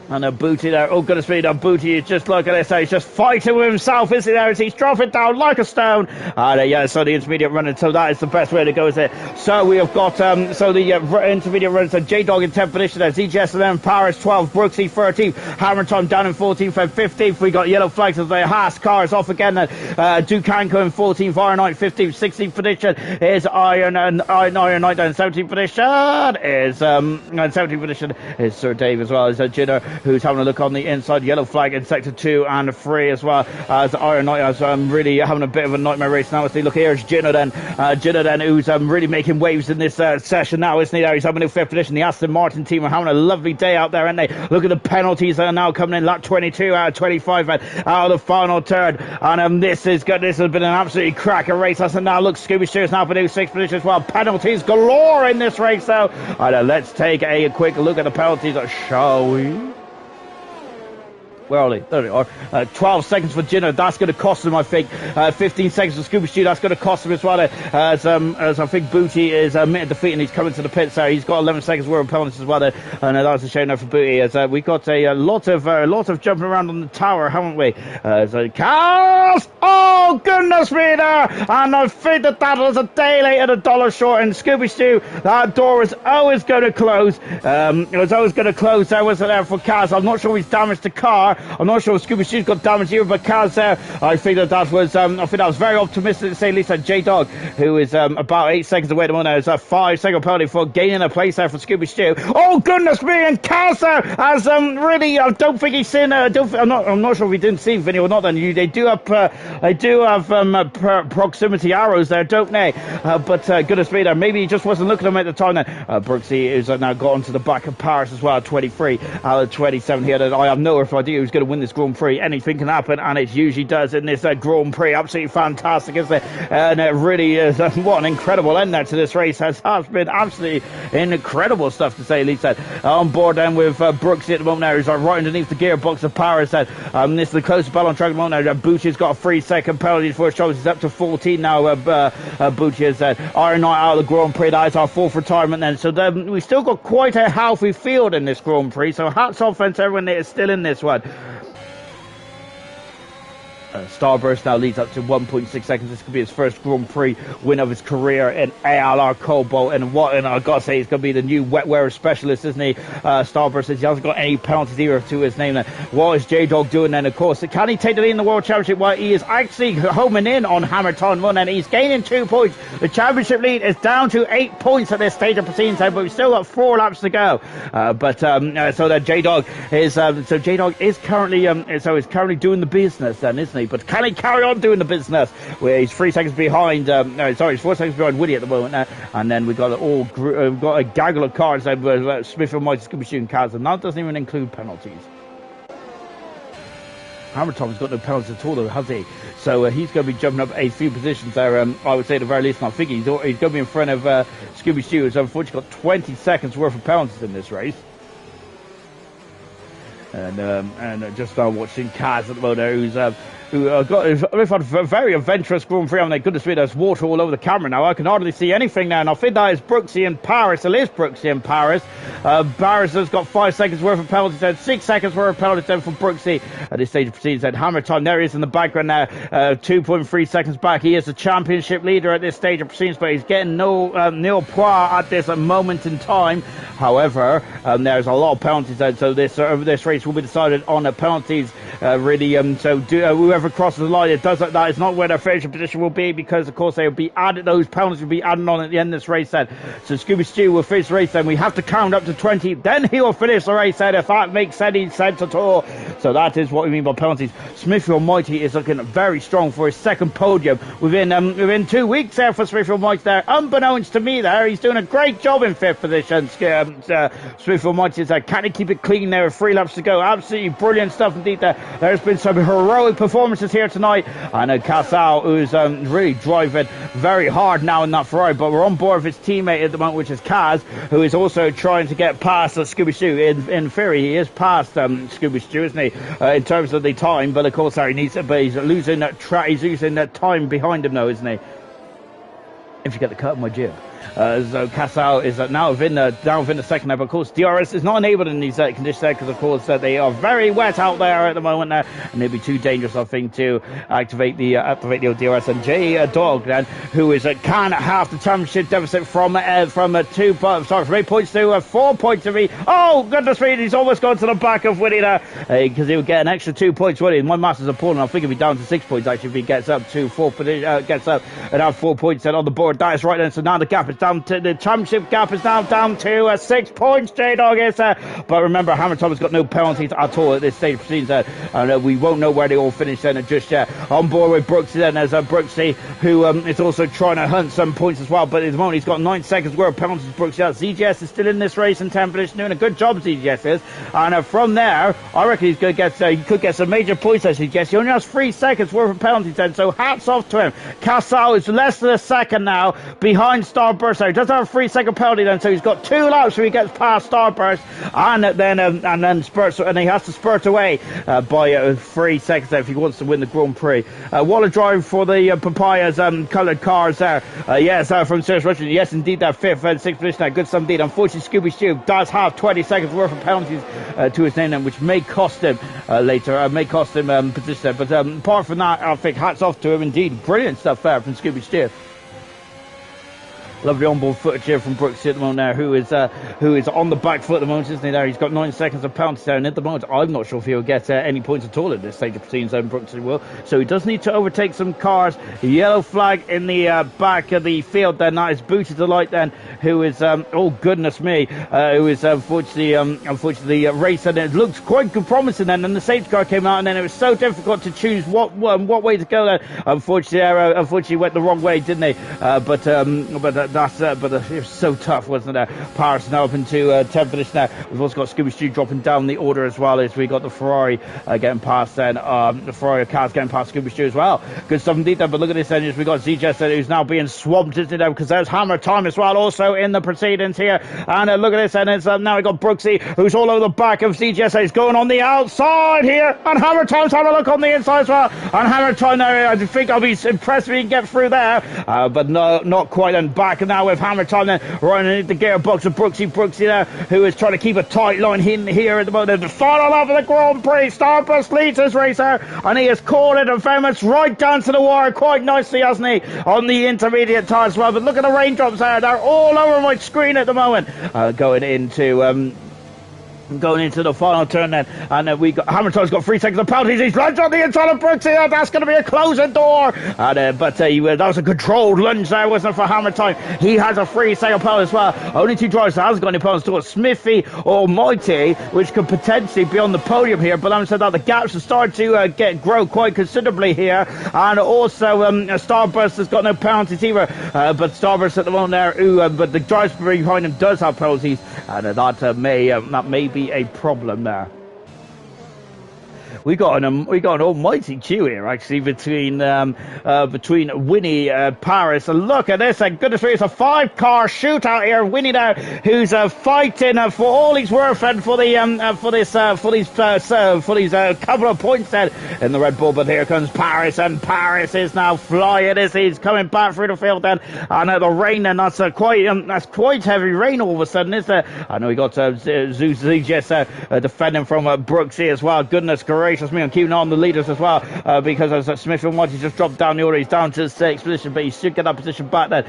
And a Booty there. Oh, goodness me, Booty is just, look at this. He's just fighting with himself, isn't he there? As he's dropping down like a stone. And yeah, so the intermediate runner. So that is the best way to go, is it? So we have got, the intermediate runner. So J-Dog in 10th position there. ZGS 11, Paris 12, Brooksy 13th, Hammer time down in 14th and 15th. We got yellow flags as the Haas cars off again. Ducanco in 14th, Iron Knight 15th, 16th position is Iron Knight down in 17th position is, and 17th position is Sir Dave as well as Jinner, who's having a look on the inside. Yellow flag in sector 2 and 3 as well, as Iron Knight is really having a bit of a nightmare race now. Look, here's Jinner then, who's really making waves in this session now, isn't he? There, he's having a 5th position. The Aston Martin team are having a lovely day out there, aren't they? Look at the penalties that are now coming in. Lap 22 out of 25 out of the final third. And this has been an absolutely cracker race. That's now, look, Scooby Steers now for new 6th position as well. Penalties galore in this race though. And let's take a quick look at the penalties, shall we? Where are they? There they are. 12 seconds for Jinner. That's going to cost him, I think. 15 seconds for Scooby Stew. That's going to cost him as well. As I think Booty is admitted defeat, and he's coming to the pits there. He's got 11 seconds worth of penalties as well. And that's a shame there for Booty. As we've got a lot of jumping around on the tower, haven't we? So Cars! Oh goodness me there! And I think that was a day late and $1 short. And Scooby Stew, that door was always going to close. It was always going to close there, wasn't there, for Kaz? I'm not sure he's damaged the car. I'm not sure if Scooby Stew's got damage here, but Kaz there, I think that was very optimistic to say, at least that J-Dog, who is about 8 seconds away at the moment, is a 5-second penalty for gaining a place there for Scooby Stew. Oh goodness me, and Kaz there has really, I don't think he's seen, I'm not sure if he didn't see Vinny or not. Then they do have proximity arrows there, don't they? But goodness me, there, maybe he just wasn't looking at them at the time. Then Brooksy is now got onto the back of Paris as well, 23 out of 27 here. That I have no idea who's going to win this Grand Prix. Anything can happen, and it usually does in this Grand Prix. Absolutely fantastic, isn't it? And it really is. What an incredible end there to this race. Has been absolutely incredible stuff, to say the least. On board then with Brooksy at the moment now. He's right underneath the gearbox of Paris. This is the closest battle on track at the moment now. Booty's got a 3-second penalty for his shows. He's up to 14 now. Booty is Iron Knight out of the Grand Prix. That is our 4th retirement then. So we've still got quite a healthy field in this Grand Prix. So hats off to everyone that is still in this one. Starburst now leads up to 1.6 seconds. This could be his first Grand Prix win of his career in Alr Cobalt. And I gotta say, he's gonna be the new wet wearer specialist, isn't he? Starburst says he hasn't got any penalties either to his name. What is J-Dog doing then? Of course, can he take the lead in the World Championship? Well, he is actually homing in on Hammer Time 1, and he's gaining 2 points. The championship lead is down to 8 points at this stage of proceedings, but we've still got 4 laps to go. So that J-Dog is currently he's currently doing the business then, isn't he? But can he carry on doing the business? Where he's 3 seconds behind. He's 4 seconds behind Woody at the moment. And then we've got a gaggle of cars. Smith and Mike Scooby shooting cars, and that doesn't even include penalties. Hammer Tom's got no penalties at all, though, has he? So he's going to be jumping up a few positions there. I would say at the very least, and I think he's going to be in front of Scooby Stew, who's unfortunately got 20 seconds worth of penalties in this race. And just watching Kaz at the moment, we've had a very adventurous Grand Prix. I mean, goodness me, there's water all over the camera now. I can hardly see anything now, and I think that is Brooksy in Paris. It is Brooksy in Paris. Barris has got 5 seconds worth of penalties, and 6 seconds worth of penalties then from Brooksy at this stage of proceedings. And Hammer Time, there he is in the background now, 2.3 seconds back. He is the championship leader at this stage of proceedings, but he's getting no nil point at this moment in time. However, there's a lot of penalties, and so this race will be decided on the penalties. Whoever crosses the line, it does like that. It's not where their finishing position will be, because of course they will be added. Those penalties will be added on at the end of this race. Then, so Scooby Stew will finish the race. Then we have to count up to 20. Then he will finish the race. Then, if that makes any sense at all. So that is what we mean by penalties. Smithfield Almighty is looking very strong for his second podium within 2 weeks there for Smithfield Almighty. There, unbeknownst to me, there he's doing a great job in 5th position. Smithfield Almighty is there. Can he keep it clean there with 3 laps to go? Absolutely brilliant stuff indeed. There's been some heroic performances here tonight, and Casal, who's really driving very hard now in that Ferrari, but we're on board with his teammate at the moment, which is Kaz, who is also trying to get past Scooby Stew. In theory, he is past Scooby Stew, isn't he, in terms of the time, but of course he's losing that time behind him though, isn't he? If you get the cut of my jib. So Casal is now down within the second now, but of course DRS is not enabled in these conditions there, because of course they are very wet out there at the moment now, and it'd be too dangerous, I think, to activate the DRS. And J Dog then, who is can half the championship deficit from 8 points to 4 points to me. Oh goodness me, he's almost gone to the back of Winnie there, because he'll get an extra 2 points. Winnie, my master's appalling. I think he'll be down to 6 points actually if he gets up to 4 gets up and have 4 points then on the board. That is right then. So now the gap is down to the championship gap is now down to 6 points. J-Dog is but remember, Hammer Tom has got no penalties at all at this stage of proceedings, and we won't know where they all finish then just yet. On board with Brooksy then, there's Brooksy, who is also trying to hunt some points as well, but at the moment he's got 9 seconds worth of penalties. Brooksy, ZGS is still in this race in 10th position, doing a good job, ZGS is, and from there I reckon he's going to get he could get some major points as ZGS. He only has 3 seconds worth of penalties then, so hats off to him. Casal is less than a second now behind Starburst. He does have a 3-second penalty then, so he's got 2 laps where he gets past Starburst, and then spurts, and he has to spurt away by 3 seconds there if he wants to win the Grand Prix. What a drive for the Papayas coloured cars there. From Sirius Richard. Yes, indeed, that 5th and 6th position there. Good stuff indeed. Unfortunately, Scooby Stew does have 20 seconds worth of penalties to his name, which may cost him later. May cost him position there. But apart from that, I think hats off to him indeed. Brilliant stuff there from Scooby Stew. Lovely onboard footage here from Brooksy at the moment now, who is on the back foot at the moment, isn't he there? He's got 9 seconds of penalty there, and at the moment I'm not sure if he'll get any points at all at this stage of proceedings. Brooksy will, so he does need to overtake some cars. Yellow flag in the back of the field then. That is Booty Delight then, who is oh goodness me, who is unfortunately racing. It looks quite good promising then, and the safety car came out, and then it was so difficult to choose what way to go then. Unfortunately went the wrong way, didn't he? But it was so tough, wasn't it? Paris now up into 10th position now. We've also got Scooby Stew dropping down the order as well, as we got the Ferrari getting past then. The Ferrari cars getting past Scooby Stew as well. Good stuff indeed there, but look at this then. We got ZJ who's now being swamped, isn't it? Because there's Hammer Time as well, also in the proceedings here. And look at this, and it's now we got Brooksy, who's all over the back of ZJ. He's going on the outside here, and Hammer Time's having a look on the inside as well. And Hammer Time there, I think I'll be impressed if he can get through there, but no, not quite. And back second now with Hammer Time then running into the gearbox of Brooksy there, who is trying to keep a tight line in here at the moment. The final lap of the Grand Prix. Starburst leads his race there, and he has called it and famous right down to the wire quite nicely, hasn't he, on the intermediate tire as well. But look at the raindrops there. They're all over my screen at the moment. Going into the final turn then, and we got Hamilton's got 3 seconds of penalties. He's lunged on the inside of Brooks here. That's going to be a closing door. And but that was a controlled lunge there, wasn't it, for Hamilton? He has a 3-second penalty as well. Only 2 drivers that hasn't got any penalties to it. Smithy or Mighty, which could potentially be on the podium here. But having said that, the gaps have started to grow quite considerably here. And also Starburst has got no penalties either. But Starburst at the moment there, but the driver behind him does have penalties, and that may be a problem there. We got an almighty queue here actually between Winnie, Paris, and look at this. And goodness me, it's a 5-car shootout here. Winnie now, who's fighting for all he's worth and for these couple of points then in the Red Bull. But here comes Paris, and Paris is now flying as he's coming back through the field then. And the rain, and that's quite heavy rain all of a sudden, isn't it? I know we got ZGS defending from Brooksy as well. Goodness gracious me, I'm keeping on the leaders as well, because as Smith and Monty just dropped down the order, he's down to the 6th position, but he should get that position back then.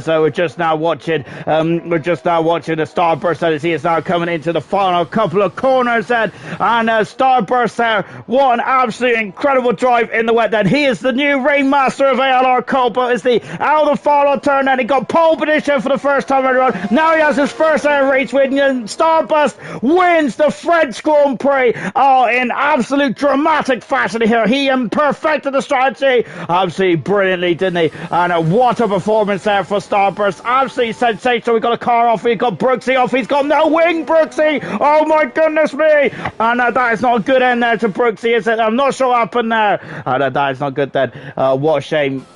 So we're just now watching the Starburst as he is now coming into the final couple of corners then, and Starburst there, what an absolutely incredible drive in the wet then. He is the new Rainmaster of Alr Cobalt, is the out of the final turn, and he got pole position for the first time everyone. Now he has his first race win, and Starburst wins the French Grand Prix in absolute dramatic fashion here. He perfected the strategy absolutely brilliantly, didn't he? And what a performance there for Starburst. Absolutely sensational. We got a car off, we got Brooksy off, he's got no wing, Brooksy. Oh my goodness me. And that is not a good end there to Brooksy, is it? I'm not sure what happened there. And that is not good then. What a shame.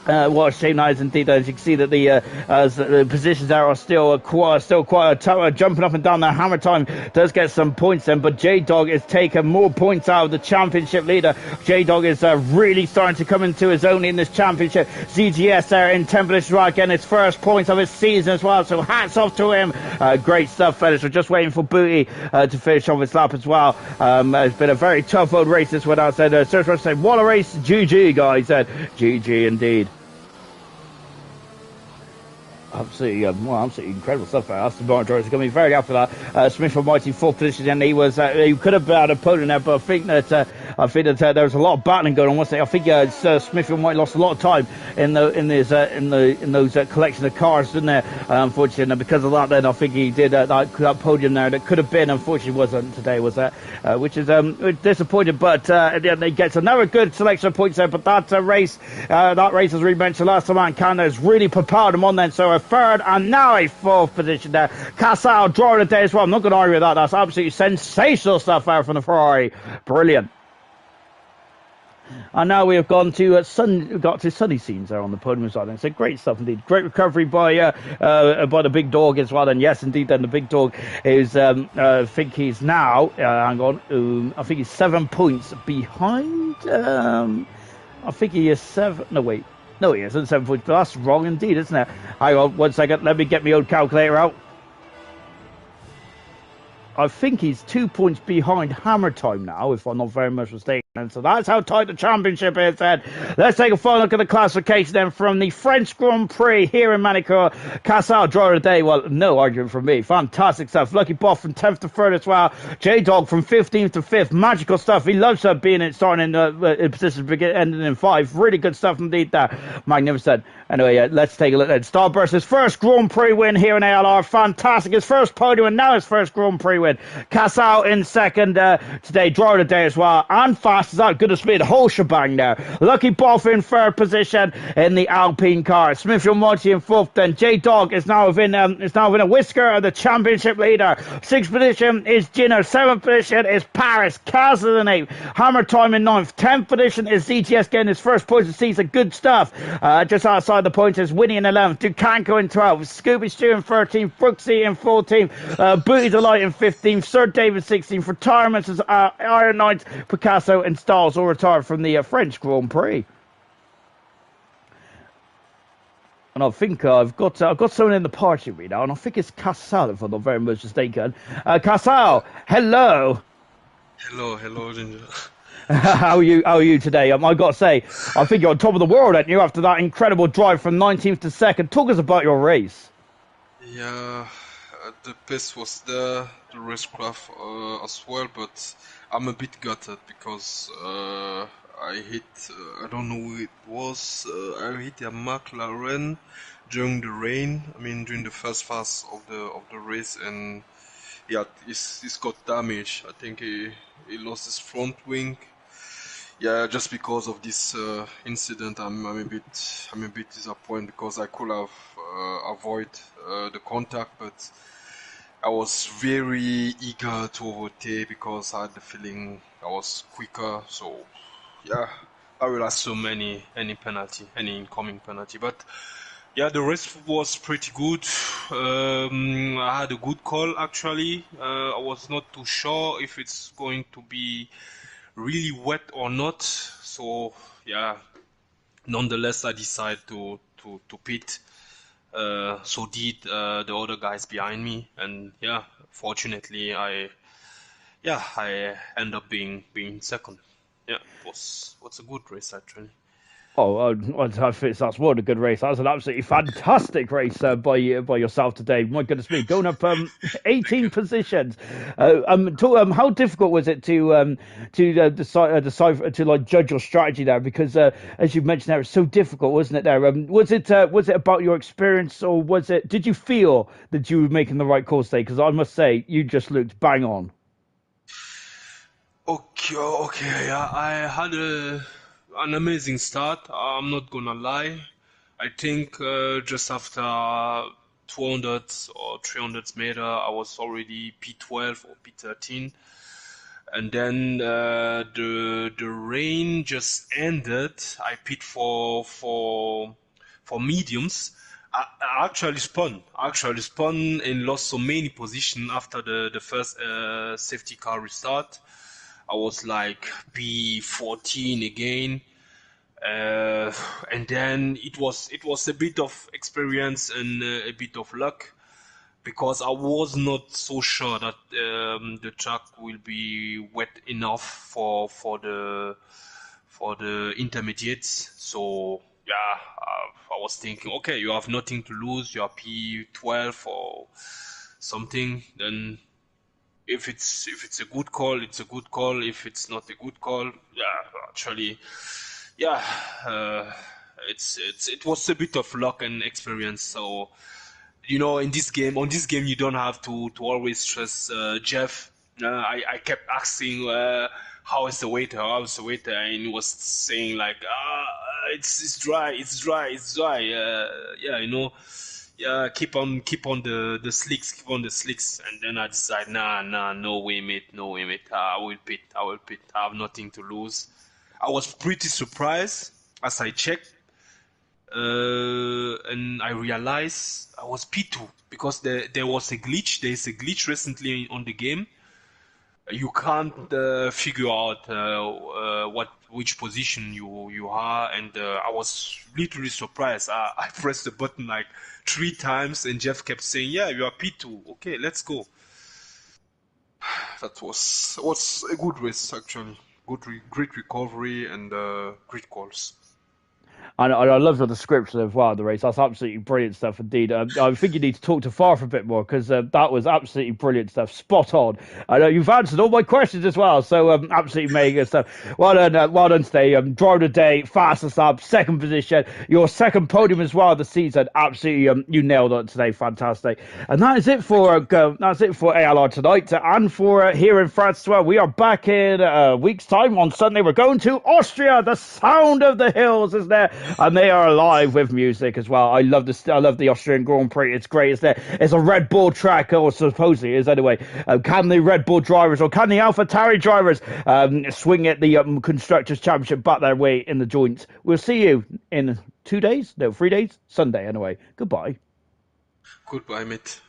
What a shame that is indeed. As you can see that the positions there are still quite jumping up and down there. Hammer Time does get some points then, but J-Dog is taking more points out of the championship leader. J-Dog is really starting to come into his own in this championship. ZGS there in 10th position, right, again his first points of his season as well, so hats off to him. Great stuff, fellas. We're just waiting for Booty to finish off his lap as well. It's been a very tough old race this one. I said, Search say, what a race. GG, guys. GG indeed. Absolutely incredible stuff there. Aston Martin drivers are going to be very happy for that. Smith from Mighty 4th position, and he could have had a podium there, but I think that there was a lot of battling going on, wasn't it? I think Smith from Mighty lost a lot of time in those collection of cars, didn't there? Unfortunately, and because of that, then I think he did that podium there that could have been. Unfortunately, wasn't today, was that? Which is disappointing. But at the end, he gets another good selection of points there. But that race, as we mentioned last time out in Canada, has really propelled him on then. So a 3rd and now a 4th position there. Casal drawing the day as well. I'm not going to argue with that. That's absolutely sensational stuff there from the Ferrari. Brilliant. And now we have gone to sunny scenes there on the podium side. And so great stuff indeed. Great recovery by the big dog as well. And yes, indeed, then the big dog is I think he's now hang on. I think he's 7 points behind. I think he is 7. No, wait. No, he isn't 7 points, but that's wrong indeed, isn't it? Hang on 1 second. Let me get my old calculator out. I think he's 2 points behind Hammer Time now, if I'm not very much mistaken. And so that's how tight the championship is then. Let's take a final look at the classification then from the French Grand Prix here in Manicourt. Casal, driver of the day. Well, no argument from me. Fantastic stuff. Lucky Boff from 10th to 3rd as well. J-Dog from 15th to 5th. Magical stuff. He loves starting in positions ending in 5. Really good stuff indeed there. Magnificent. Anyway, let's take a look at Starburst. His first Grand Prix win here in ALR. Fantastic. His first podium and now his first Grand Prix win. Casal in 2nd today. Driver of the day as well. And fast as that. Goodness me, the whole shebang there. Lucky Boff in 3rd position in the Alpine car. Smith Monty in 4th. Then J-Dog is now within a whisker of the championship leader. 6th position is Gino. 7th position is Paris. Casal in 8th. Hammer Time in 9th. 10th position is ZGS getting his first points of the season. Good stuff. Just outside the points is Winnie in 11th. Dukanko in 12th. Scooby Stew in 13th. Brooksy in 14th. Booty Delight in 15th. Sir David 16th. Retirements is Iron Knight, Picasso and Stalls all retired from the French Grand Prix. And I think I've got someone in the party right now, and I think it's Casal, if I'm not very much mistaken. Casal, hello. Hello, Ginger. How are you? How are you today? I got to say, I think you're on top of the world, aren't you? After that incredible drive from 19th to second, talk us about your race. Yeah, the pace was there, the racecraft as well, but I'm a bit gutted because I hit, I don't know who it was, I hit a McLaren during the rain. I mean, during the first phase of the race, and yeah, he's got damage. I think he lost his front wing. Yeah, just because of this incident, I'm a bit disappointed because I could have avoid the contact, but I was very eager to overtake because I had the feeling I was quicker. So yeah, I will assume any incoming penalty. But yeah, the rest was pretty good. I had a good call actually. I was not too sure if it's going to be really wet or not. So yeah, nonetheless, I decided to pit. So did the other guys behind me, and yeah, fortunately, I end up being second. Yeah, it was a good race actually. Oh, I think that's what a good race. That was an absolutely fantastic race by yourself today. My goodness me, going up Thank 18 you. positions. How difficult was it to decide to like judge your strategy there? Because as you mentioned, there it's so difficult, wasn't it? There was it about your experience, or was it? Did you feel that you were making the right call today? Because I must say, you just looked bang on. Okay, yeah, I had an amazing start. I'm not gonna lie. I think just after 200 or 300 meter, I was already P12 or P13, and then the rain just ended. I pit for mediums. I actually spun and lost so many position after the first safety car restart. I was like P14 again, and then it was a bit of experience and a bit of luck because I was not so sure that the track will be wet enough for the intermediates. So yeah, I was thinking, okay, you have nothing to lose. You are P12 or something. Then if it's a good call, it's a good call. If it's not a good call, yeah, actually, yeah, uh, it was a bit of luck and experience. So in this game, you don't have to always stress Jeff. I kept asking, how is the waiter? How is the waiter? And he was saying like, it's dry, it's dry, it's dry. Yeah, yeah, keep on the slicks, keep on the slicks. And then I decide, nah, no way, mate, no way, mate. I will pit. I have nothing to lose. I was pretty surprised as I checked, and I realized I was P2 because there was a glitch. There is a glitch recently on the game. You can't figure out which position you are, and I was literally surprised. I pressed the button like 3 times, and Jeff kept saying, "Yeah, you are P2. Okay, let's go." That was a good race actually. Great recovery and great calls. And I love your description of the race. That's absolutely brilliant stuff indeed. I think you need to talk to Far for a bit more because that was absolutely brilliant stuff. Spot on. I know you've answered all my questions as well. So absolutely mega stuff. Well done today. Driver of the day, fastest up, second position. Your second Thank podium you. as well of the season. Absolutely, you nailed it today. Fantastic. And that is it Thank for you. ALR tonight and for here in France as well. We are back in a week's time on Sunday. We're going to Austria. The sound of the hills is there, and they are alive with music as well. I love this. I love the Austrian Grand Prix. It's great. It's a Red Bull track, or supposedly it is anyway. Can the Red Bull drivers or can the AlphaTauri drivers swing at the constructors championship, back their way in the joints? We'll see you in 2 days, no, 3 days, Sunday anyway. Goodbye. Goodbye, mate.